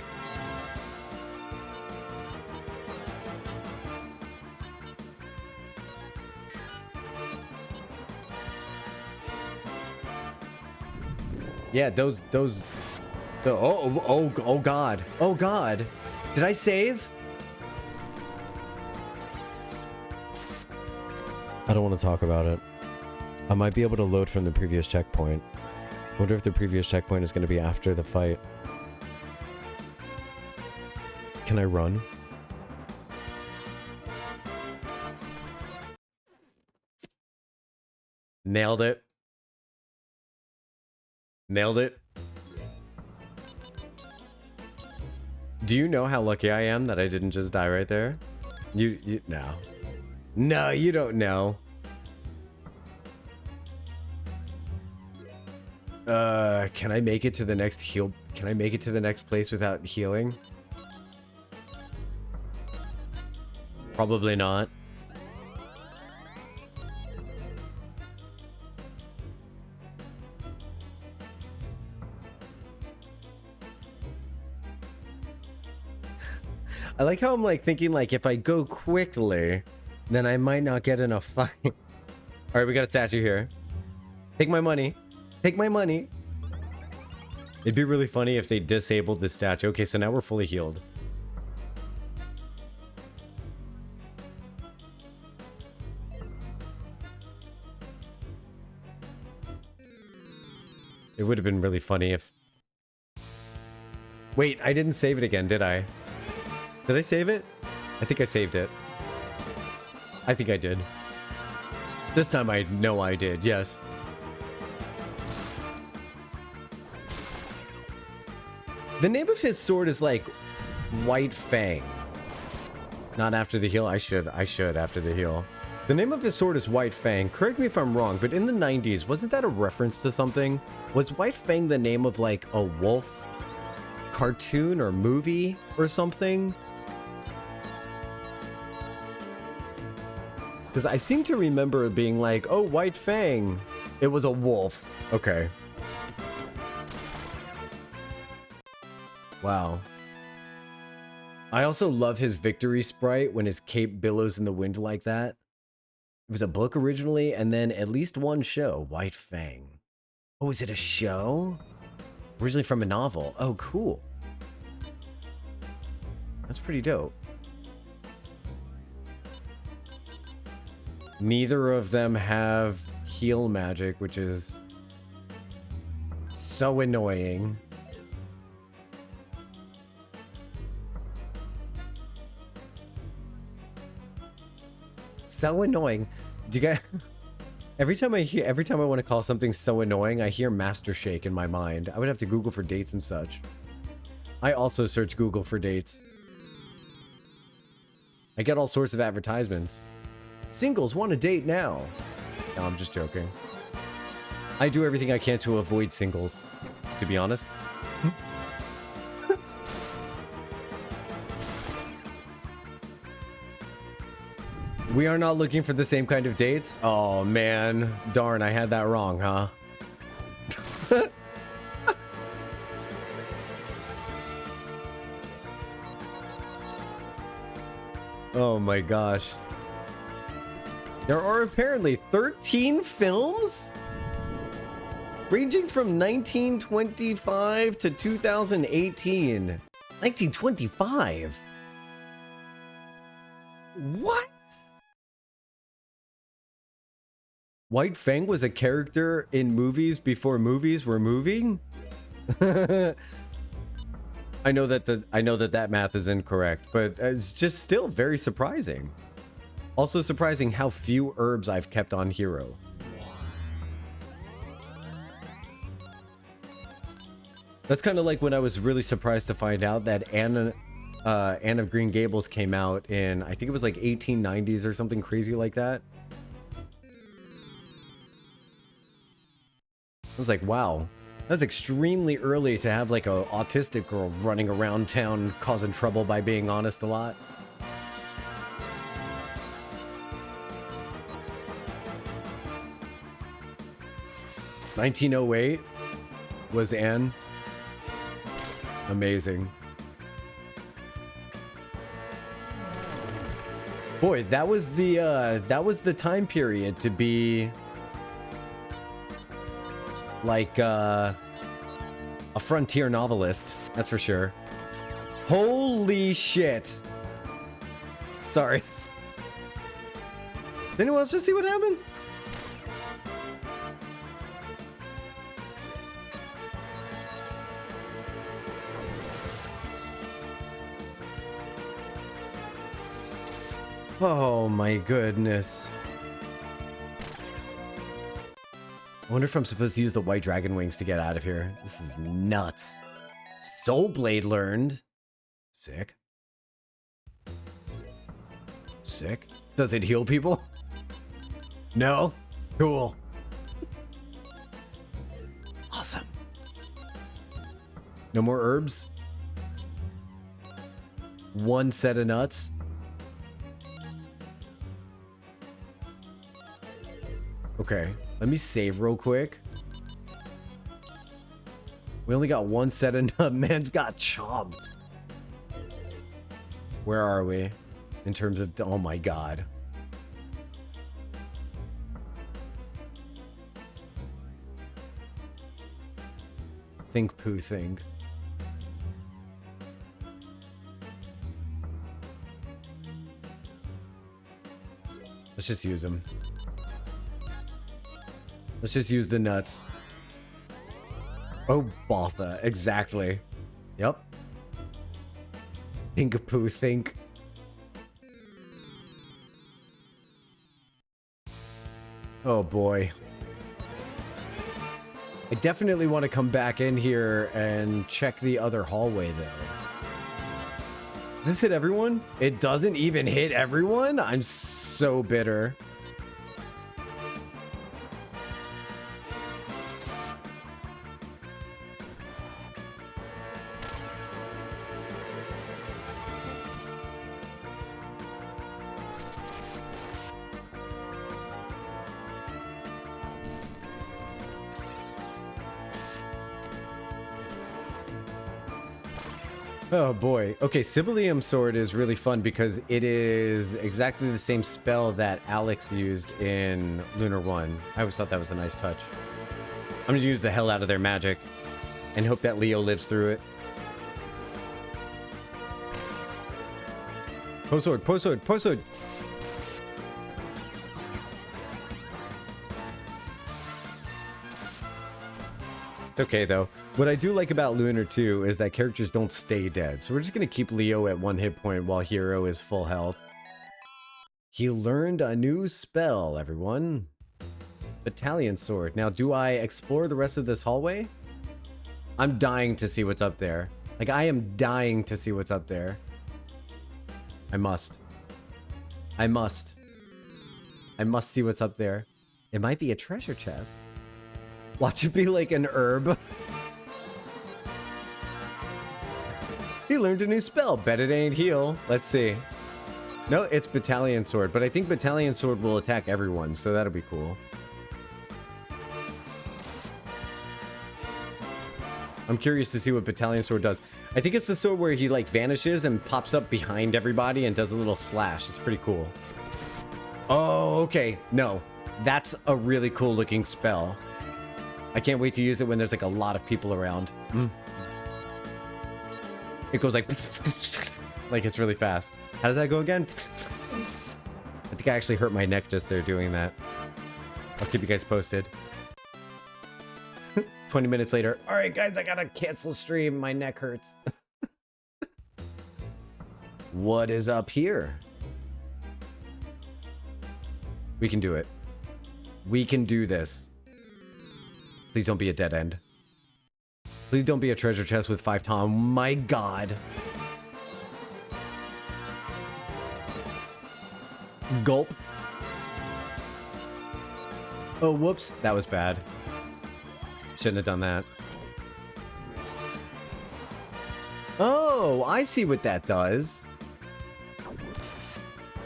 Yeah, oh god. Oh god. Did I save? I don't want to talk about it. I might be able to load from the previous checkpoint. Wonder if the previous checkpoint is going to be after the fight. Can I run? Nailed it. Nailed it. Do you know how lucky I am that I didn't just die right there? You no. No, you don't know. Can I make it to the next heal? Can I make it to the next place without healing? Probably not. I like how I'm like thinking like if I go quickly, then I might not get enough fight. All right, we got a statue here. Take my money. Take my money. It'd be really funny if they disabled the statue. Okay, so now we're fully healed. It would have been really funny if... Wait, I didn't save it again, did I? Did I save it? I think I saved it. I think I did. This time I know I did, yes. The name of his sword is like White Fang. Not after the heal. I should after the heal. The name of his sword is White Fang. Correct me if I'm wrong, but in the 90s, wasn't that a reference to something? Was White Fang the name of like a wolf cartoon or movie or something? Because I seem to remember it being like, oh, White Fang. It was a wolf. Okay. Wow. I also love his victory sprite when his cape billows in the wind like that. It was a book originally, and then at least one show, White Fang. Oh, is it a show? Originally from a novel. Oh, cool. That's pretty dope. Neither of them have heal magic, which is so annoying. So annoying. Do you guys... every time I want to call something so annoying, I hear Master Shake in my mind. I would have to Google for dates and such. I also search Google for dates. I get all sorts of advertisements. Singles want a date now. No, I'm just joking. I do everything I can to avoid singles, to be honest. We are not looking for the same kind of dates? Oh, man. Darn, I had that wrong, huh? Oh my gosh. There are apparently 13 films? Ranging from 1925 to 2018. 1925? What? White Fang was a character in movies before movies were moving? I know that math is incorrect, but it's just still very surprising. Also surprising how few herbs I've kept on Hero. That's kind of like when I was really surprised to find out that Anne of Green Gables came out in, I think it was like 1890s or something crazy like that. I was like, wow, that's extremely early to have like a autistic girl running around town causing trouble by being honest a lot. (1908) was Anne. Amazing. Boy, that was the time period to be like a frontier novelist, that's for sure. Holy shit. Sorry. Did anyone else just see what happened? Oh my goodness. I wonder if I'm supposed to use the white dragon wings to get out of here. This is nuts. Soul Blade learned. Sick. Sick. Does it heal people? No? Cool. Awesome. No more herbs? One set of nuts? Okay, let me save real quick. We only got one set of nuts. Man's got chomped. Where are we? In terms of... Oh my god. Think poo thing. Let's just use them. Let's just use the nuts. Oh, Botha. Exactly. Yep. Think poo think. Oh boy. I definitely want to come back in here and check the other hallway though. Does this hit everyone? It doesn't even hit everyone? I'm so bitter. Oh boy. Okay, Sibyllium Sword is really fun because it is exactly the same spell that Alex used in Lunar 1. I always thought that was a nice touch. I'm gonna use the hell out of their magic and hope that Leo lives through it. Post sword, post sword, post sword! It's okay though. What I do like about Lunar 2 is that characters don't stay dead. So we're just going to keep Leo at 1 hit point while Hero is full health. He learned a new spell, everyone. Battalion Sword. Now, do I explore the rest of this hallway? I'm dying to see what's up there. Like, I am dying to see what's up there. I must. I must. I must see what's up there. It might be a treasure chest. Watch it be like an herb. He learned a new spell. Bet it ain't heal. Let's see. No, it's Battalion Sword. But I think Battalion Sword will attack everyone, so that'll be cool. I'm curious to see what Battalion Sword does. I think it's the sword where he, like, vanishes and pops up behind everybody and does a little slash. It's pretty cool. Oh, okay. No. That's a really cool looking spell. I can't wait to use it when there's, like, a lot of people around. It goes like... like it's really fast. How does that go again? I think I actually hurt my neck just there doing that. I'll keep you guys posted. 20 minutes later. Alright guys, I gotta cancel stream. My neck hurts. What is up here? We can do it. We can do this. Please don't be a dead end. Please don't be a treasure chest with 5 Tom. My god. Gulp. Oh, whoops. That was bad. Shouldn't have done that. Oh, I see what that does.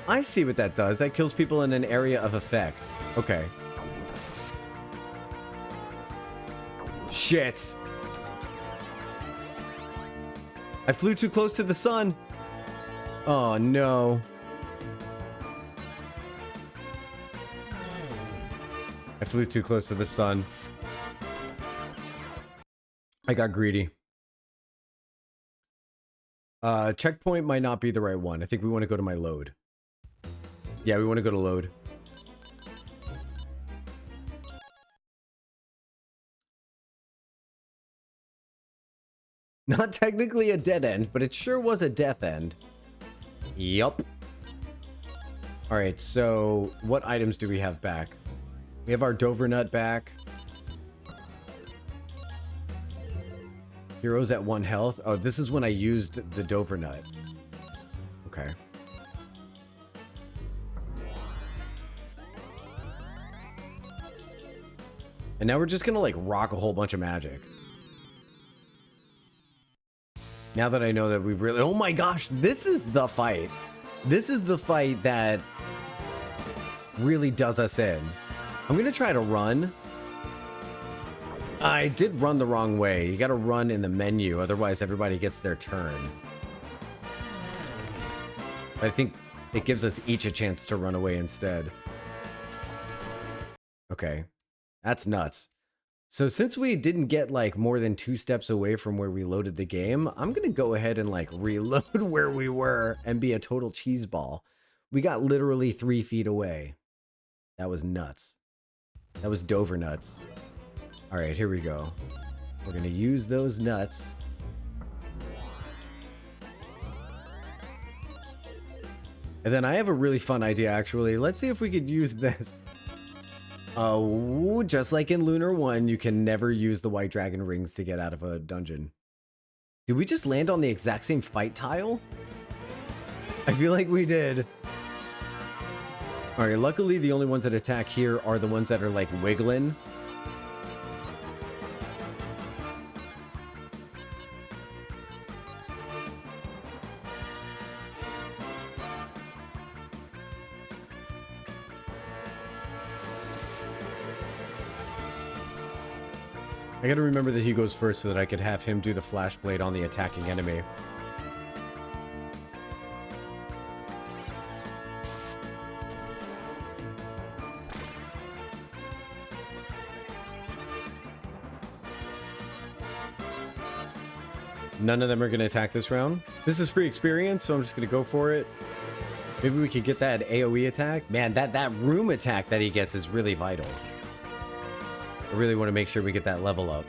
I see what that does. That kills people in an area of effect. Okay. Shit. I flew too close to the sun. Oh, no. I flew too close to the sun. I got greedy. Checkpoint might not be the right one. I think we want to go to my load. Yeah, we want to go to load. Not technically a dead end, but it sure was a death end. Yup. Alright, so what items do we have back? We have our Dover nut back. Heroes at 1 health. Oh, this is when I used the Dover Nut. Okay. And now we're just gonna like rock a whole bunch of magic. Now that I know that we really... Oh my gosh, this is the fight. This is the fight that really does us in. I'm gonna try to run. I did run the wrong way. You gotta run in the menu, otherwise everybody gets their turn. I think it gives us each a chance to run away instead. Okay. That's nuts. So since we didn't get like more than 2 steps away from where we loaded the game, I'm gonna go ahead and like reload where we were and be a total cheeseball. We got literally 3 feet away. That was nuts. That was Dover nuts. All right, here we go. We're gonna use those nuts. And then I have a really fun idea actually. Let's see if we could use this. Oh, just like in Lunar 1, you can never use the white dragon rings to get out of a dungeon. Did we just land on the exact same fight tile? I feel like we did. Alright, luckily the only ones that attack here are the ones that are like wiggling. I gotta remember that he goes first so that I could have him do the flash blade on the attacking enemy. None of them are gonna attack this round. This is free experience, so I'm just gonna go for it. Maybe we could get that AoE attack. Man, that room attack that he gets is really vital. I really want to make sure we get that level up.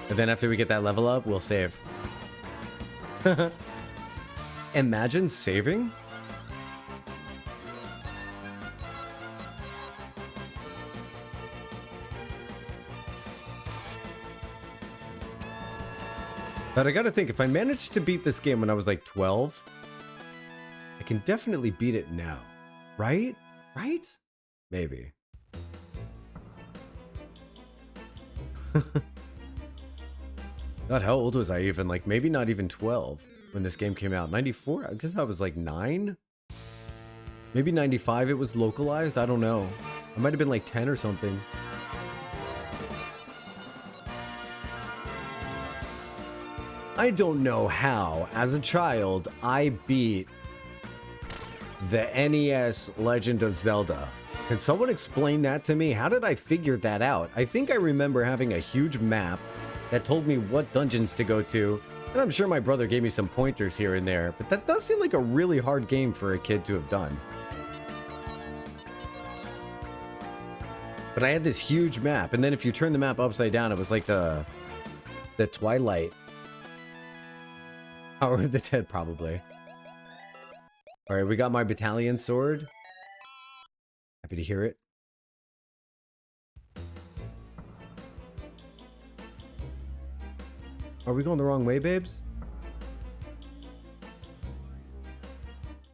And then after we get that level up, we'll save. Imagine saving? But I gotta think, if I managed to beat this game when I was like 12, I can definitely beat it now. Right? Right? Maybe. God, how old was I even? Like, maybe not even 12 when this game came out. 94? I guess I was like 9? Maybe 95 it was localized? I don't know. I might have been like 10 or something. I don't know how, as a child, I beat the NES Legend of Zelda. Can someone explain that to me? How did I figure that out? I think I remember having a huge map that told me what dungeons to go to, and I'm sure my brother gave me some pointers here and there, but that does seem like a really hard game for a kid to have done. But I had this huge map, and then if you turn the map upside down, it was like the Twilight. Power of the Dead, probably. Alright, we got my battalion sword. Happy to hear it. Are we going the wrong way, babes?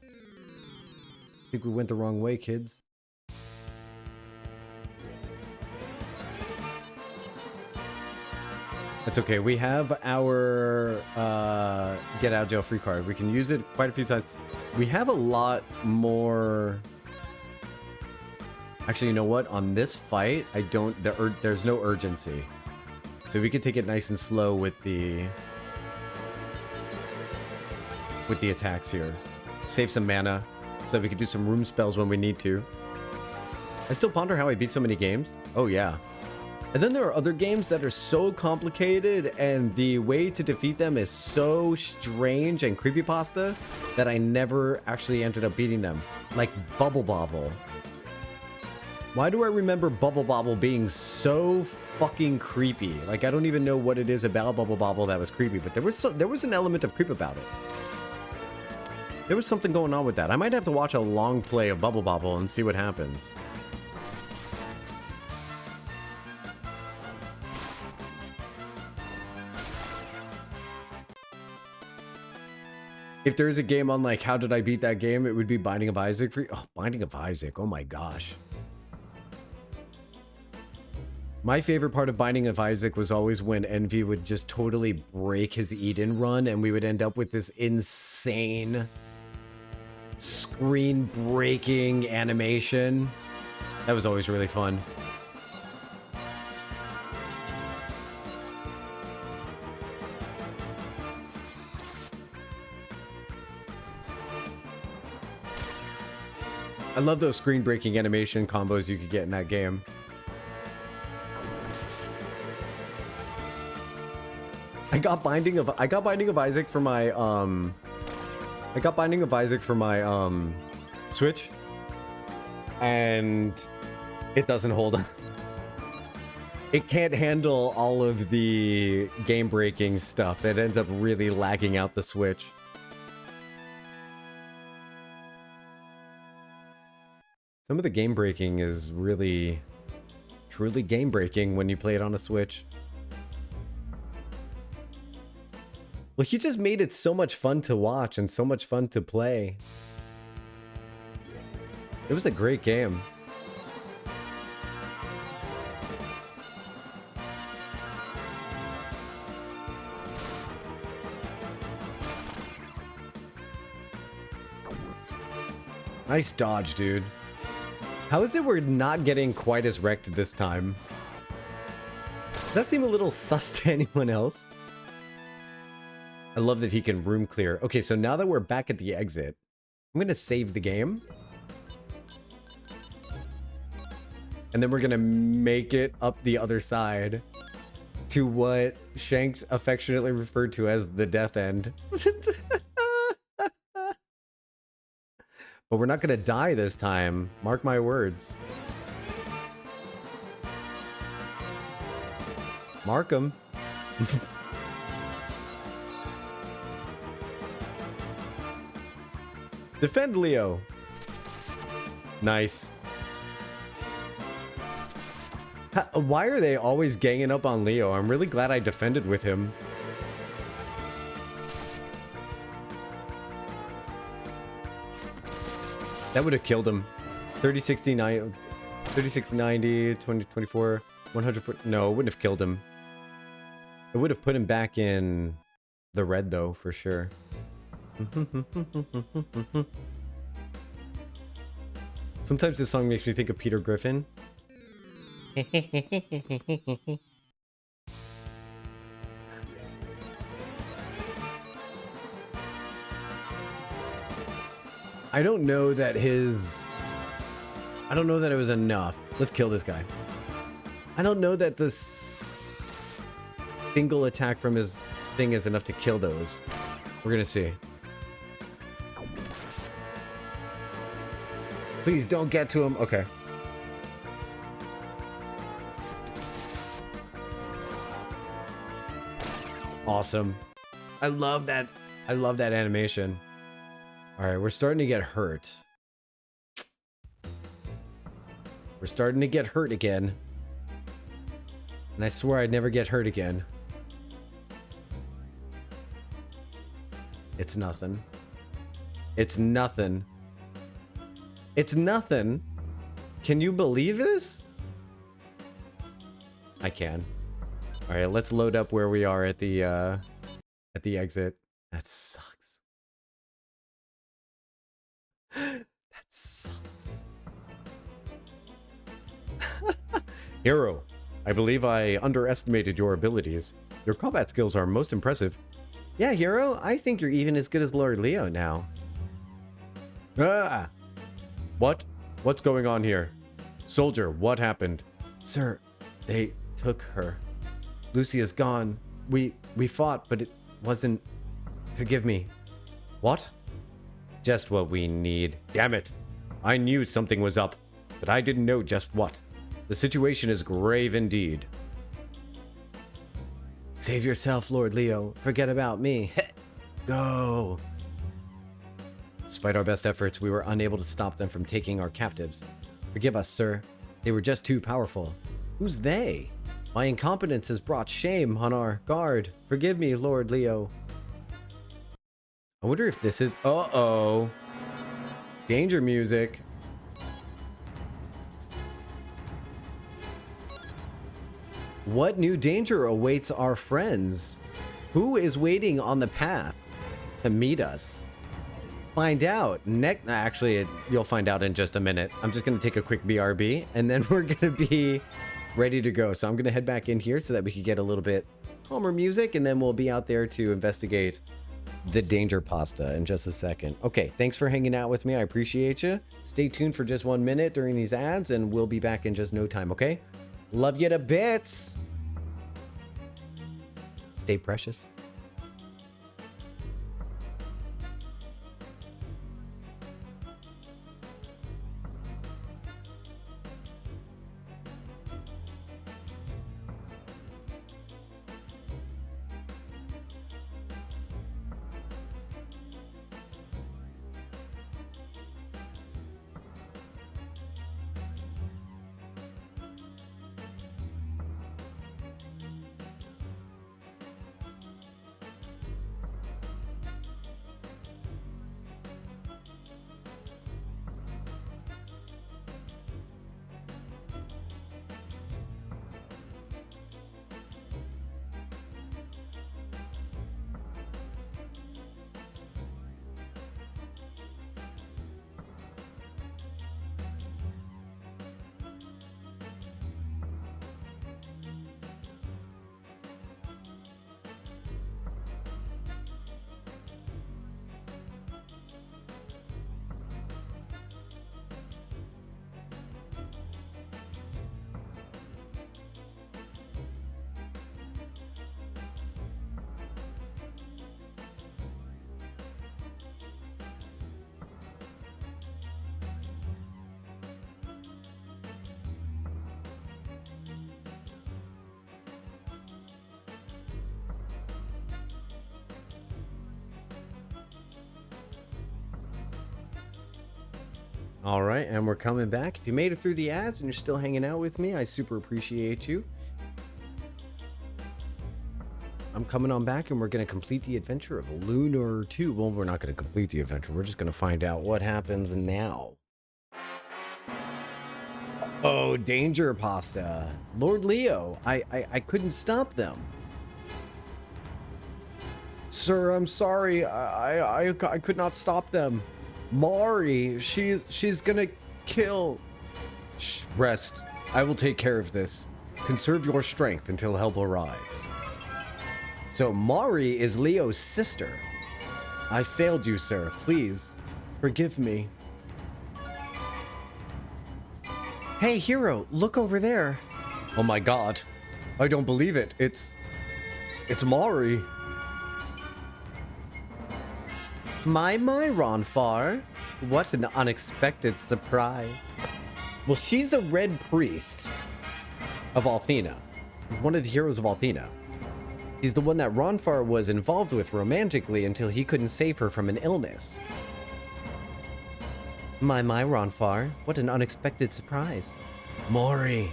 I think we went the wrong way, kids. That's okay. We have our get out of jail free card. We can use it quite a few times. We have a lot more. Actually, you know what? On this fight, I don't. There's no urgency, so we could take it nice and slow with the attacks here. Save some mana so that we could do some room spells when we need to. I still ponder how I beat so many games. Oh yeah. And then there are other games that are so complicated and the way to defeat them is so strange and creepypasta that I never actually ended up beating them. Like Bubble Bobble. Why do I remember Bubble Bobble being so fucking creepy? Like, I don't even know what it is about Bubble Bobble that was creepy, but there was an element of creep about it. There was something going on with that. I might have to watch a long play of Bubble Bobble and see what happens. If there is a game on like how did I beat that game, it would be Binding of Isaac. Oh, Binding of Isaac. Oh my gosh. My favorite part of Binding of Isaac was always when Envy would just totally break his Eden run and we would end up with this insane screen breaking animation. That was always really fun. I love those screen breaking animation combos you could get in that game. I got Binding of Isaac for my Switch, and it doesn't hold on. It can't handle all of the game breaking stuff. It ends up really lagging out the Switch. Some of the game breaking is really, truly game breaking when you play it on a Switch. Well, he just made it so much fun to watch and so much fun to play. It was a great game. Nice dodge, dude. How is it we're not getting quite as wrecked this time? Does that seem a little sus to anyone else? I love that he can room clear. Okay, so now that we're back at the exit, I'm going to save the game. And then we're going to make it up the other side to what Shanks affectionately referred to as the death end. But we're not going to die this time. Mark my words. Mark them. Defend Leo. Nice. Why are they always ganging up on Leo? I'm really glad I defended with him. That would have killed him. 3069, 3060, 2024, 100 foot. No, it wouldn't have killed him. It would have put him back in the red though, for sure. Sometimes this song makes me think of Peter Griffin. I don't know that it was enough. Let's kill this guy. I don't know that the single attack from his thing is enough to kill those. We're gonna see. Please don't get to him. Okay. Awesome. I love that animation. All right, we're starting to get hurt. We're starting to get hurt again. And I swear I'd never get hurt again. It's nothing. It's nothing. It's nothing. Can you believe this? I can. All right, let's load up where we are at the exit. That sucks. That sucks. Hero, I believe I underestimated your abilities. Your combat skills are most impressive. Yeah, Hero, I think you're even as good as Lord Leo now. Ah! What? What's going on here? Soldier, what happened? Sir, they took her. Lucia's gone. We fought, but it wasn't... Forgive me. What? Just what we need. Damn it. I knew something was up, but I didn't know just what. The situation is grave indeed. Save yourself, Lord Leo. Forget about me. Go. Despite our best efforts, we were unable to stop them from taking our captives. Forgive us, sir. They were just too powerful. Who's they? My incompetence has brought shame on our guard. Forgive me, Lord Leo. I wonder if this is... Uh-oh. Danger music. What new danger awaits our friends? Who is waiting on the path to meet us? Find out. Actually, you'll find out in just a minute. I'm just going to take a quick BRB, and then we're going to be ready to go. So I'm going to head back in here so that we can get a little bit calmer music, and then we'll be out there to investigate the danger pasta in just a second. Okay, thanks for hanging out with me. I appreciate you. Stay tuned for just 1 minute during these ads, and we'll be back in just no time, okay? Love you to bits. Stay precious. All right, and we're coming back. If you made it through the ads and you're still hanging out with me, I super appreciate you. I'm coming on back, and we're going to complete the adventure of Lunar 2. Well, we're not going to complete the adventure. We're just going to find out what happens now. Oh, danger pasta. Lord Leo, I couldn't stop them. Sir, I'm sorry. I could not stop them. Mari, she's gonna kill. Shh, rest. I will take care of this. Conserve your strength until help arrives. So Mari is Leo's sister. I failed you, sir. Please, forgive me. Hey, hero, look over there. Oh my god. I don't believe it. It's Mari. My Ronfar. What an unexpected surprise. Well, she's a red priest of Althena. One of the heroes of Althena. She's the one that Ronfar was involved with romantically until he couldn't save her from an illness. My Ronfar. What an unexpected surprise. Mari.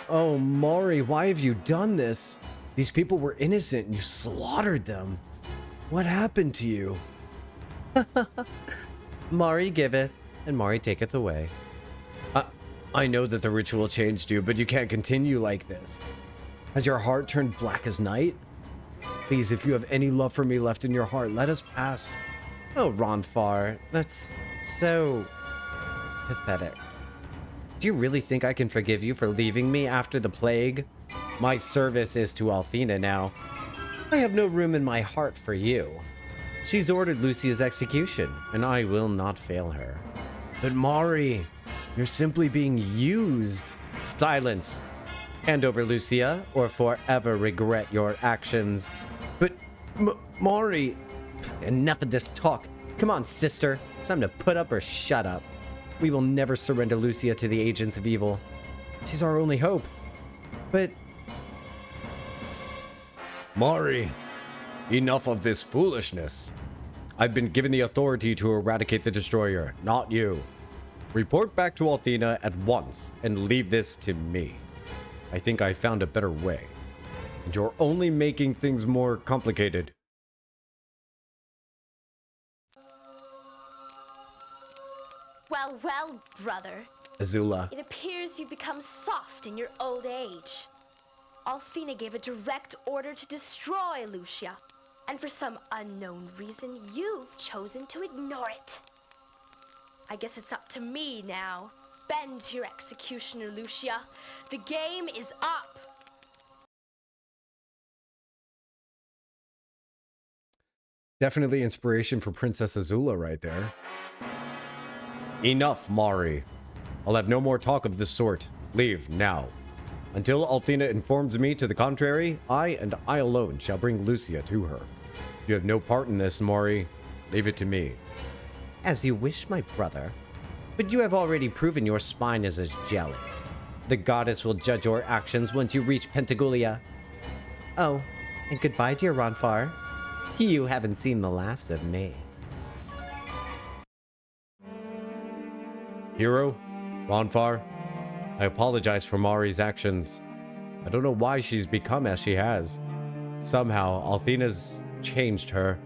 Oh, Mari, why have you done this? These people were innocent and you slaughtered them. What happened to you? Mari giveth, and Mari taketh away. I know that the ritual changed you, but you can't continue like this. Has your heart turned black as night? Please, if you have any love for me left in your heart, let us pass. Oh, Ronfar, that's so pathetic. Do you really think I can forgive you for leaving me after the plague? My service is to Althena now. I have no room in my heart for you. She's ordered Lucia's execution, and I will not fail her. But Mari, you're simply being used. Silence. Hand over Lucia, or forever regret your actions. But, Mari... Enough of this talk. Come on, sister. It's time to put up or shut up. We will never surrender Lucia to the agents of evil. She's our only hope. But... Mari, enough of this foolishness. I've been given the authority to eradicate the destroyer, not you. Report back to Althena at once and leave this to me. I think I found a better way. And you're only making things more complicated. Well, well, brother. Azula. It appears you've become soft in your old age. Althena gave a direct order to destroy Lucia, and for some unknown reason, you've chosen to ignore it. I guess it's up to me now. Bend to your executioner, Lucia. The game is up. Definitely inspiration for Princess Azula right there. Enough, Mari. I'll have no more talk of this sort. Leave now. Until Althena informs me to the contrary, I and I alone shall bring Lucia to her. You have no part in this, Mari. Leave it to me. As you wish, my brother. But you have already proven your spine is as jelly. The goddess will judge your actions once you reach Pentagulia. Oh, and goodbye, dear Ronfar. You haven't seen the last of me. Hero, Ronfar, I apologize for Mari's actions. I don't know why she's become as she has. Somehow, Althena's changed her,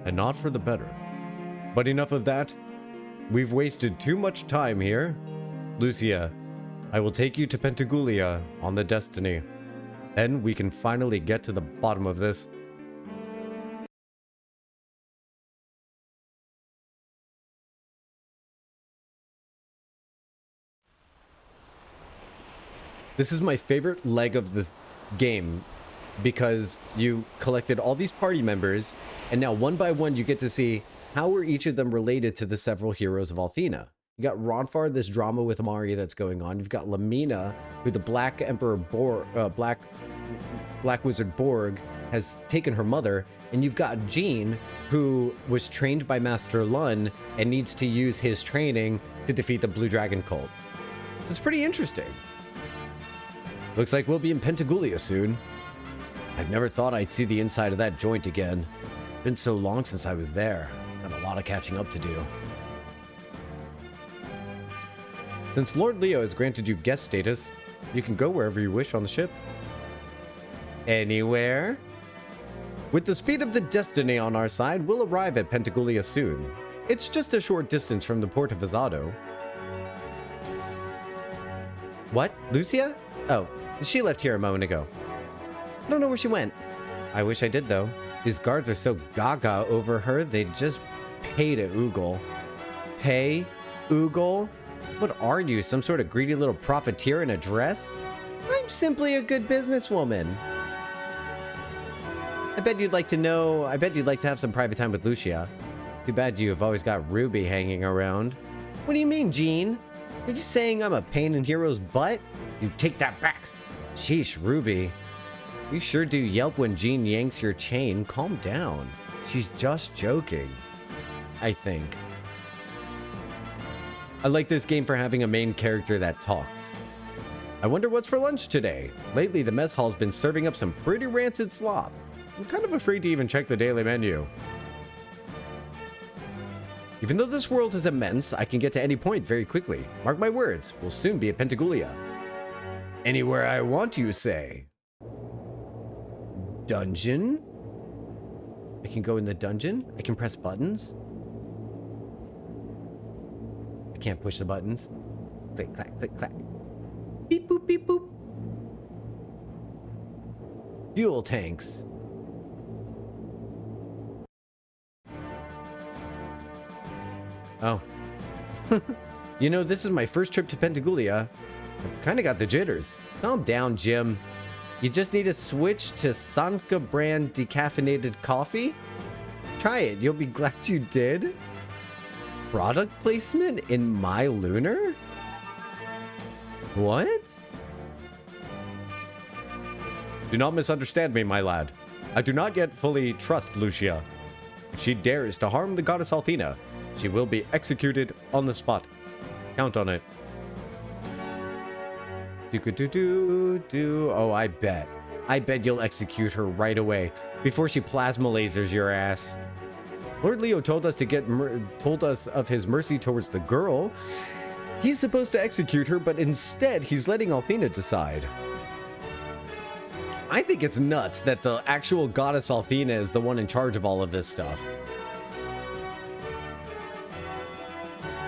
and not for the better. But enough of that. We've wasted too much time here. Lucia, I will take you to Pentagulia on the Destiny. Then we can finally get to the bottom of this. This is my favorite leg of this game because you collected all these party members, and now one by one you get to see how are each of them related to the several heroes of Althena. You got Ronfar, this drama with Mari that's going on. You've got Lamina, who the Black Emperor Black Wizard Borg has taken her mother, and you've got Jean, who was trained by Master Lun and needs to use his training to defeat the Blue Dragon cult. So it's pretty interesting. Looks like we'll be in Pentagulia soon. I've never thought I'd see the inside of that joint again. It's been so long since I was there. Got a lot of catching up to do. Since Lord Leo has granted you guest status, you can go wherever you wish on the ship. Anywhere? With the speed of the Destiny on our side, we'll arrive at Pentagulia soon. It's just a short distance from the port of Azado. What? Lucia? Oh, she left here a moment ago. I don't know where she went. I wish I did, though. These guards are so gaga over her, they just pay to oogle. Pay? Oogle? What are you, some sort of greedy little profiteer in a dress? I'm simply a good businesswoman. I bet you'd like to have some private time with Lucia. Too bad you've always got Ruby hanging around. What do you mean, Jean? Are you saying I'm a pain in Hero's butt? You take that back. Sheesh, Ruby. You sure do yelp when Jean yanks your chain. Calm down. She's just joking. I think. I like this game for having a main character that talks. I wonder what's for lunch today. Lately, the mess hall's been serving up some pretty rancid slop. I'm kind of afraid to even check the daily menu. Even though this world is immense, I can get to any point very quickly. Mark my words, we'll soon be at Pentagulia. Anywhere I want, you say? Dungeon? I can go in the dungeon? I can press buttons? I can't push the buttons. Click, clack, click, clack. Beep, boop, beep, boop. Fuel tanks. Oh. You know, this is my first trip to Pentagulia. I've kind of got the jitters. Calm down, Jim. You just need to switch to Sanka brand decaffeinated coffee? Try it. You'll be glad you did. Product placement in my Lunar? What? Do not misunderstand me, my lad. I do not yet fully trust Lucia. If she dares to harm the goddess Althena, she will be executed on the spot. Count on it. Oh, I bet. I bet you'll execute her right away before she plasma lasers your ass. Lord Leo told us of his mercy towards the girl. He's supposed to execute her, but instead he's letting Althena decide. I think it's nuts that the actual goddess Althena is the one in charge of all of this stuff.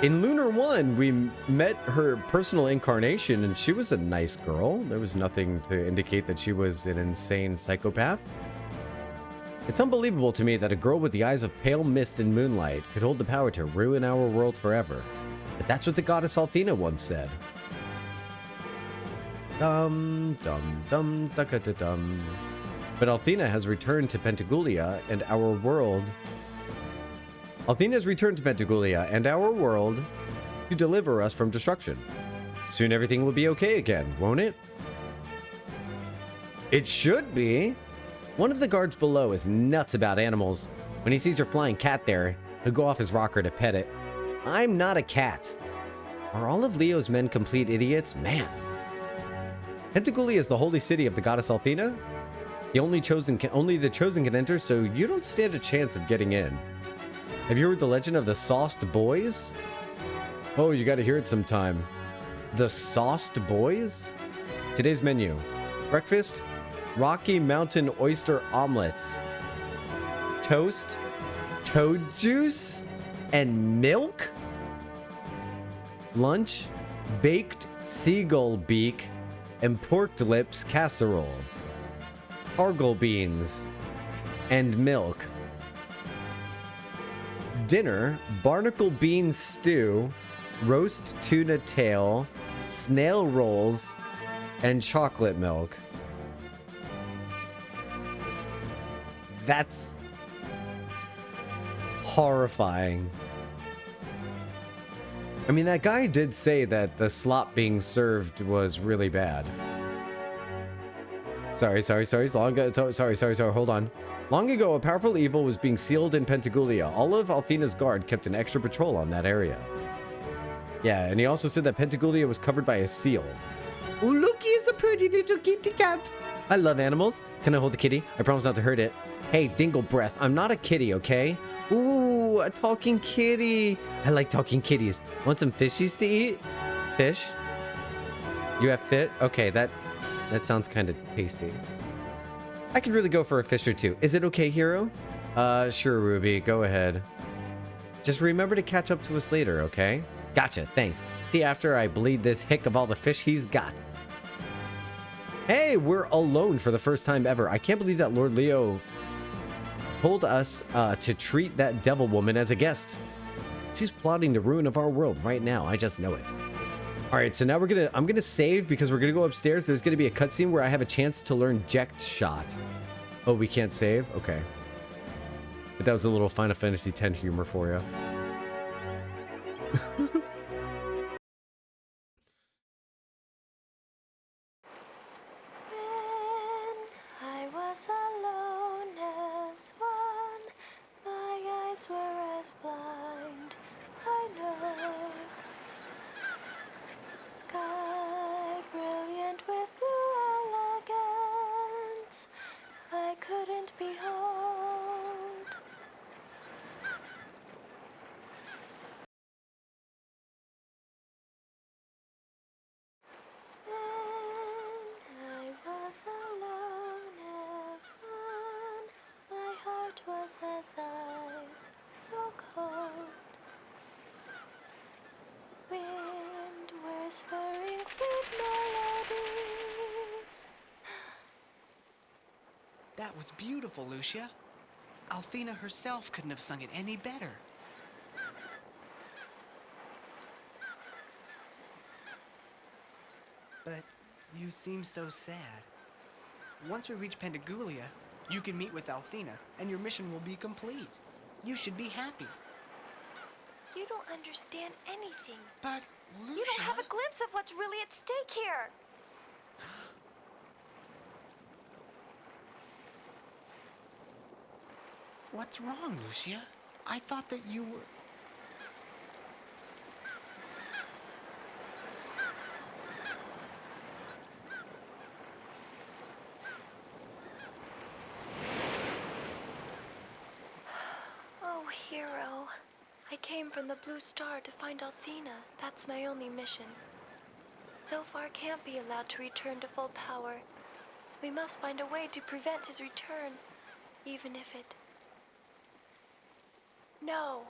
In Lunar 1, we met her personal incarnation, and she was a nice girl. There was nothing to indicate that she was an insane psychopath. It's unbelievable to me that a girl with the eyes of pale mist and moonlight could hold the power to ruin our world forever. But that's what the goddess Althena once said. Dum dum dum da da dum. But Althena has returned to Pentagulia and our world. Althena has returned to Pentagulia and our world to deliver us from destruction. Soon everything will be okay again, won't it? It should be. One of the guards below is nuts about animals. When he sees your flying cat there, he'll go off his rocker to pet it. I'm not a cat. Are all of Leo's men complete idiots? Man. Pentagulia is the holy city of the goddess Althena. Only the chosen can enter, so you don't stand a chance of getting in. Have you heard the legend of the Sauced Boys? Oh, you gotta hear it sometime. The Sauced Boys? Today's menu. Breakfast, Rocky Mountain oyster omelets, toast, toad juice, and milk. Lunch, baked seagull beak and pork lips casserole, argle beans, and milk. Dinner, barnacle bean stew, roast tuna tail, snail rolls, and chocolate milk. That's horrifying. I mean, that guy did say that the slop being served was really bad. Sorry. Hold on. Long ago, a powerful evil was being sealed in Pentagulia. All of Althena's guard kept an extra patrol on that area. Yeah, and he also said that Pentagulia was covered by a seal. Oh, look, he's a pretty little kitty cat. I love animals. Can I hold the kitty? I promise not to hurt it. Hey, dingle breath. I'm not a kitty, okay? Ooh, a talking kitty. I like talking kitties. Want some fishies to eat? Fish? You have fish? Okay, that sounds kind of tasty. I could really go for a fish or two. Is it okay, hero? Sure, Ruby. Go ahead. Just remember to catch up to us later, okay? Gotcha, thanks. See you after I bleed this hick of all the fish he's got. Hey, we're alone for the first time ever. I can't believe that Lord Leo told us to treat that devil woman as a guest. She's plotting the ruin of our world right now. I just know it. All right, so now I'm gonna save because we're gonna go upstairs. There's gonna be a cutscene where I have a chance to learn Eject Shot. Oh, we can't save? Okay. But that was a little Final Fantasy X humor for you. I was alone as one, my eyes were as blind, I know. Sky brilliant with blue elegance, I couldn't behold. Then I was alone as one, my heart was as ice, so cold. Wind whispering sweet melodies. That was beautiful, Lucia. Althena herself couldn't have sung it any better. But you seem so sad. Once we reach Pentagulia, you can meet with Althena, and your mission will be complete. You should be happy. You don't understand anything. But, Lucia... You don't have a glimpse of what's really at stake here. What's wrong, Lucia? I thought that you were... Oh, hero. I came from the Blue Star to find Althena. That's my only mission. So far can't be allowed to return to full power. We must find a way to prevent his return, even if it... No.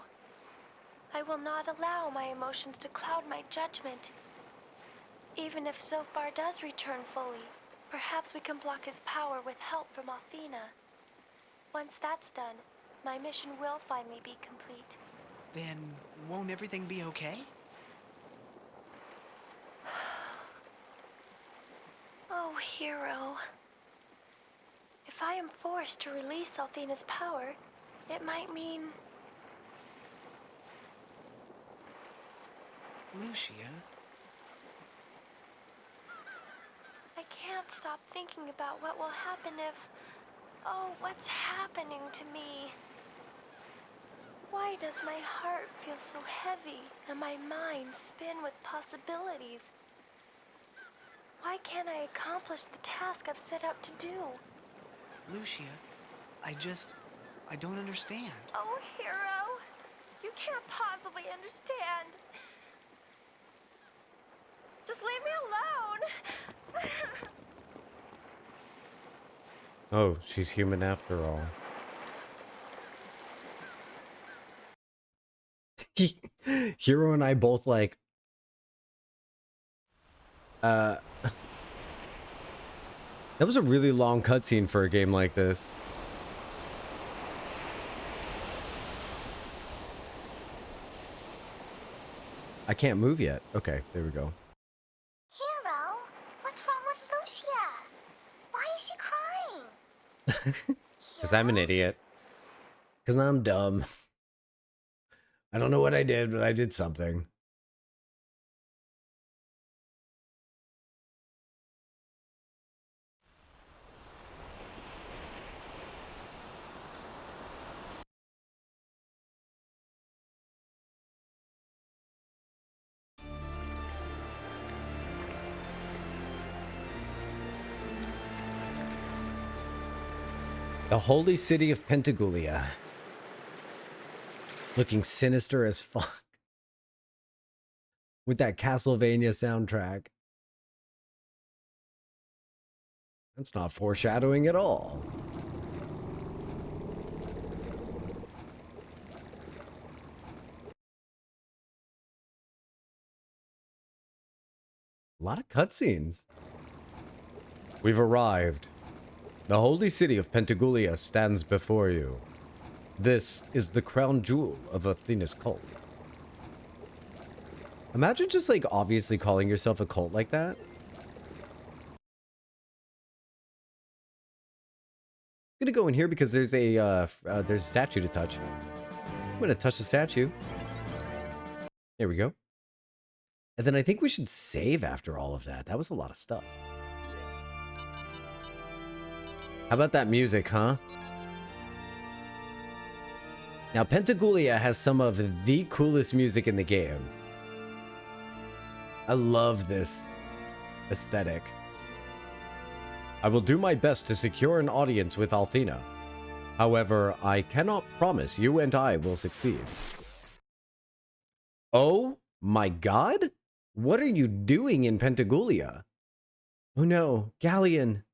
I will not allow my emotions to cloud my judgment. Even if Zophar does return fully, perhaps we can block his power with help from Althena. Once that's done, my mission will finally be complete. Then won't everything be okay? Oh, hero. If I am forced to release Althena's power, it might mean... Lucia? I can't stop thinking about what will happen if... Oh, what's happening to me? Why does my heart feel so heavy and my mind spin with possibilities? Why can't I accomplish the task I've set out to do? Lucia, I don't understand. Oh, hero, you can't possibly understand. Just leave me alone. Oh, she's human after all. Hero and I both like... That was a really long cutscene for a game like this. I can't move yet. Okay, there we go. Hero, what's wrong with Lucia? Why is she crying? Because I'm an idiot. Because I'm dumb. I don't know what I did, but I did something. The holy city of Pentagulia. Looking sinister as fuck. With that Castlevania soundtrack. That's not foreshadowing at all. A lot of cutscenes. We've arrived. The holy city of Pentagulia stands before you. This is the crown jewel of Althena's cult. Imagine just like obviously calling yourself a cult like that. I'm gonna go in here because there's a statue to touch. I'm gonna touch the statue. There we go. And then I think we should save after all of that. That was a lot of stuff. How about that music, huh? Now, Pentagulia has some of the coolest music in the game. I love this aesthetic. I will do my best to secure an audience with Althena. However, I cannot promise you and I will succeed. Oh my god? What are you doing in Pentagulia? Oh no, Galleon.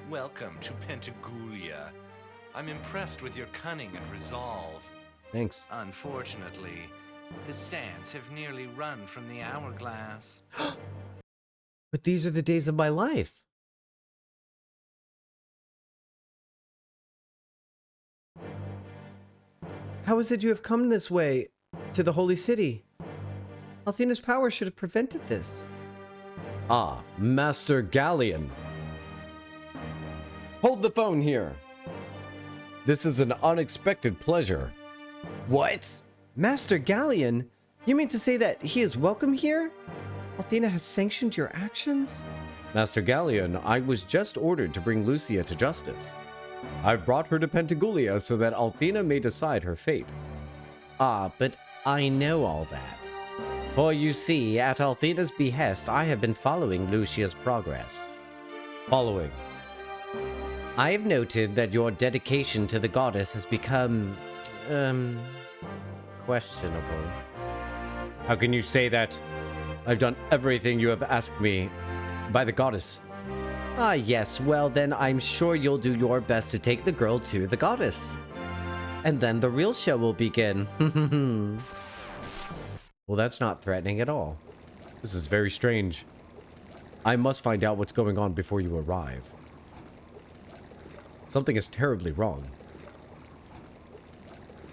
Welcome to Pentagulia. I'm impressed with your cunning and resolve. Thanks. Unfortunately, the sands have nearly run from the hourglass. But these are the days of my life. How is it you have come this way to the holy city? Althena's power should have prevented this. Ah, Master Galleon. Hold the phone here. This is an unexpected pleasure. What? Master Galleon? You mean to say that he is welcome here? Althena has sanctioned your actions? Master Galleon, I was just ordered to bring Lucia to justice. I've brought her to Pentagulia so that Althena may decide her fate. Ah, but I know all that. For you see, at Althena's behest, I have been following Lucia's progress. Following. I have noted that your dedication to the goddess has become, questionable. How can you say that? I've done everything you have asked me by the goddess. Ah, yes. Well, then I'm sure you'll do your best to take the girl to the goddess. And then the real show will begin. Well, that's not threatening at all. This is very strange. I must find out what's going on before you arrive. Something is terribly wrong.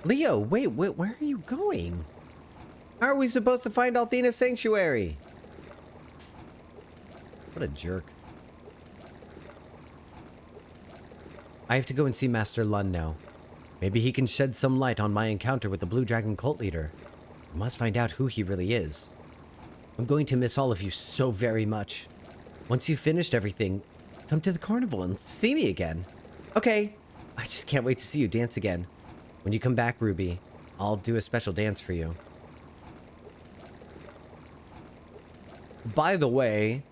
Leo, wait, where are you going? How are we supposed to find Althena's sanctuary? What a jerk. I have to go and see Master Lund now. Maybe he can shed some light on my encounter with the Blue Dragon cult leader. I must find out who he really is. I'm going to miss all of you so very much. Once you've finished everything, come to the carnival and see me again. Okay. I just can't wait to see you dance again. When you come back, Ruby, I'll do a special dance for you. By the way,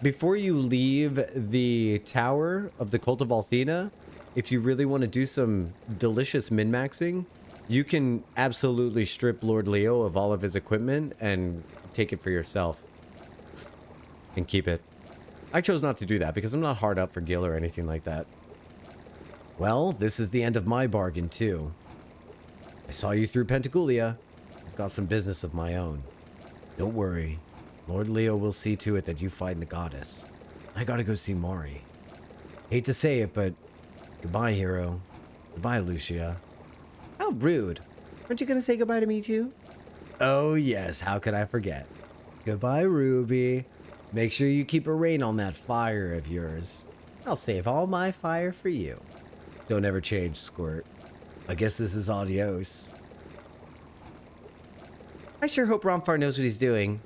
before you leave the tower of the Cult of Althena, if you really want to do some delicious min-maxing, you can absolutely strip Lord Leo of all of his equipment and take it for yourself. And keep it. I chose not to do that because I'm not hard up for Gil or anything like that. Well, this is the end of my bargain too. I saw you through Pentagulia. I've got some business of my own. Don't worry. Lord Leo will see to it that you find the goddess. I gotta go see Mari. Hate to say it, but goodbye, hero. Goodbye, Lucia. How rude. Aren't you gonna say goodbye to me too? Oh yes, how could I forget? Goodbye, Ruby. Make sure you keep a rein on that fire of yours. I'll save all my fire for you. Don't ever change, Squirt. I guess this is adios. I sure hope Romfar knows what he's doing.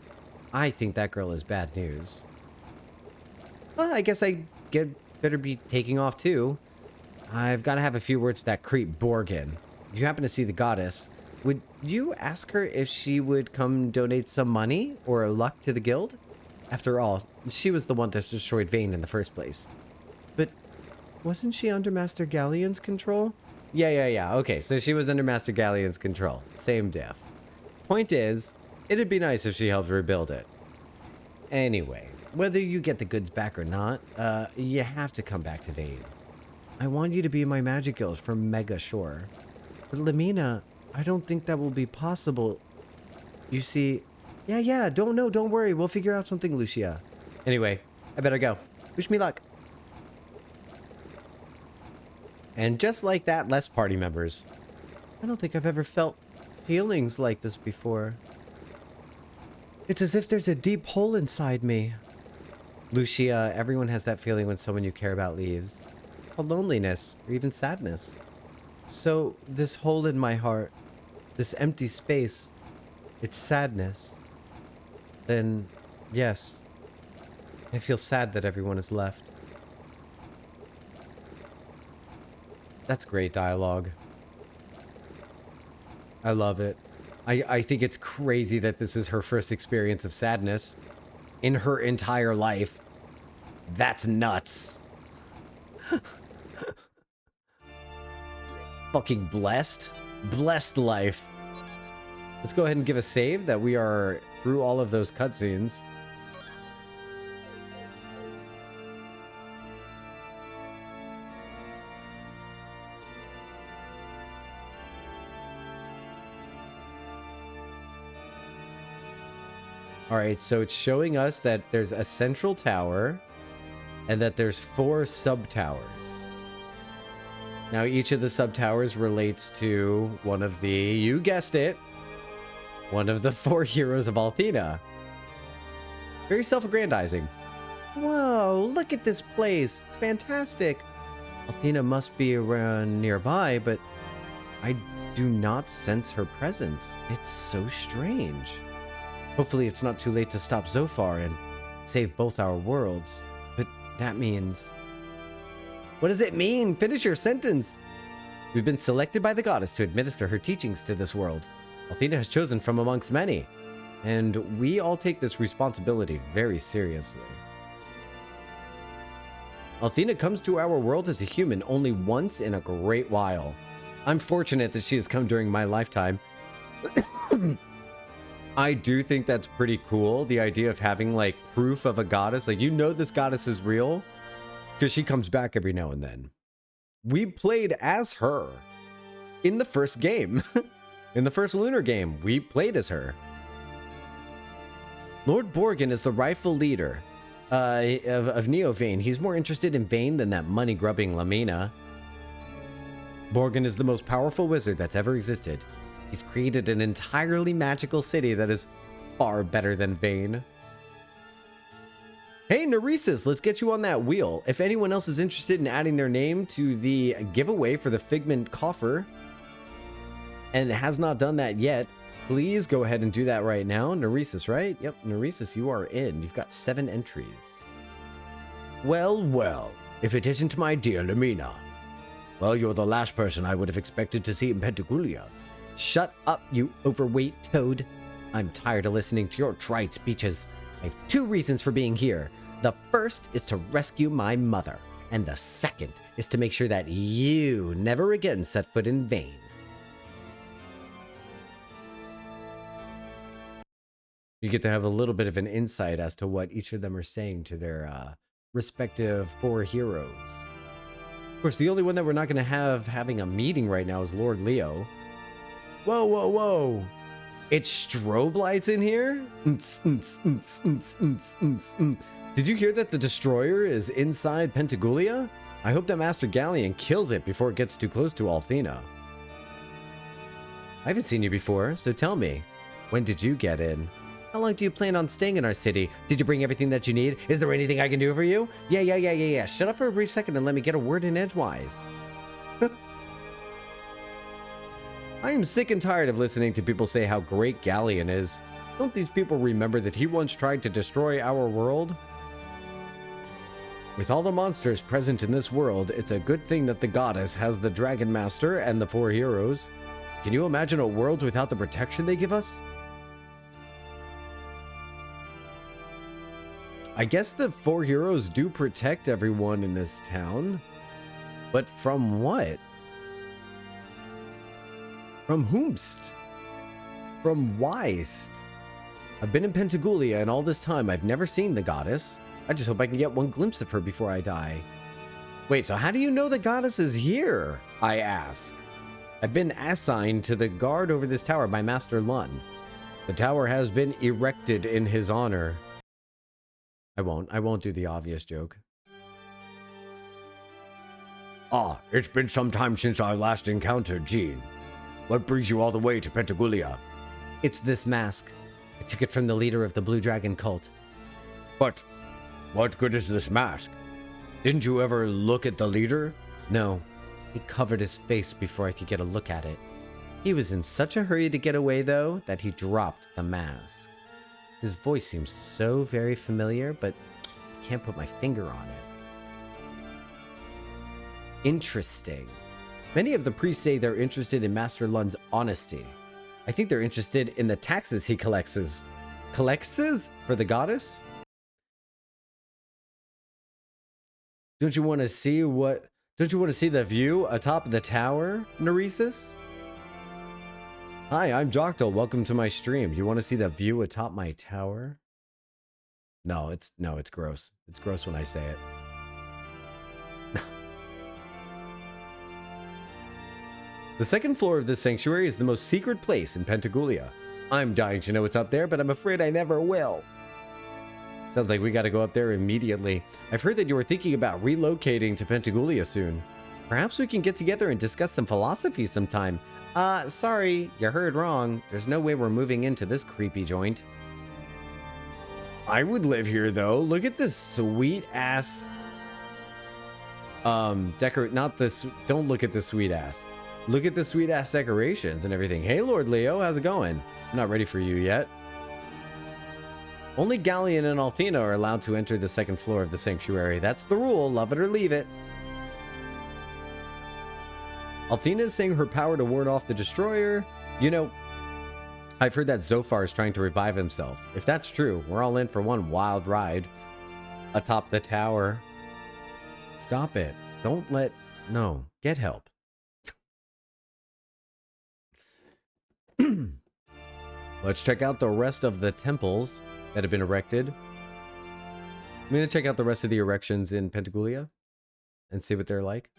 I think that girl is bad news. Well, I guess better be taking off too. I've got to have a few words with that creep Borgan. If you happen to see the goddess, would you ask her if she would come donate some money or luck to the guild? After all, she was the one that destroyed Vane in the first place. But wasn't she under Master Galleon's control? Yeah. Okay, so she was under Master Galleon's control. Same diff. Point is, it'd be nice if she helped rebuild it. Anyway, whether you get the goods back or not, you have to come back to Vane. I want you to be my magic guild from Mega Shore. But Lamina, I don't think that will be possible. You see... Yeah, don't worry. We'll figure out something, Lucia. Anyway, I better go. Wish me luck. And just like that, less party members. I don't think I've ever felt feelings like this before. It's as if there's a deep hole inside me. Lucia, everyone has that feeling when someone you care about leaves. Called loneliness, or even sadness. So, this hole in my heart, this empty space, it's sadness. Then, yes, I feel sad that everyone has left. That's great dialogue. I love it. I think it's crazy that this is her first experience of sadness in her entire life. That's nuts. Fucking blessed. Blessed life. Let's go ahead and give a save that we are through all of those cutscenes. Alright, so it's showing us that there's a central tower and that there's 4 sub-towers. Now, each of the sub-towers relates to one of the, you guessed it, one of the 4 heroes of Althena. Very self-aggrandizing. Whoa, look at this place. It's fantastic. Althena must be around nearby, but I do not sense her presence. It's so strange. Hopefully it's not too late to stop Zophar and save both our worlds. But that means... What does it mean? Finish your sentence. We've been selected by the goddess to administer her teachings to this world. Althena has chosen from amongst many. And we all take this responsibility very seriously. Althena comes to our world as a human only once in a great while. I'm fortunate that she has come during my lifetime. I do think that's pretty cool, the idea of having, like, proof of a goddess. Like, you know this goddess is real, because she comes back every now and then. We played as her in the first game. In the first Lunar game, we played as her. Lord Borgan is the rightful leader of Neo Vane. He's more interested in Vane than that money-grubbing Lamina. Borgan is the most powerful wizard that's ever existed. He's created an entirely magical city that is far better than Vane. Hey, Neresis, let's get you on that wheel. If anyone else is interested in adding their name to the giveaway for the Figment Coffer and has not done that yet, please go ahead and do that right now. Neresis, right? Yep, Neresis, you are in. You've got 7 entries. Well, well, if it isn't my dear Lamina. Well, you're the last person I would have expected to see in Pentagulia. Shut up, you overweight toad. I'm tired of listening to your trite speeches. I have 2 reasons for being here. The first is to rescue my mother, and the second is to make sure that you never again set foot in Vane. You get to have a little bit of an insight as to what each of them are saying to their respective 4 heroes. Of course, the only one that we're not going to have having a meeting right now is Lord Leo. Whoa, whoa, whoa. It's strobe lights in here? Did you hear that the destroyer is inside Pentagulia? I hope that Master Galleon kills it before it gets too close to Althena. I haven't seen you before, so tell me, when did you get in? How long do you plan on staying in our city? Did you bring everything that you need? Is there anything I can do for you? Yeah. Shut up for a brief second and let me get a word in edgewise. I am sick and tired of listening to people say how great Galleon is. Don't these people remember that he once tried to destroy our world? With all the monsters present in this world, it's a good thing that the goddess has the Dragon Master and the 4 heroes. Can you imagine a world without the protection they give us? I guess the 4 heroes do protect everyone in this town. But from what? From whomst? From whyst? I've been in Pentagulia, and all this time I've never seen the goddess. I just hope I can get one glimpse of her before I die. Wait, so how do you know the goddess is here? I ask. I've been assigned to the guard over this tower by Master Lun. The tower has been erected in his honor. I won't do the obvious joke. Ah, it's been some time since our last encounter, Jean. What brings you all the way to Pentagulia? It's this mask. I took it from the leader of the Blue Dragon cult. But what good is this mask? Didn't you ever look at the leader? No. He covered his face before I could get a look at it. He was in such a hurry to get away, though, that he dropped the mask. His voice seems so very familiar, but I can't put my finger on it. Interesting. Many of the priests say they're interested in Master Lun's honesty. I think they're interested in the taxes he collects for the goddess? Don't you want to see the view atop the tower, Neresis? Hi, I'm Jocktal. Welcome to my stream. You want to see the view atop my tower? No, it's gross. It's gross when I say it. The second floor of this sanctuary is the most secret place in Pentagulia. I'm dying to know what's up there, but I'm afraid I never will. Sounds like we gotta go up there immediately. I've heard that you were thinking about relocating to Pentagulia soon. Perhaps we can get together and discuss some philosophy sometime. Sorry, you heard wrong. There's no way we're moving into this creepy joint. I would live here, though. Look at this sweet ass... don't look at the sweet ass. Look at the sweet ass decorations and everything. Hey, Lord Leo, how's it going? I'm not ready for you yet. Only Galleon and Althena are allowed to enter the second floor of the sanctuary. That's the rule. Love it or leave it. Althena is saying her power to ward off the destroyer. You know, I've heard that Zophar is trying to revive himself. If that's true, we're all in for one wild ride atop the tower. Stop it. No, get help. Let's check out the rest of the temples that have been erected. I'm going to check out the rest of the erections in Pentagulia. and see what they're like.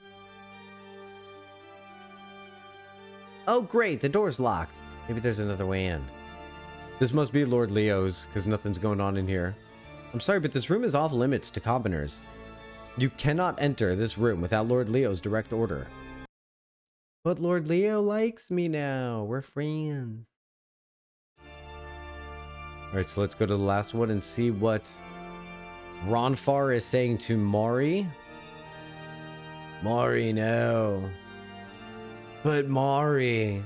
Oh, great. The door's locked. Maybe there's another way in. This must be Lord Leo's, because nothing's going on in here. I'm sorry, but this room is off limits to commoners. You cannot enter this room without Lord Leo's direct order. But Lord Leo likes me now. We're friends. Alright, so let's go to the last one and see what Ronfar is saying to Mari. Mari, no. But Mari.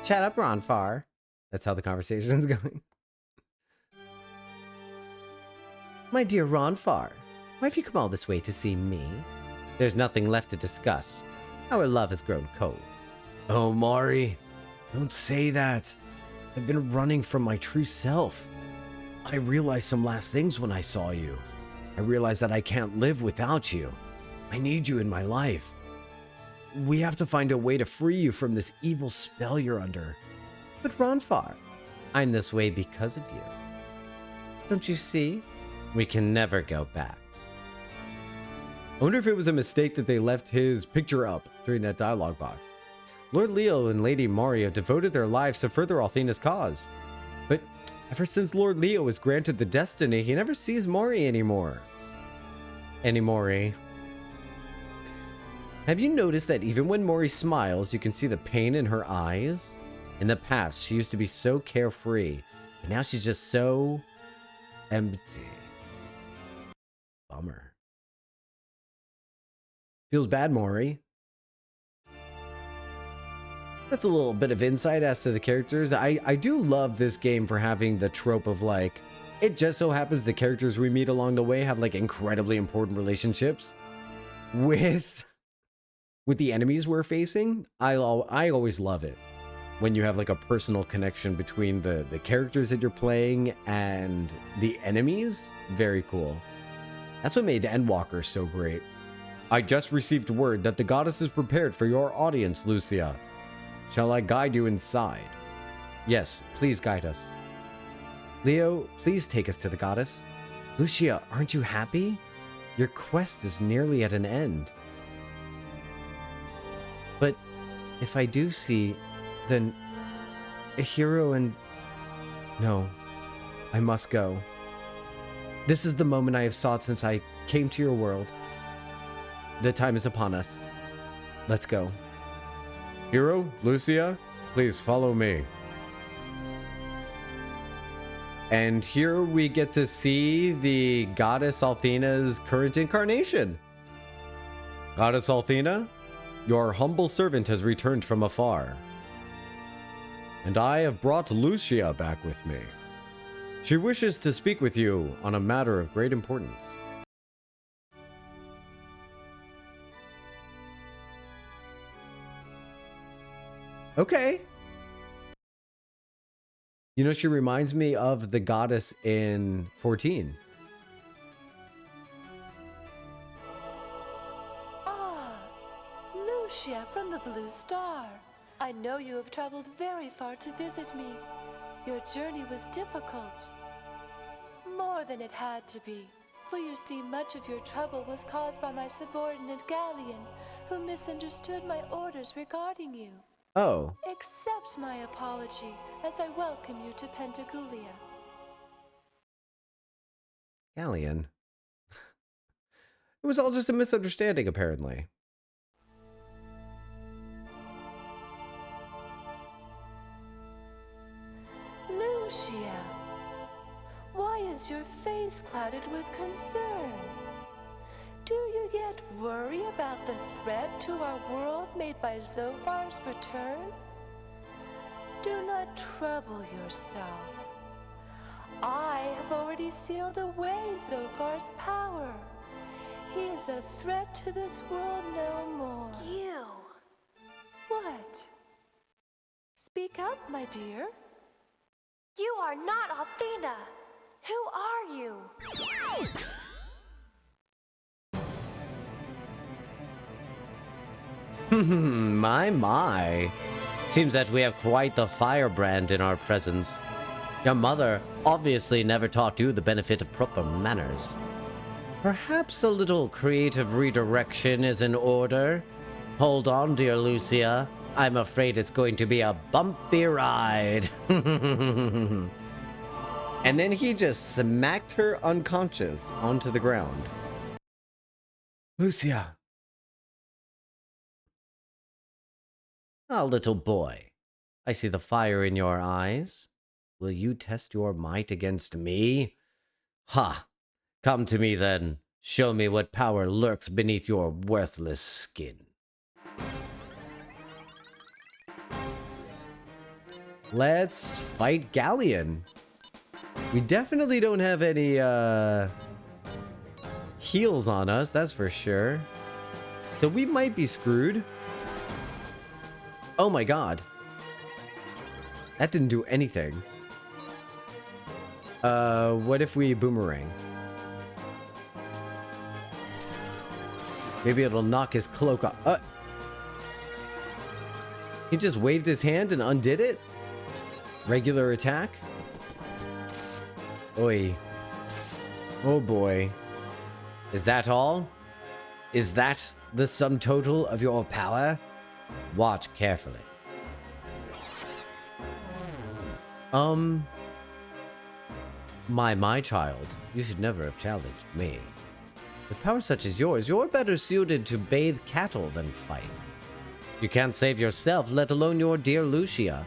Shut up, Ronfar. That's how the conversation is going. My dear Ronfar, why have you come all this way to see me? There's nothing left to discuss. Our love has grown cold. Oh, Mari, don't say that. I've been running from my true self. I realized some last things when I saw you. I realized that I can't live without you. I need you in my life. We have to find a way to free you from this evil spell you're under. But Ronfar, I'm this way because of you. Don't you see? We can never go back. I wonder if it was a mistake that they left his picture up during that dialogue box. Lord Leo and Lady Mari have devoted their lives to further Althena's cause. But ever since Lord Leo was granted the destiny, he never sees Mari anymore. Have you noticed that even when Mori smiles, you can see the pain in her eyes? In the past, she used to be so carefree, but now she's just so empty. Bummer. Feels bad, Mori. That's a little bit of insight as to the characters. I do love this game for having the trope of like, it just so happens the characters we meet along the way have like incredibly important relationships with the enemies we're facing. I always love it when you have like a personal connection between the characters that you're playing and the enemies. Very cool. That's what made Endwalker so great. I just received word that the goddess is prepared for your audience, Lucia. Shall I guide you inside? Yes, please guide us. Leo, please take us to the goddess. Lucia, aren't you happy? Your quest is nearly at an end. But if I do see, then a hero and... No, I must go. This is the moment I have sought since I came to your world. The time is upon us. Let's go. Hero, Lucia, please follow me. And here we get to see the goddess Althena's current incarnation. Goddess Althena, your humble servant has returned from afar. And I have brought Lucia back with me. She wishes to speak with you on a matter of great importance. Okay. You know, she reminds me of the goddess in 14. Ah, Lucia from the Blue Star. I know you have traveled very far to visit me. Your journey was difficult. More than it had to be. For you see, much of your trouble was caused by my subordinate Galleon, who misunderstood my orders regarding you. Oh. Accept my apology as I welcome you to Pentagulia. Galleon. It was all just a misunderstanding, apparently. Lucia, why is your face clouded with concern? Do you yet worry about the threat to our world made by Zophar's return? Do not trouble yourself. I have already sealed away Zophar's power. He is a threat to this world no more. You! What? Speak up, my dear. You are not Althena! Who are you? My. Seems that we have quite the firebrand in our presence. Your mother obviously never taught you the benefit of proper manners. Perhaps a little creative redirection is in order. Hold on, dear Lucia. I'm afraid it's going to be a bumpy ride. And then he just smacked her unconscious onto the ground. Lucia. Ah, little boy. I see the fire in your eyes. Will you test your might against me? Ha! Come to me then. Show me what power lurks beneath your worthless skin. Let's fight Galleon. We definitely don't have any heals on us, that's for sure. So we might be screwed. Oh my god. That didn't do anything. What if we boomerang? Maybe it'll knock his cloak off. He just waved his hand and undid it? Regular attack? Oi. Oh boy. Is that all? Is that the sum total of your power? Watch carefully. My child, you should never have challenged me. With power such as yours, you're better suited to bathe cattle than fight. You can't save yourself, let alone your dear Lucia.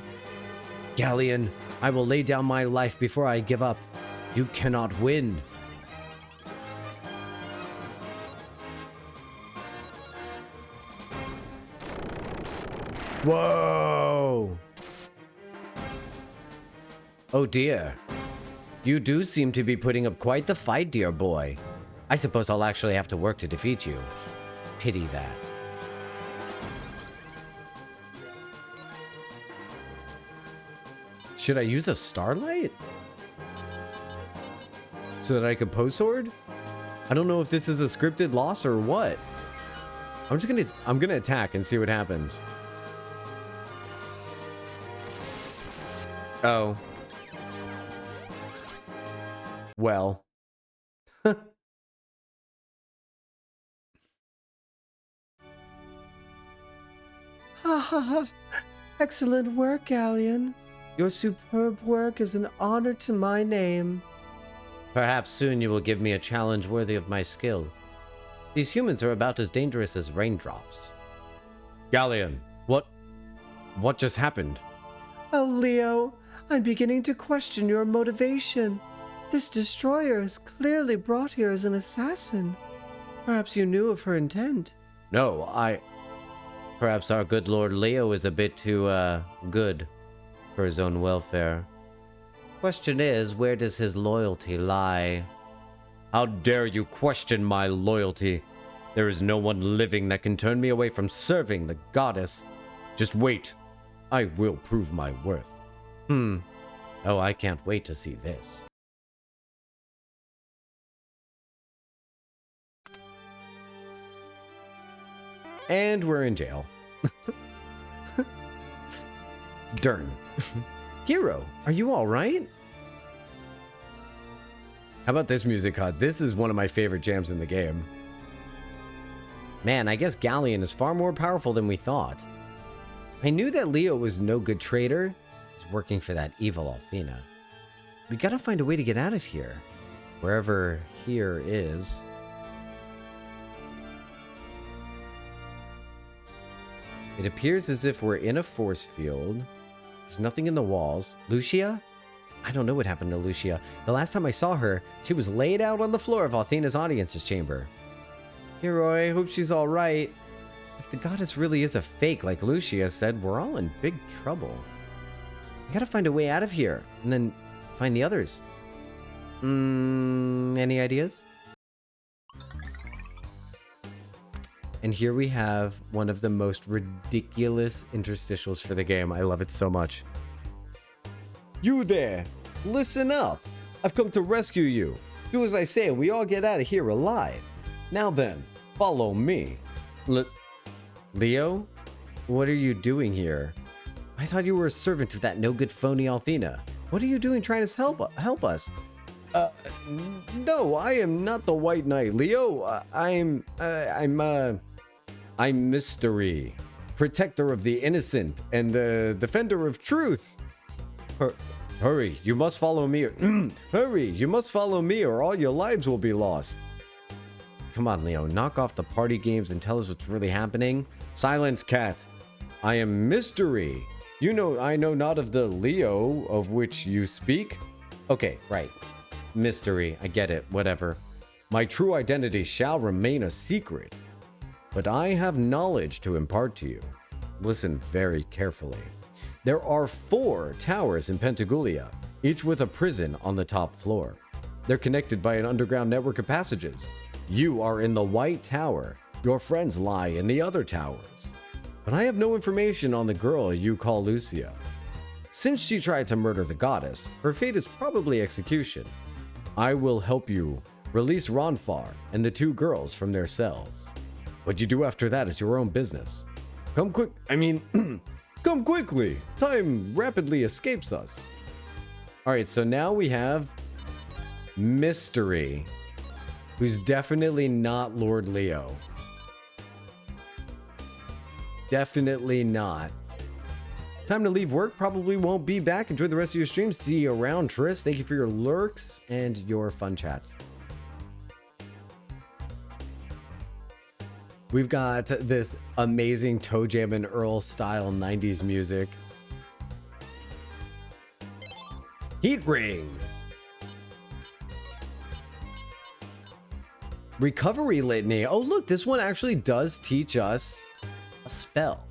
Galleon, I will lay down my life before I give up. You cannot win. Whoa! Oh dear. You do seem to be putting up quite the fight, dear boy. I suppose I'll actually have to work to defeat you. Pity that. Should I use a starlight? So that I could post sword? I don't know if this is a scripted loss or what. I'm gonna attack and see what happens. Oh. Well. Ha ha ha. Excellent work, Galleon. Your superb work is an honor to my name. Perhaps soon you will give me a challenge worthy of my skill. These humans are about as dangerous as raindrops. Galleon, what just happened? Oh, Leo, I'm beginning to question your motivation. This destroyer is clearly brought here as an assassin. Perhaps you knew of her intent. No, Perhaps our good Lord Leo is a bit too, good for his own welfare. Question is, where does his loyalty lie? How dare you question my loyalty? There is no one living that can turn me away from serving the goddess. Just wait. I will prove my worth. Oh, I can't wait to see this. And we're in jail. Dern. Hero, are you alright? How about this music cut? This is one of my favorite jams in the game. Man, I guess Galleon is far more powerful than we thought. I knew that Leo was no good traitor. He's working for that evil Althena. We gotta find a way to get out of here. Wherever here is. It appears as if we're in a force field. There's nothing in the walls. Lucia? I don't know what happened to Lucia. The last time I saw her, she was laid out on the floor of Althena's audience's chamber. Hero, I hope she's alright. If the goddess really is a fake, like Lucia said, we're all in big trouble. We gotta find a way out of here, and then find the others. Any ideas? And here we have one of the most ridiculous interstitials for the game. I love it so much. You there! Listen up! I've come to rescue you. Do as I say and we all get out of here alive. Now then, follow me. Leo? What are you doing here? I thought you were a servant of that no-good phony Althena. What are you doing trying to help us? No, I am not the White Knight, Leo. I'm MYSTERE, protector of the innocent and the defender of truth. Hurry, you must follow me. Hurry, you must follow me or all your lives will be lost. Come on, Leo, knock off the party games and tell us what's really happening. Silence, cat. I am MYSTERE. You know, I know not of the Leo of which you speak. Okay, right. MYSTERE, I get it, whatever. My true identity shall remain a secret, but I have knowledge to impart to you. Listen very carefully. There are 4 towers in Pentagulia, each with a prison on the top floor. They're connected by an underground network of passages. You are in the White Tower. Your friends lie in the other towers. But I have no information on the girl you call Lucia. Since she tried to murder the goddess, her fate is probably execution. I will help you release Ronfar and the 2 girls from their cells. What you do after that is your own business. Come quickly. Time rapidly escapes us. All right, so now we have MYSTERE, who's definitely not Lord Leo. Definitely not. Time to leave work. Probably won't be back. Enjoy the rest of your stream. See you around, Tris. Thank you for your lurks and your fun chats. We've got this amazing Toe Jam and Earl style 90s music. Heat Ring. Recovery Litany. Oh, look, this one actually does teach us a spell.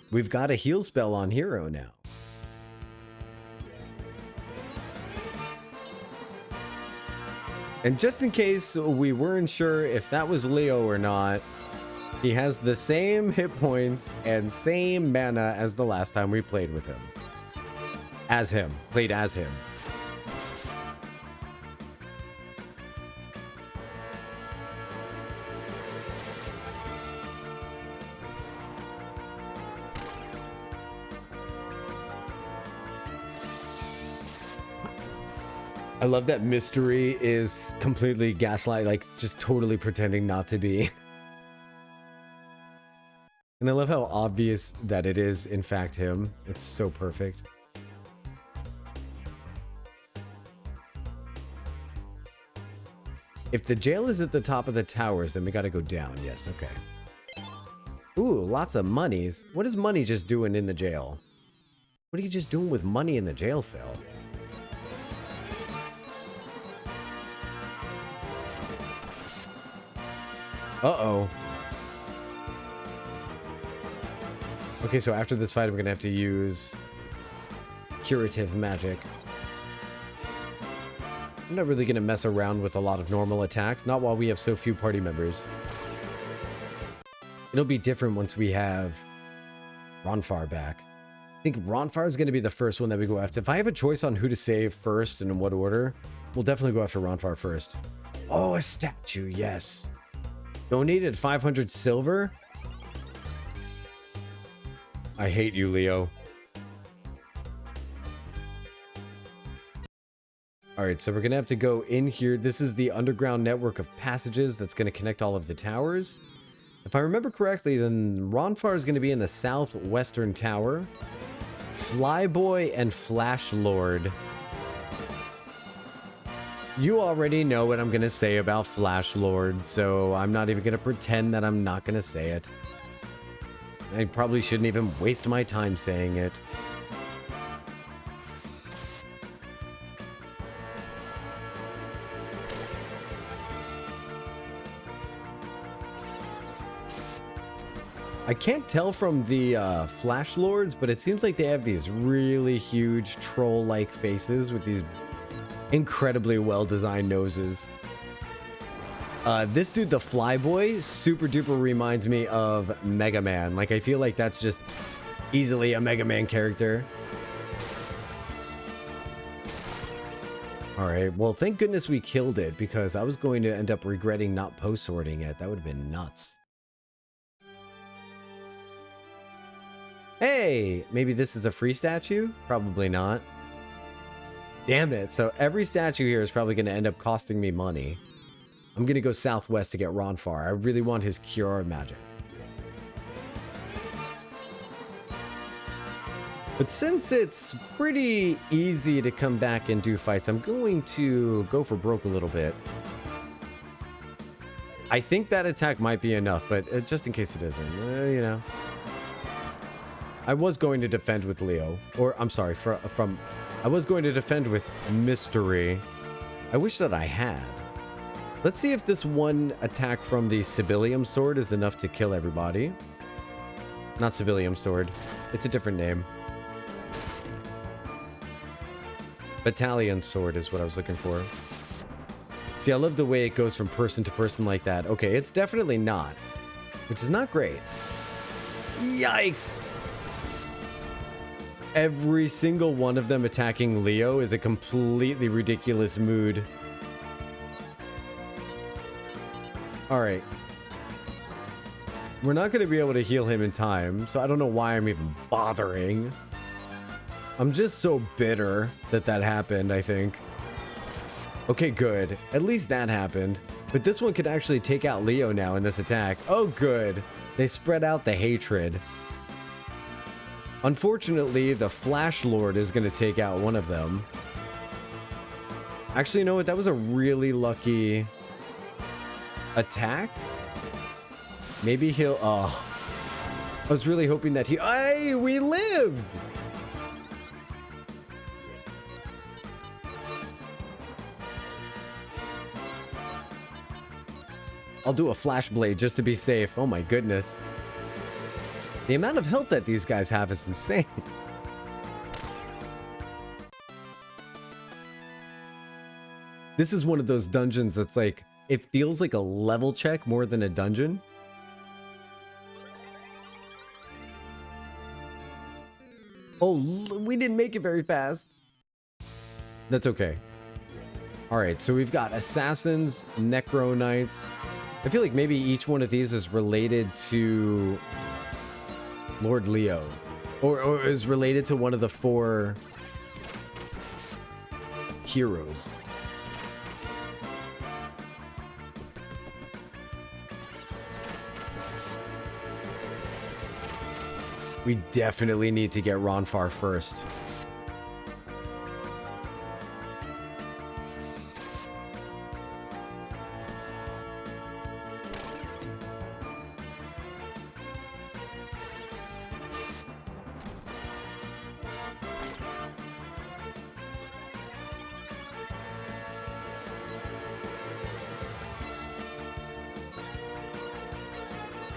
We've got a heal spell on Hero now. And just in case we weren't sure if that was Leo or not, he has the same hit points and same mana as the last time we played with him. Played as him. I love that MYSTERE is completely gaslight, like just totally pretending not to be. And I love how obvious that it is, in fact, him. It's so perfect. If the jail is at the top of the towers, then we gotta go down. Yes, okay. Ooh, lots of monies. What is money just doing in the jail? What are you just doing with money in the jail cell? Uh-oh. Okay, so after this fight, I'm gonna have to use curative magic. I'm not really gonna mess around with a lot of normal attacks, not while we have so few party members. It'll be different once we have Ronfar back. I think Ronfar is gonna be the first one that we go after. If I have a choice on who to save first and in what order, we'll definitely go after Ronfar first. Oh, a statue, yes. Donated 500 silver? I hate you, Leo. Alright, so we're going to have to go in here. This is the underground network of passages that's going to connect all of the towers. If I remember correctly, then Ronfar is going to be in the southwestern tower. Flyboy and Flash Lord. You already know what I'm going to say about Flash Lord, so I'm not even going to pretend that I'm not going to say it. I probably shouldn't even waste my time saying it. I can't tell from the Flash Lords, but it seems like they have these really huge troll-like faces with these incredibly well-designed noses. This dude, the Flyboy, super duper reminds me of Mega Man. Like, I feel like that's just easily a Mega Man character. Alright, well, thank goodness we killed it, because I was going to end up regretting not post-sorting it. That would have been nuts. Hey, maybe this is a free statue? Probably not. Damn it. So every statue here is probably going to end up costing me money. I'm going to go southwest to get Ronfar. I really want his Cure Magic. But since it's pretty easy to come back and do fights, I'm going to go for broke a little bit. I think that attack might be enough, but just in case it isn't, you know. I was going to defend with Leo, or I'm sorry, I was going to defend with MYSTERE. I wish that I had. Let's see if this one attack from the Civilium Sword is enough to kill everybody. Not Civilium Sword. It's a different name. Battalion Sword is what I was looking for. See, I love the way it goes from person to person like that. Okay, it's definitely not. Which is not great. Yikes! Every single one of them attacking Leo is a completely ridiculous mood. Alright. We're not going to be able to heal him in time, so I don't know why I'm even bothering. I'm just so bitter that that happened, I think. Okay, good. At least that happened. But this one could actually take out Leo now in this attack. Oh, good. They spread out the hatred. Unfortunately, the Flash Lord is going to take out one of them. Actually, you know what? That was a really lucky attack. Maybe he'll... Oh. I was really hoping that he... Hey, we lived! I'll do a Flash Blade just to be safe. Oh my goodness. The amount of health that these guys have is insane. This is one of those dungeons that's like, it feels like a level check more than a dungeon. Oh, we didn't make it very fast. That's okay. All right, so we've got Assassins, Necro Knights. I feel like maybe each one of these is related to Lord Leo. Or is related to one of the 4 heroes. We definitely need to get Ronfar first.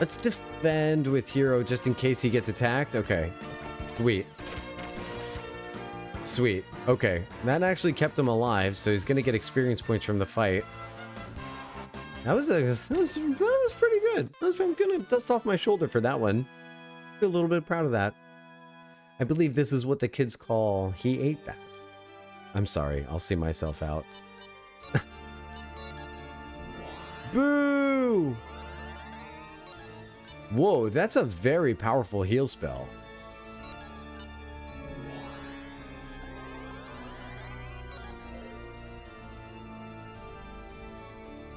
Let's defend with Hero just in case he gets attacked. Okay. Sweet. Sweet. Okay. That actually kept him alive, so he's going to get experience points from the fight. That was pretty good. I'm going to dust off my shoulder for that one. Feel a little bit proud of that. I believe this is what the kids call he ate that. I'm sorry. I'll see myself out. Boo! Whoa, that's a very powerful heal spell.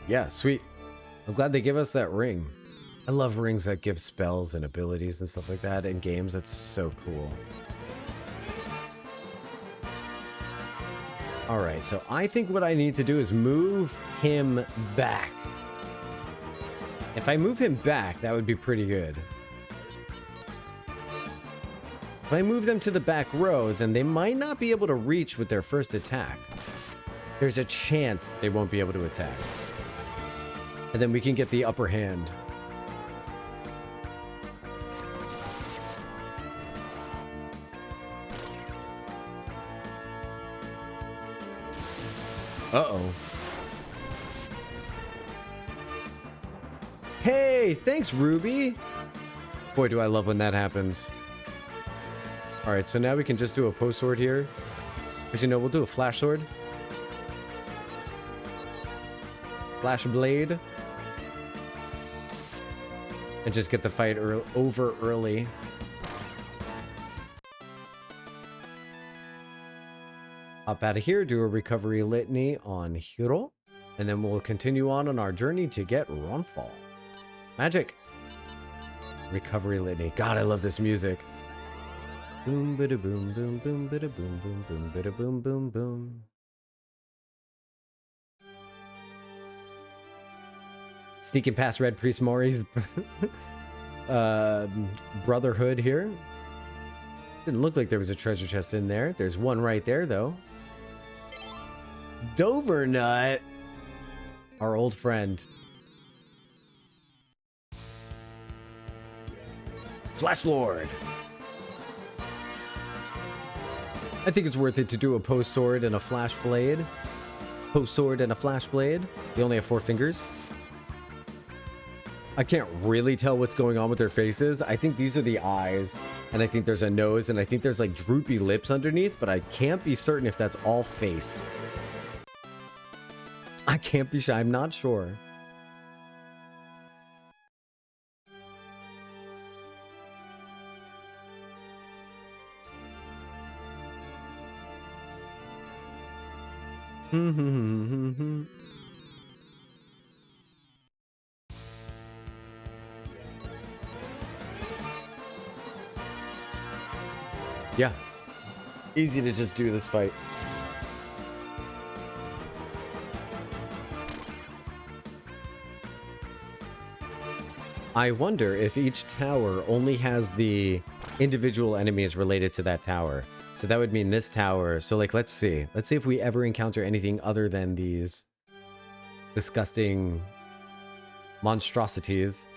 Yeah, sweet. I'm glad they give us that ring. I love rings that give spells and abilities and stuff like that in games. That's so cool. Alright, so I think what I need to do is move him back. If I move him back, that would be pretty good. If I move them to the back row, then they might not be able to reach with their first attack. There's a chance they won't be able to attack. And then we can get the upper hand. Uh-oh. Hey, thanks, Ruby. Boy, do I love when that happens. All right, so now we can just do a post sword here. Because, you know, we'll do a flash sword. Flash blade. And just get the fight over early. Hop out of here, do a recovery litany on Hiro, and then we'll continue on our journey to get Ronfall. Magic. Recovery litany. God, I love this music. Boom, bada boom, boom, boom, bada boom, boom, boom, bada boom, boom, boom. Sneaking past Red Priest Mori's brotherhood here. Didn't look like there was a treasure chest in there. There's one right there, though. Dover Nut. Our old friend. Flash Lord. I think it's worth it to do a post sword and a flash blade. Post sword and a flash blade. They only have 4 fingers. I can't really tell what's going on with their faces. I think these are the eyes, and I think there's a nose, and I think there's like droopy lips underneath, but I can't be certain if that's all face. I can't be sure. I'm not sure. Yeah. Easy to just do this fight. I wonder if each tower only has the individual enemies related to that tower. So that would mean this tower. So like, let's see. Let's see if we ever encounter anything other than these disgusting monstrosities.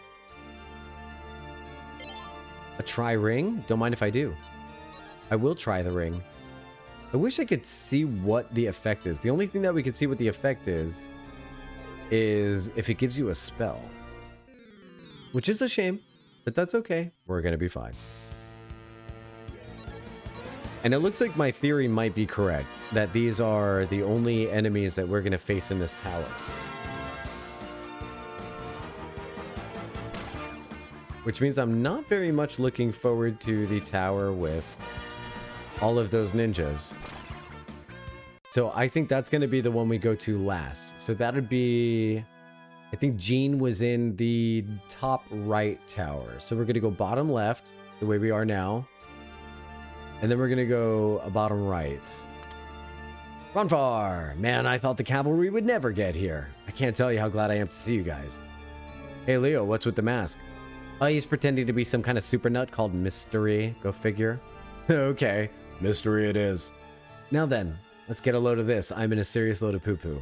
A try ring? Don't mind if I do. I will try the ring. I wish I could see what the effect is. The only thing that we could see what the effect is if it gives you a spell. Which is a shame, but that's okay. We're going to be fine. And it looks like my theory might be correct, that these are the only enemies that we're going to face in this tower. Which means I'm not very much looking forward to the tower with all of those ninjas. So I think that's going to be the one we go to last. So that would be... I think Jean was in the top right tower. So we're going to go bottom left, the way we are now. And then we're going to go bottom right. Ronfar! Man, I thought the cavalry would never get here. I can't tell you how glad I am to see you guys. Hey, Leo, what's with the mask? Oh, he's pretending to be some kind of super nut called MYSTERE. Go figure. Okay, MYSTERE it is. Now then, let's get a load of this. I'm in a serious load of poo-poo.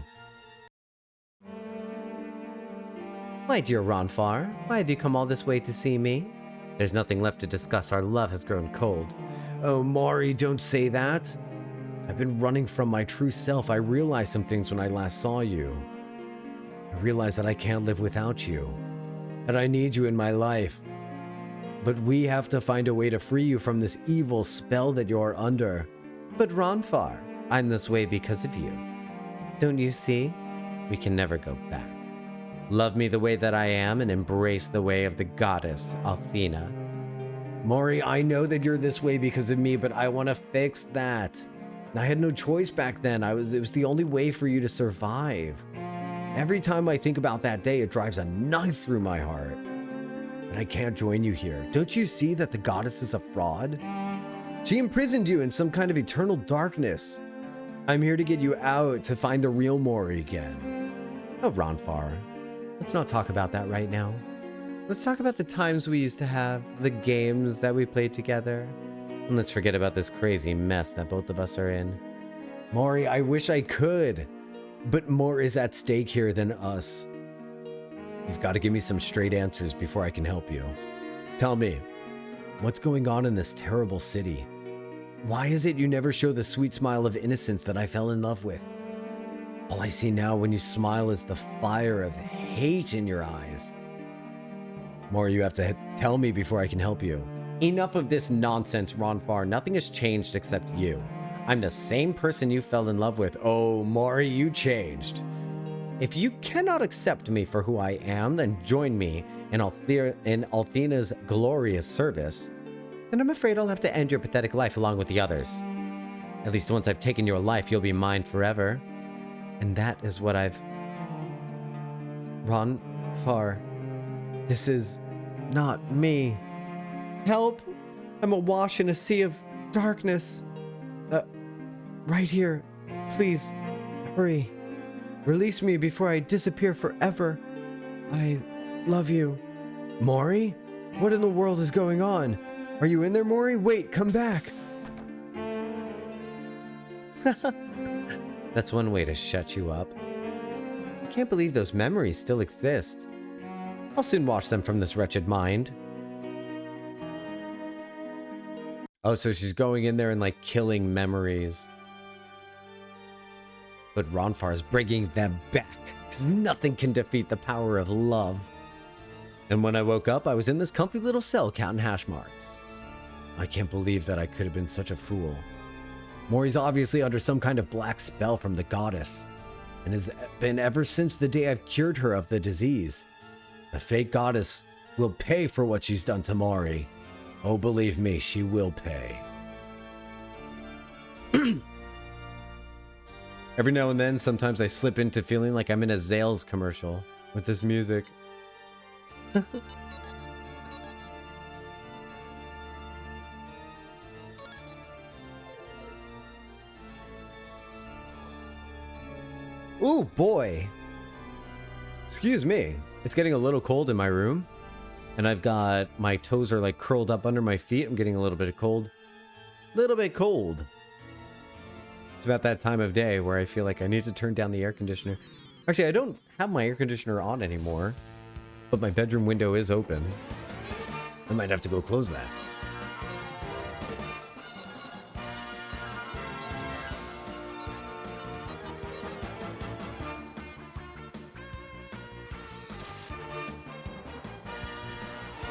My dear Ronfar, why have you come all this way to see me? There's nothing left to discuss. Our love has grown cold. Oh, Mari, don't say that. I've been running from my true self. I realized some things when I last saw you. I realized that I can't live without you. That I need you in my life. But we have to find a way to free you from this evil spell that you're under. But Ronfar, I'm this way because of you. Don't you see? We can never go back. Love me the way that I am and embrace the way of the goddess, Althena. Mori, I know that you're this way because of me, but I want to fix that. I had no choice back then. It was the only way for you to survive. Every time I think about that day, it drives a knife through my heart. And I can't join you here. Don't you see that the goddess is a fraud? She imprisoned you in some kind of eternal darkness. I'm here to get you out to find the real Mori again. Oh, Ronfar. Let's not talk about that right now. Let's talk about the times we used to have, the games that we played together. And let's forget about this crazy mess that both of us are in. Mori, I wish I could. But more is at stake here than us. You've got to give me some straight answers before I can help you. Tell me, what's going on in this terrible city? Why is it you never show the sweet smile of innocence that I fell in love with? All I see now when you smile is the fire of hate in your eyes. More you have to tell me before I can help you. Enough of this nonsense, Ronfar. Nothing has changed except you. I'm the same person you fell in love with. Oh, Mori, you changed. If you cannot accept me for who I am, then join me in Althena's glorious service. Then I'm afraid I'll have to end your pathetic life along with the others. At least once I've taken your life, you'll be mine forever. And that is what I've... Ron Far. This is not me. Help! I'm awash in a sea of darkness. Right here. Please, hurry. Release me before I disappear forever. I love you. Mori? What in the world is going on? Are you in there, Mori? Wait, come back. That's one way to shut you up. I can't believe those memories still exist. I'll soon wash them from this wretched mind. Oh, so she's going in there and like killing memories. But Ronfar is bringing them back, because nothing can defeat the power of love. And when I woke up, I was in this comfy little cell counting hash marks. I can't believe that I could have been such a fool. Mori's obviously under some kind of black spell from the goddess, and has been ever since the day I've cured her of the disease. The fake goddess will pay for what she's done to Mori. Oh, believe me, she will pay. Every now and then, sometimes I slip into feeling like I'm in a Zales commercial with this music. Ooh, boy. Excuse me. It's getting a little cold in my room. And I've got... my toes are like curled up under my feet. I'm getting a little bit of cold. Little bit cold. It's about that time of day where I feel like I need to turn down the air conditioner. Actually, I don't have my air conditioner on anymore. But my bedroom window is open. I might have to go close that.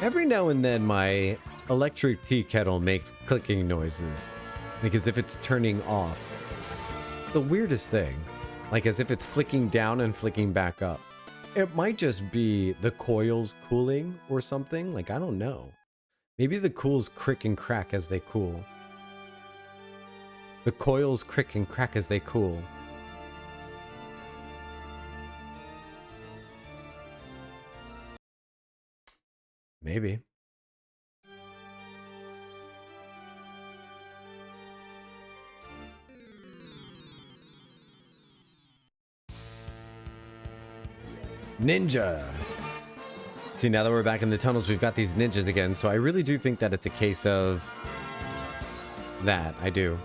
Every now and then, my electric tea kettle makes clicking noises. Like as if it's turning off. It's the weirdest thing. Like as if it's flicking down and flicking back up. It might just be the coils cooling or something. Like, I don't know. Maybe the coils crick and crack as they cool. The coils crick and crack as they cool. Maybe. Ninja. See, now that we're back in the tunnels, we've got these ninjas again. So I really do think that it's a case of that. I do.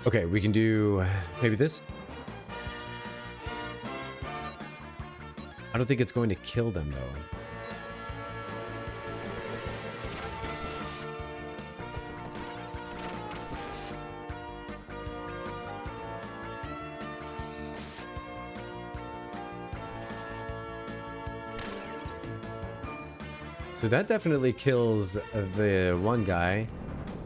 Okay, we can do maybe this. I don't think it's going to kill them, though. So that definitely kills the one guy.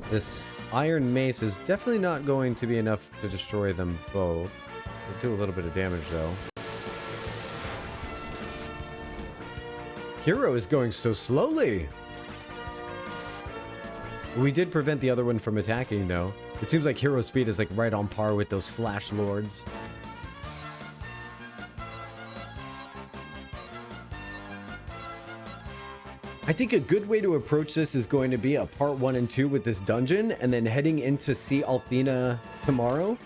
This iron mace is definitely not going to be enough to destroy them both. It'll do a little bit of damage, though. Hero is going so slowly. We did prevent the other one from attacking, though. It seems like hero speed is like right on par with those flash lords. I think a good way to approach this is going to be a part 1 and 2 with this dungeon, and then heading in to see Althena tomorrow.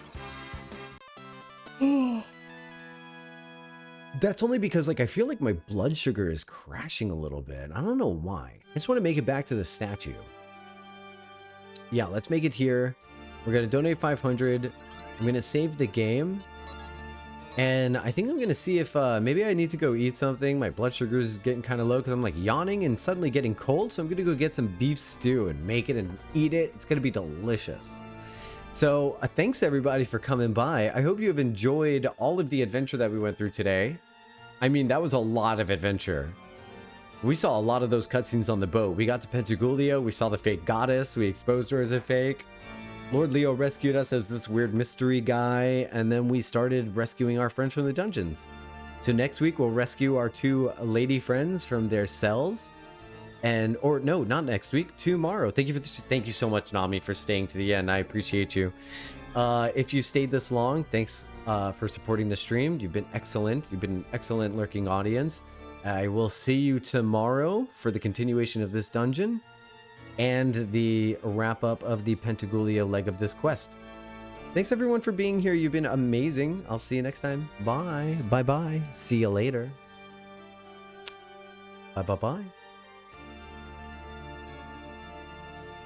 That's only because, like, I feel like my blood sugar is crashing a little bit. I don't know why. I just want to make it back to the statue. Yeah, let's make it here. We're going to donate 500. I'm going to save the game. And I think I'm going to see if maybe I need to go eat something. My blood sugar is getting kind of low because I'm like yawning and suddenly getting cold. So I'm going to go get some beef stew and make it and eat it. It's going to be delicious. So thanks everybody for coming by. I hope you have enjoyed all of the adventure that we went through today. I mean, that was a lot of adventure. We saw a lot of those cutscenes on the boat. We got to Pentagulia. We saw the fake goddess. We exposed her as a fake. Lord Leo rescued us as this weird mystery guy, and then we started rescuing our friends from the dungeons. So next week, we'll rescue our 2 lady friends from their cells, And or no, not next week, tomorrow. Thank you so much, Nami, for staying to the end. I appreciate you. If you stayed this long, thanks for supporting the stream. You've been excellent. You've been an excellent lurking audience. I will see you tomorrow for the continuation of this dungeon and the wrap up of the Pentagulia leg of this quest. Thanks everyone for being here. You've been amazing. I'll see you next time. Bye. Bye bye. See you later. Bye bye bye.